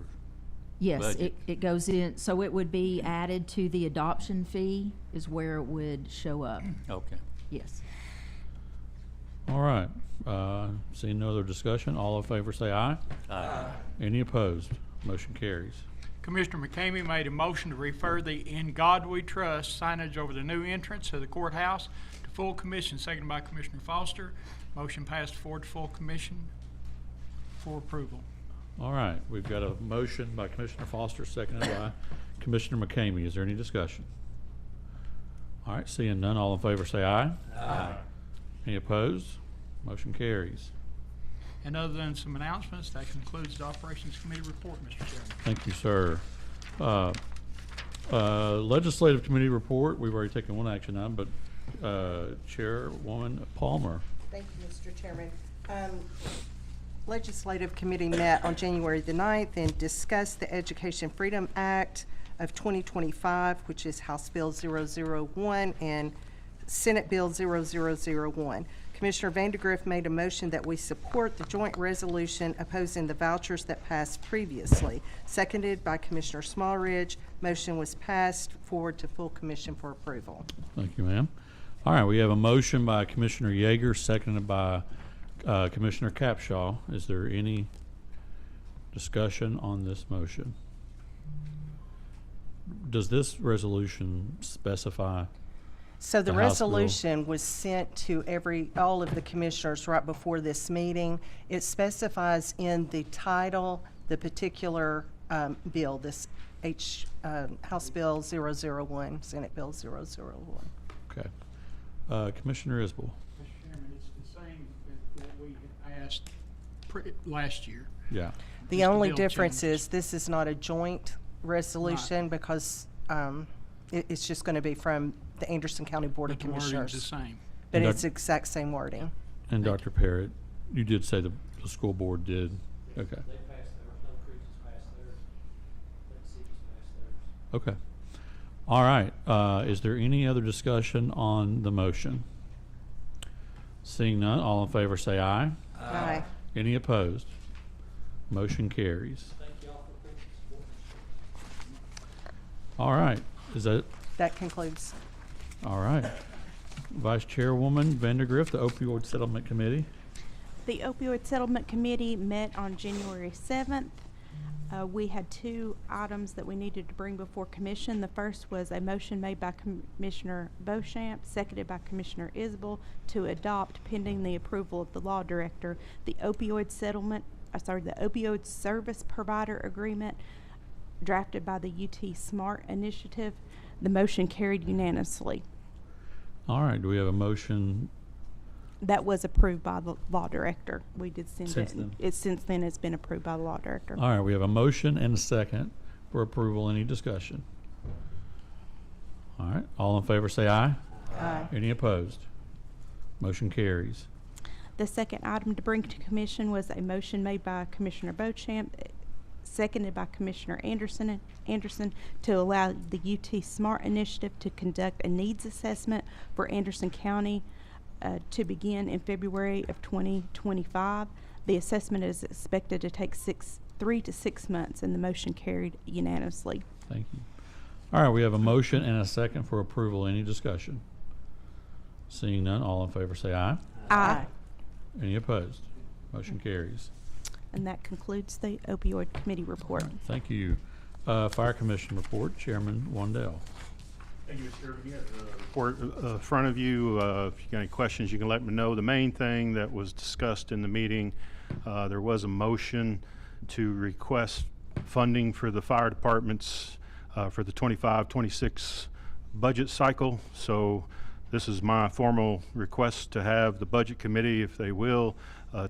Yes, budget? it goes in, so it would be added to the adoption fee is where it would show up. Okay. Yes. All right. Seeing no other discussion, all in favor say aye. Aye. Any opposed? Motion carries. Commissioner McCamey made a motion to refer the In God We Trust signage over the new entrance to the courthouse to full commission, seconded by Commissioner Foster. Motion passed forward to full commission for approval. All right, we've got a motion by Commissioner Foster, seconded by Commissioner McCamey. Is there any discussion? All right, seeing none, all in favor say aye. Aye. Any opposed? Motion carries. And other than some announcements, that concludes the Operations Committee report, Mr. Chairman. Thank you, sir. Legislative Committee report, we've already taken one action item, but Chairwoman Palmer. Thank you, Mr. Chairman. Legislative Committee met on January the 9th and discussed the Education Freedom Act of 2025, which is House Bill 001 and Senate Bill 0001. Commissioner Vandergrift made a motion that we support the joint resolution opposing the vouchers that passed previously. Seconded by Commissioner Smallridge. Motion was passed forward to full commission for approval. Thank you, ma'am. All right, we have a motion by Commissioner Yeager, seconded by Commissioner Capshaw. Is there any discussion on this motion? Does this resolution specify? So the House bill? resolution was sent to all of the commissioners right before this meeting. It specifies in the title the particular bill, this House Bill 001, Senate Bill 001. Okay. Commissioner Isbell. Mr. Chairman, it's the same that we had asked last year. Yeah. The Just only bill difference changes. is this is not a joint resolution because it's just going to be from the Anderson County Board of But the wording's Commissioners. the same. But And it's the exact same wording. And Dr. Parrott, you did say the school board did. Okay. They passed theirs, Little Creek has passed theirs, Lake City's passed theirs. Okay. All right. Is there any other discussion on the motion? Seeing none, all in favor say aye. Aye. Any opposed? Motion carries. Thank you all for your support. All right. Is that That concludes. all right? Vice Chairwoman Vandergrift, the Opioid Settlement Committee. The Opioid Settlement Committee met on January 7th. We had two items that we needed to bring before commission. The first was a motion made by Commissioner Beauchamp, seconded by Commissioner Isbell, to adopt, pending the approval of the law director, the opioid the opioid service provider agreement drafted by the UT SMART initiative. The motion carried unanimously. All right. Do we have a motion? That was approved by the law director. We did send Since it. then. Since then, it's been approved by the law director. All right. We have a motion and a second for approval. Any discussion? All right. All in favor say aye. Aye. Any opposed? Motion carries. The second item to bring to commission was a motion made by Commissioner Beauchamp, seconded by Commissioner Anderson, to allow the UT SMART initiative to conduct a needs assessment for Anderson County to begin in February of 2025. The assessment is expected to take 3 to 6 months, and the motion carried unanimously. Thank you. All right. We have a motion and a second for approval. Any discussion? Seeing none, all in favor say aye. Aye. Any opposed? Motion carries. And that concludes the opioid committee report. Thank you. Fire Commission report, Chairman Wandell. Thank you, Mr. Chairman. You have the report in front of you. If you got any questions, you can let me know. The main thing that was discussed in the meeting, there was a motion to request funding for the fire departments for the 25-26 budget cycle, so this is my formal request to have the Budget Committee, if they will,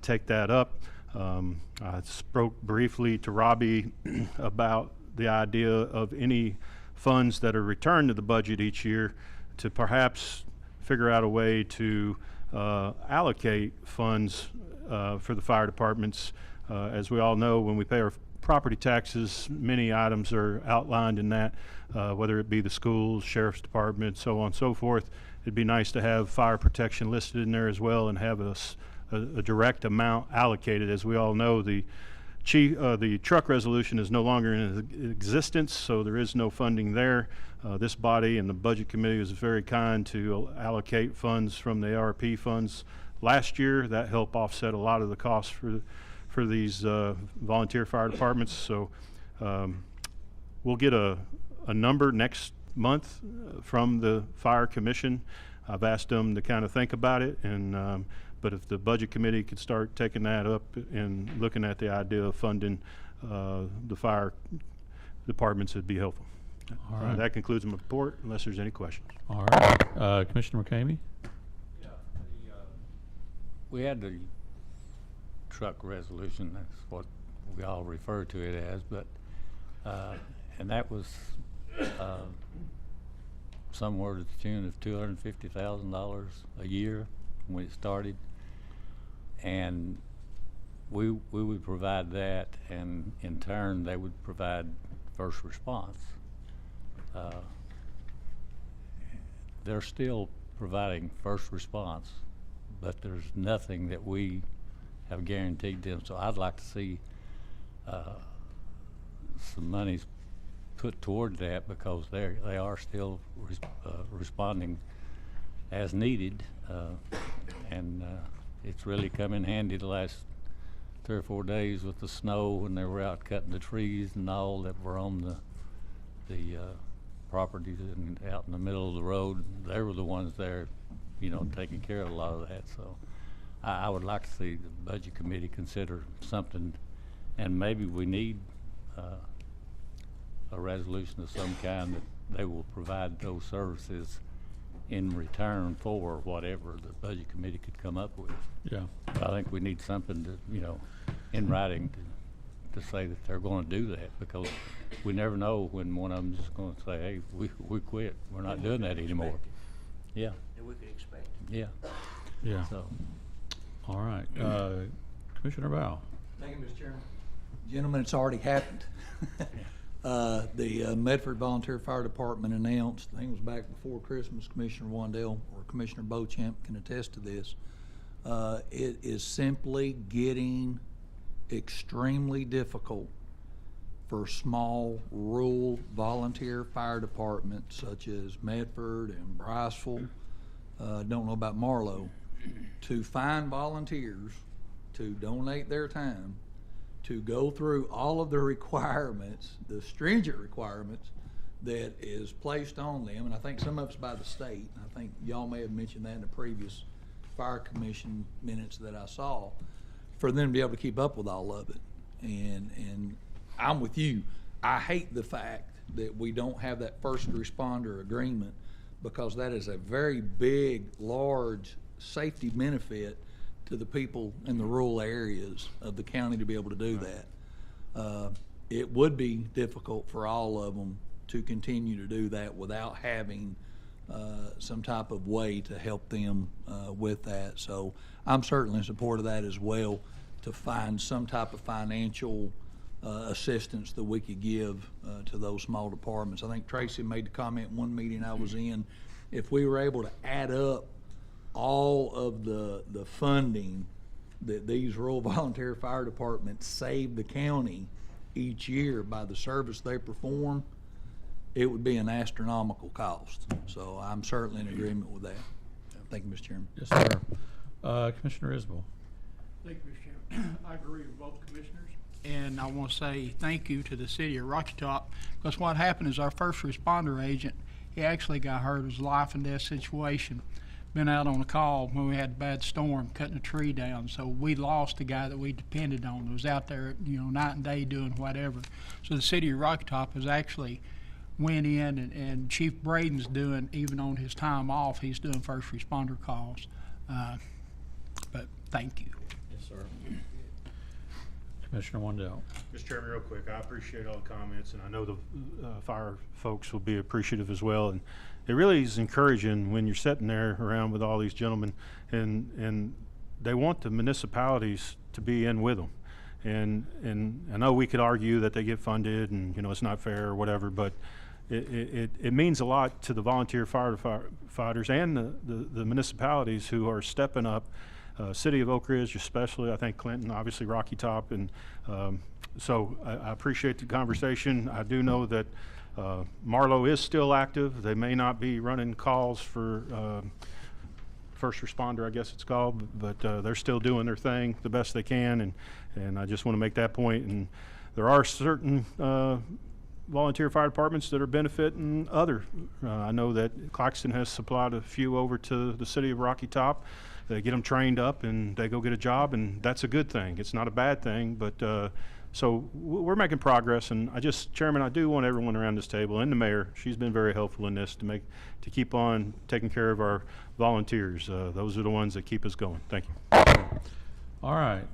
take that up. I spoke briefly to Robbie about the idea of any funds that are returned to the budget each year to perhaps figure out a way to allocate funds for the fire departments. As we all know, when we pay our property taxes, many items are outlined in that, whether it be the schools, sheriff's department, so on and so forth. It'd be nice to have fire protection listed in there as well and have a direct amount allocated. As we all know, the truck resolution is no longer in existence, so there is no funding there. This body and the Budget Committee was very kind to allocate funds from the ARP funds last year. That helped offset a lot of the costs for these volunteer fire departments. So we'll get a number next month from the Fire Commission. I've asked them to kind of think about it, and but if the Budget Committee could start taking that up and looking at the idea of funding the fire departments, it'd be helpful. All right. That concludes my report, unless there's any questions. All right. Commissioner McCamey? Yeah, we had the truck resolution, that's what we all refer to it as, but and that was somewhere to the tune of $250,000 a year when it started, and we would provide that, and in turn they would provide first response. They're still providing first response, but there's nothing that we have guaranteed them. So I'd like to see some monies put toward that, because they are still responding as needed, and it's really come in handy the last 3 or 4 days with the snow when they were out cutting the trees and all that were on the properties and out in the middle of the road. They were the ones there, you know, taking care of a lot of that. So I would like to see the Budget Committee consider something, and maybe we need a resolution of some kind that they will provide those services in return for whatever the Budget Committee could come up with. Yeah. But I think we need something to, you know, in writing to say that they're going to do that, because we never know when one of them is going to say, hey, we quit. We're not doing that anymore. Yeah. That we could expect. Yeah. Yeah. So. All right. Commissioner Bowe. Thank you, Mr. Chairman. Gentlemen, it's already happened. The Medford Volunteer Fire Department announced, I think it was back before Christmas, Commissioner Wandell or Commissioner Beauchamp can attest to this. It is simply getting extremely difficult for small rural volunteer fire departments such as Medford and Briceville, don't know about Marlow, to find volunteers to donate their time to go through all of the requirements, the stringent requirements that is placed on them, and I think some of it's by the state. I think y'all may have mentioned that in the previous Fire Commission minutes that I saw, for them to be able to keep up with all of it. And I'm with you. I hate the fact that we don't have that first responder agreement, because that is a very big, large safety benefit to the people in the rural areas of the county to be able to do that. It would be difficult for all of them to continue to do that without having some type of way to help them with that. So I'm certainly in support of that as well, to find some type of financial assistance that we could give to those small departments. I think Tracy made the comment in one meeting I was in, if we were able to add up all of the funding that these rural volunteer fire departments save the county each year by the service they perform, it would be an astronomical cost. So I'm certainly in agreement with that. Thank you, Mr. Chairman. Yes, sir. Commissioner Isbell. Thank you, Mr. Chairman. I agree with both commissioners, and I want to say thank you to the city of Rocky Top, because what happened is our first responder agent, he actually got hurt. It was a life and death situation. Been out on a call when we had a bad storm, cutting a tree down. So we lost the guy that we depended on. Who was out there, you know, night and day doing whatever. So the city of Rocky Top has actually went in, and Chief Braden's doing, even on his time off, he's doing first responder calls. But thank you. Yes, sir. Commissioner Wendell. Mr. Chairman, real quick, I appreciate all the comments, and I know the fire folks will be appreciative as well. And it really is encouraging when you're sitting there around with all these gentlemen, and they want the municipalities to be in with them. And I know we could argue that they get funded, and it's not fair or whatever, but it means a lot to the volunteer firefighters and the municipalities who are stepping up. City of Oak Ridge especially, I think Clinton, obviously Rocky Top, and so I appreciate the conversation. I do know that Marlowe is still active. They may not be running calls for first responder, I guess it's called, but they're still doing their thing the best they can, and I just want to make that point. And there are certain volunteer fire departments that are benefiting other. I know that Claxton has supplied a few over to the city of Rocky Top. They get them trained up and they go get a job, and that's a good thing. It's not a bad thing, but so we're making progress. And Chairman, I do want everyone around this table, and the mayor, she's been very helpful in this to keep on taking care of our volunteers. Those are the ones that keep us going. Thank you. All right.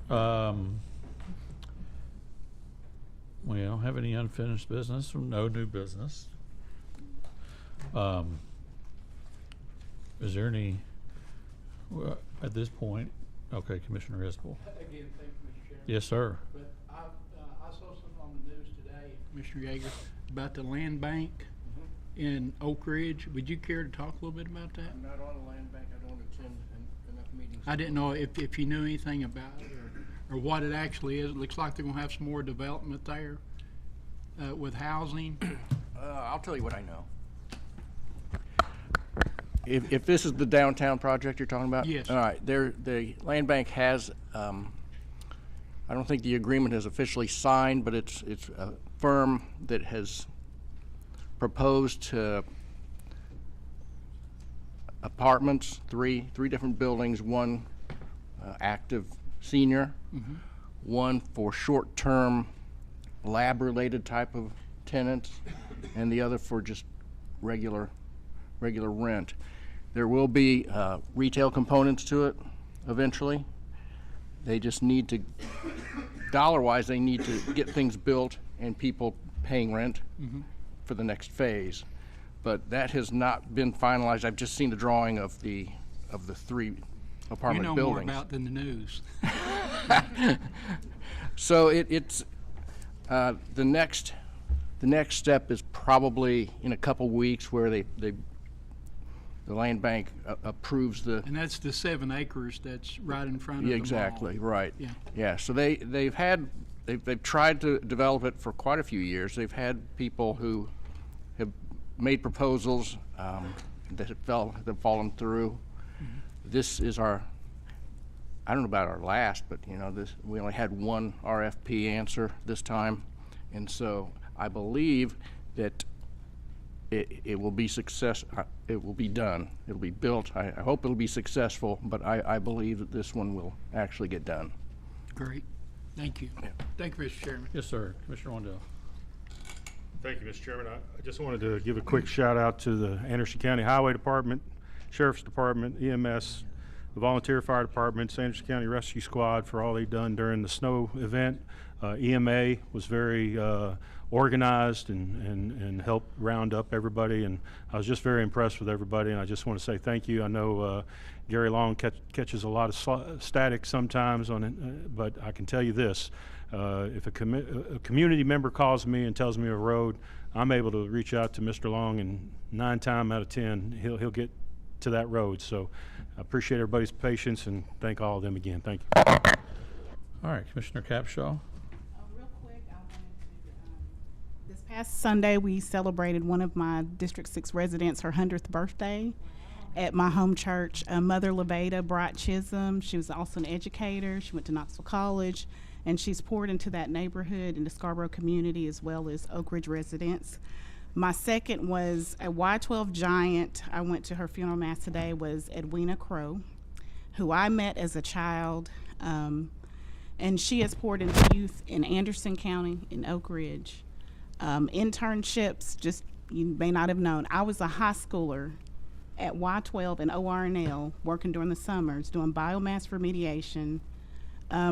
We don't have any unfinished business, or no new business. Is there any, at this point? Okay, Commissioner Isbell. Again, thank you, Mr. Chairman. Yes, sir. But I saw something on the news today, Commissioner Yeager, about the land bank in Oak Ridge. Would you care to talk a little bit about that? I'm not on the land bank. I don't attend enough meetings. I didn't know if you knew anything about it or what it actually is. It looks like they're gonna have some more development there with housing. I'll tell you what I know. If this is the downtown project you're talking about? Yes. All right, the land bank has, I don't think the agreement is officially signed, but it's a firm that has proposed to apartments, three different buildings, one active senior, one for short-term lab-related type of tenants, and the other for just regular rent. There will be retail components to it eventually. They just need to, dollar-wise, they need to get things built and people paying rent for the next phase. But that has not been finalized. I've just seen the drawing of the three apartment buildings. You know more about than the news. So it's the next step is probably in a couple weeks where the land bank approves the. And that's the 7 acres that's right in front of Yeah, the exactly, mall. right. Yeah. Yeah, so they've tried to develop it for quite a few years. They've had people who have made proposals that have fallen through. This is I don't know about our last, but we only had one RFP answer this time, and so I believe that it will be success. It will be done. It'll be built. I hope it'll be successful, but I believe that this one will actually get done. Great. Thank you. Yeah. Thank you, Mr. Chairman. Yes, sir. Commissioner Wendell. Thank you, Mr. Chairman. I just wanted to give a quick shout out to the Anderson County Highway Department, Sheriff's Department, EMS, the Volunteer Fire Department, Anderson County Rescue Squad for all they've done during the snow event. EMA was very organized and helped round up everybody, and I was just very impressed with everybody, and I just want to say thank you. I know Gary Long catches a lot of static sometimes on it, but I can tell you this. If a community member calls me and tells me a road, I'm able to reach out to Mr. Long, and 9 times out of 10, he'll get to that road. So I appreciate everybody's patience and thank all of them again. Thank you. All right, Commissioner Capshaw. Real quick, I wanted to, this past Sunday, we celebrated one of my District 6 residents, her 100th birthday at my home church. Mother Levada Bright Chisholm, she was also an educator. She went to Knoxville College, and she's poured into that neighborhood and the Scarborough community as well as Oak Ridge residents. My second was a Y12 giant. I went to her funeral mass today, was Edwina Crow, who I met as a child, and she has poured into youth in Anderson County, in Oak Ridge. Internships, just you may not have known, I was a high schooler at Y12 and ORNL, working during the summers, doing biomass remediation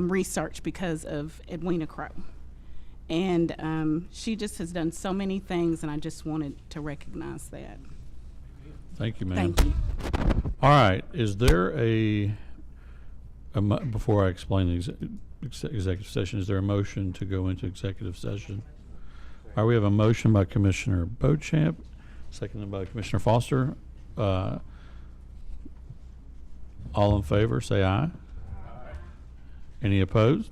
research because of Edwina Crow. And she just has done so many things, and I just wanted to recognize that. Thank you, ma'am. Thank you. All right, is there before I explain the executive session, is there a motion to go into executive session? All right, we have a motion by Commissioner Beauchamp, seconded by Commissioner Foster. All in favor, say aye. Aye. Any opposed?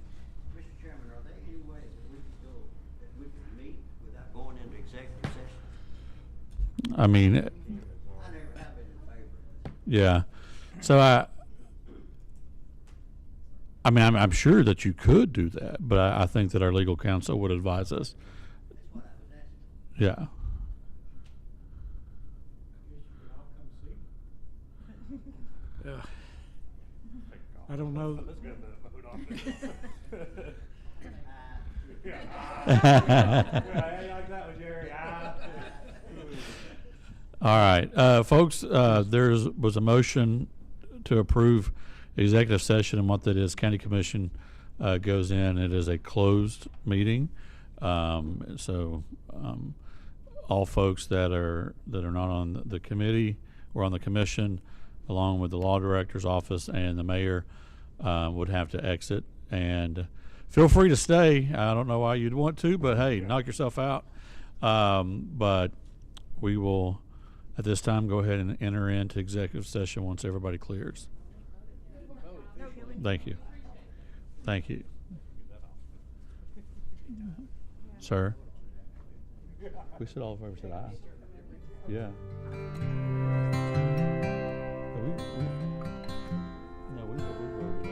Mr. Chairman, are there any ways that we could meet without going into executive session? I mean, I never have been in favor of it. yeah. So I mean, I'm sure that you could do that, but I think that our legal counsel would advise us. That's what I was asking. Yeah. I don't know. All right, folks, there was a motion to approve executive session, and what that is, County Commission goes in. It is a closed meeting, so all folks that are not on the committee or on the commission, along with the law director's office and the mayor, would have to exit. And feel free to stay. I don't know why you'd want to, but hey, knock yourself out. But we will, at this time, go ahead and enter into executive session once everybody clears. Thank you. Thank you. Sir? We said all in favor, said aye. Yeah. No, we voted on it.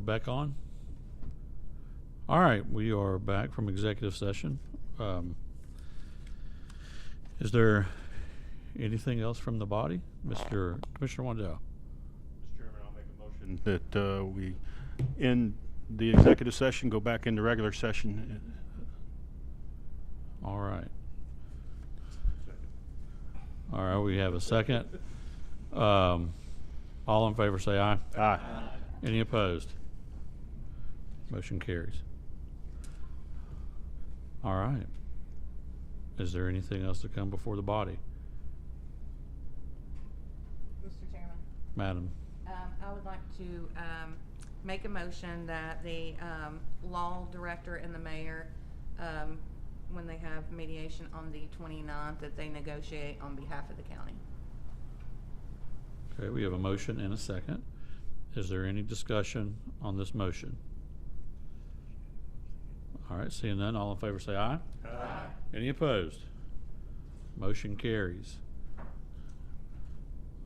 back on? All right, we are back from executive session. Is there anything else from the body? Mr. Commissioner Wandell? Mr. Chairman, I'll make a motion that we end the executive session, go back into regular session. All right. All right, we have a second. All in favor say aye. Aye. Any opposed? Motion carries. All right. Is there anything else to come before the body? Mr. Chairman, Madam? I would like to make a motion that the law director and the mayor, when they have mediation on the 29th, that they negotiate on behalf of the county. Okay, we have a motion and a second. Is there any discussion on this motion? All right, seeing none, all in favor say aye. Aye. Any opposed? Motion carries.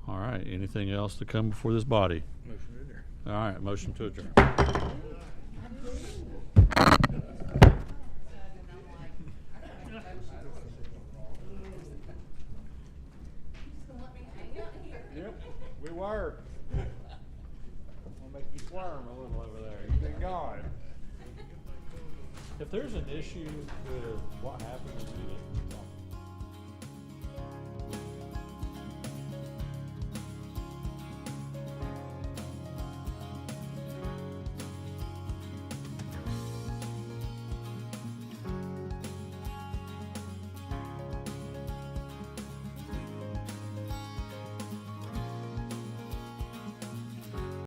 All right, anything else to come before this body? Motion to adjourn. All right, motion to adjourn. Yep, we were. We'll make you squirm a little over there. You've been gone. If there's an issue with what happened in the meeting,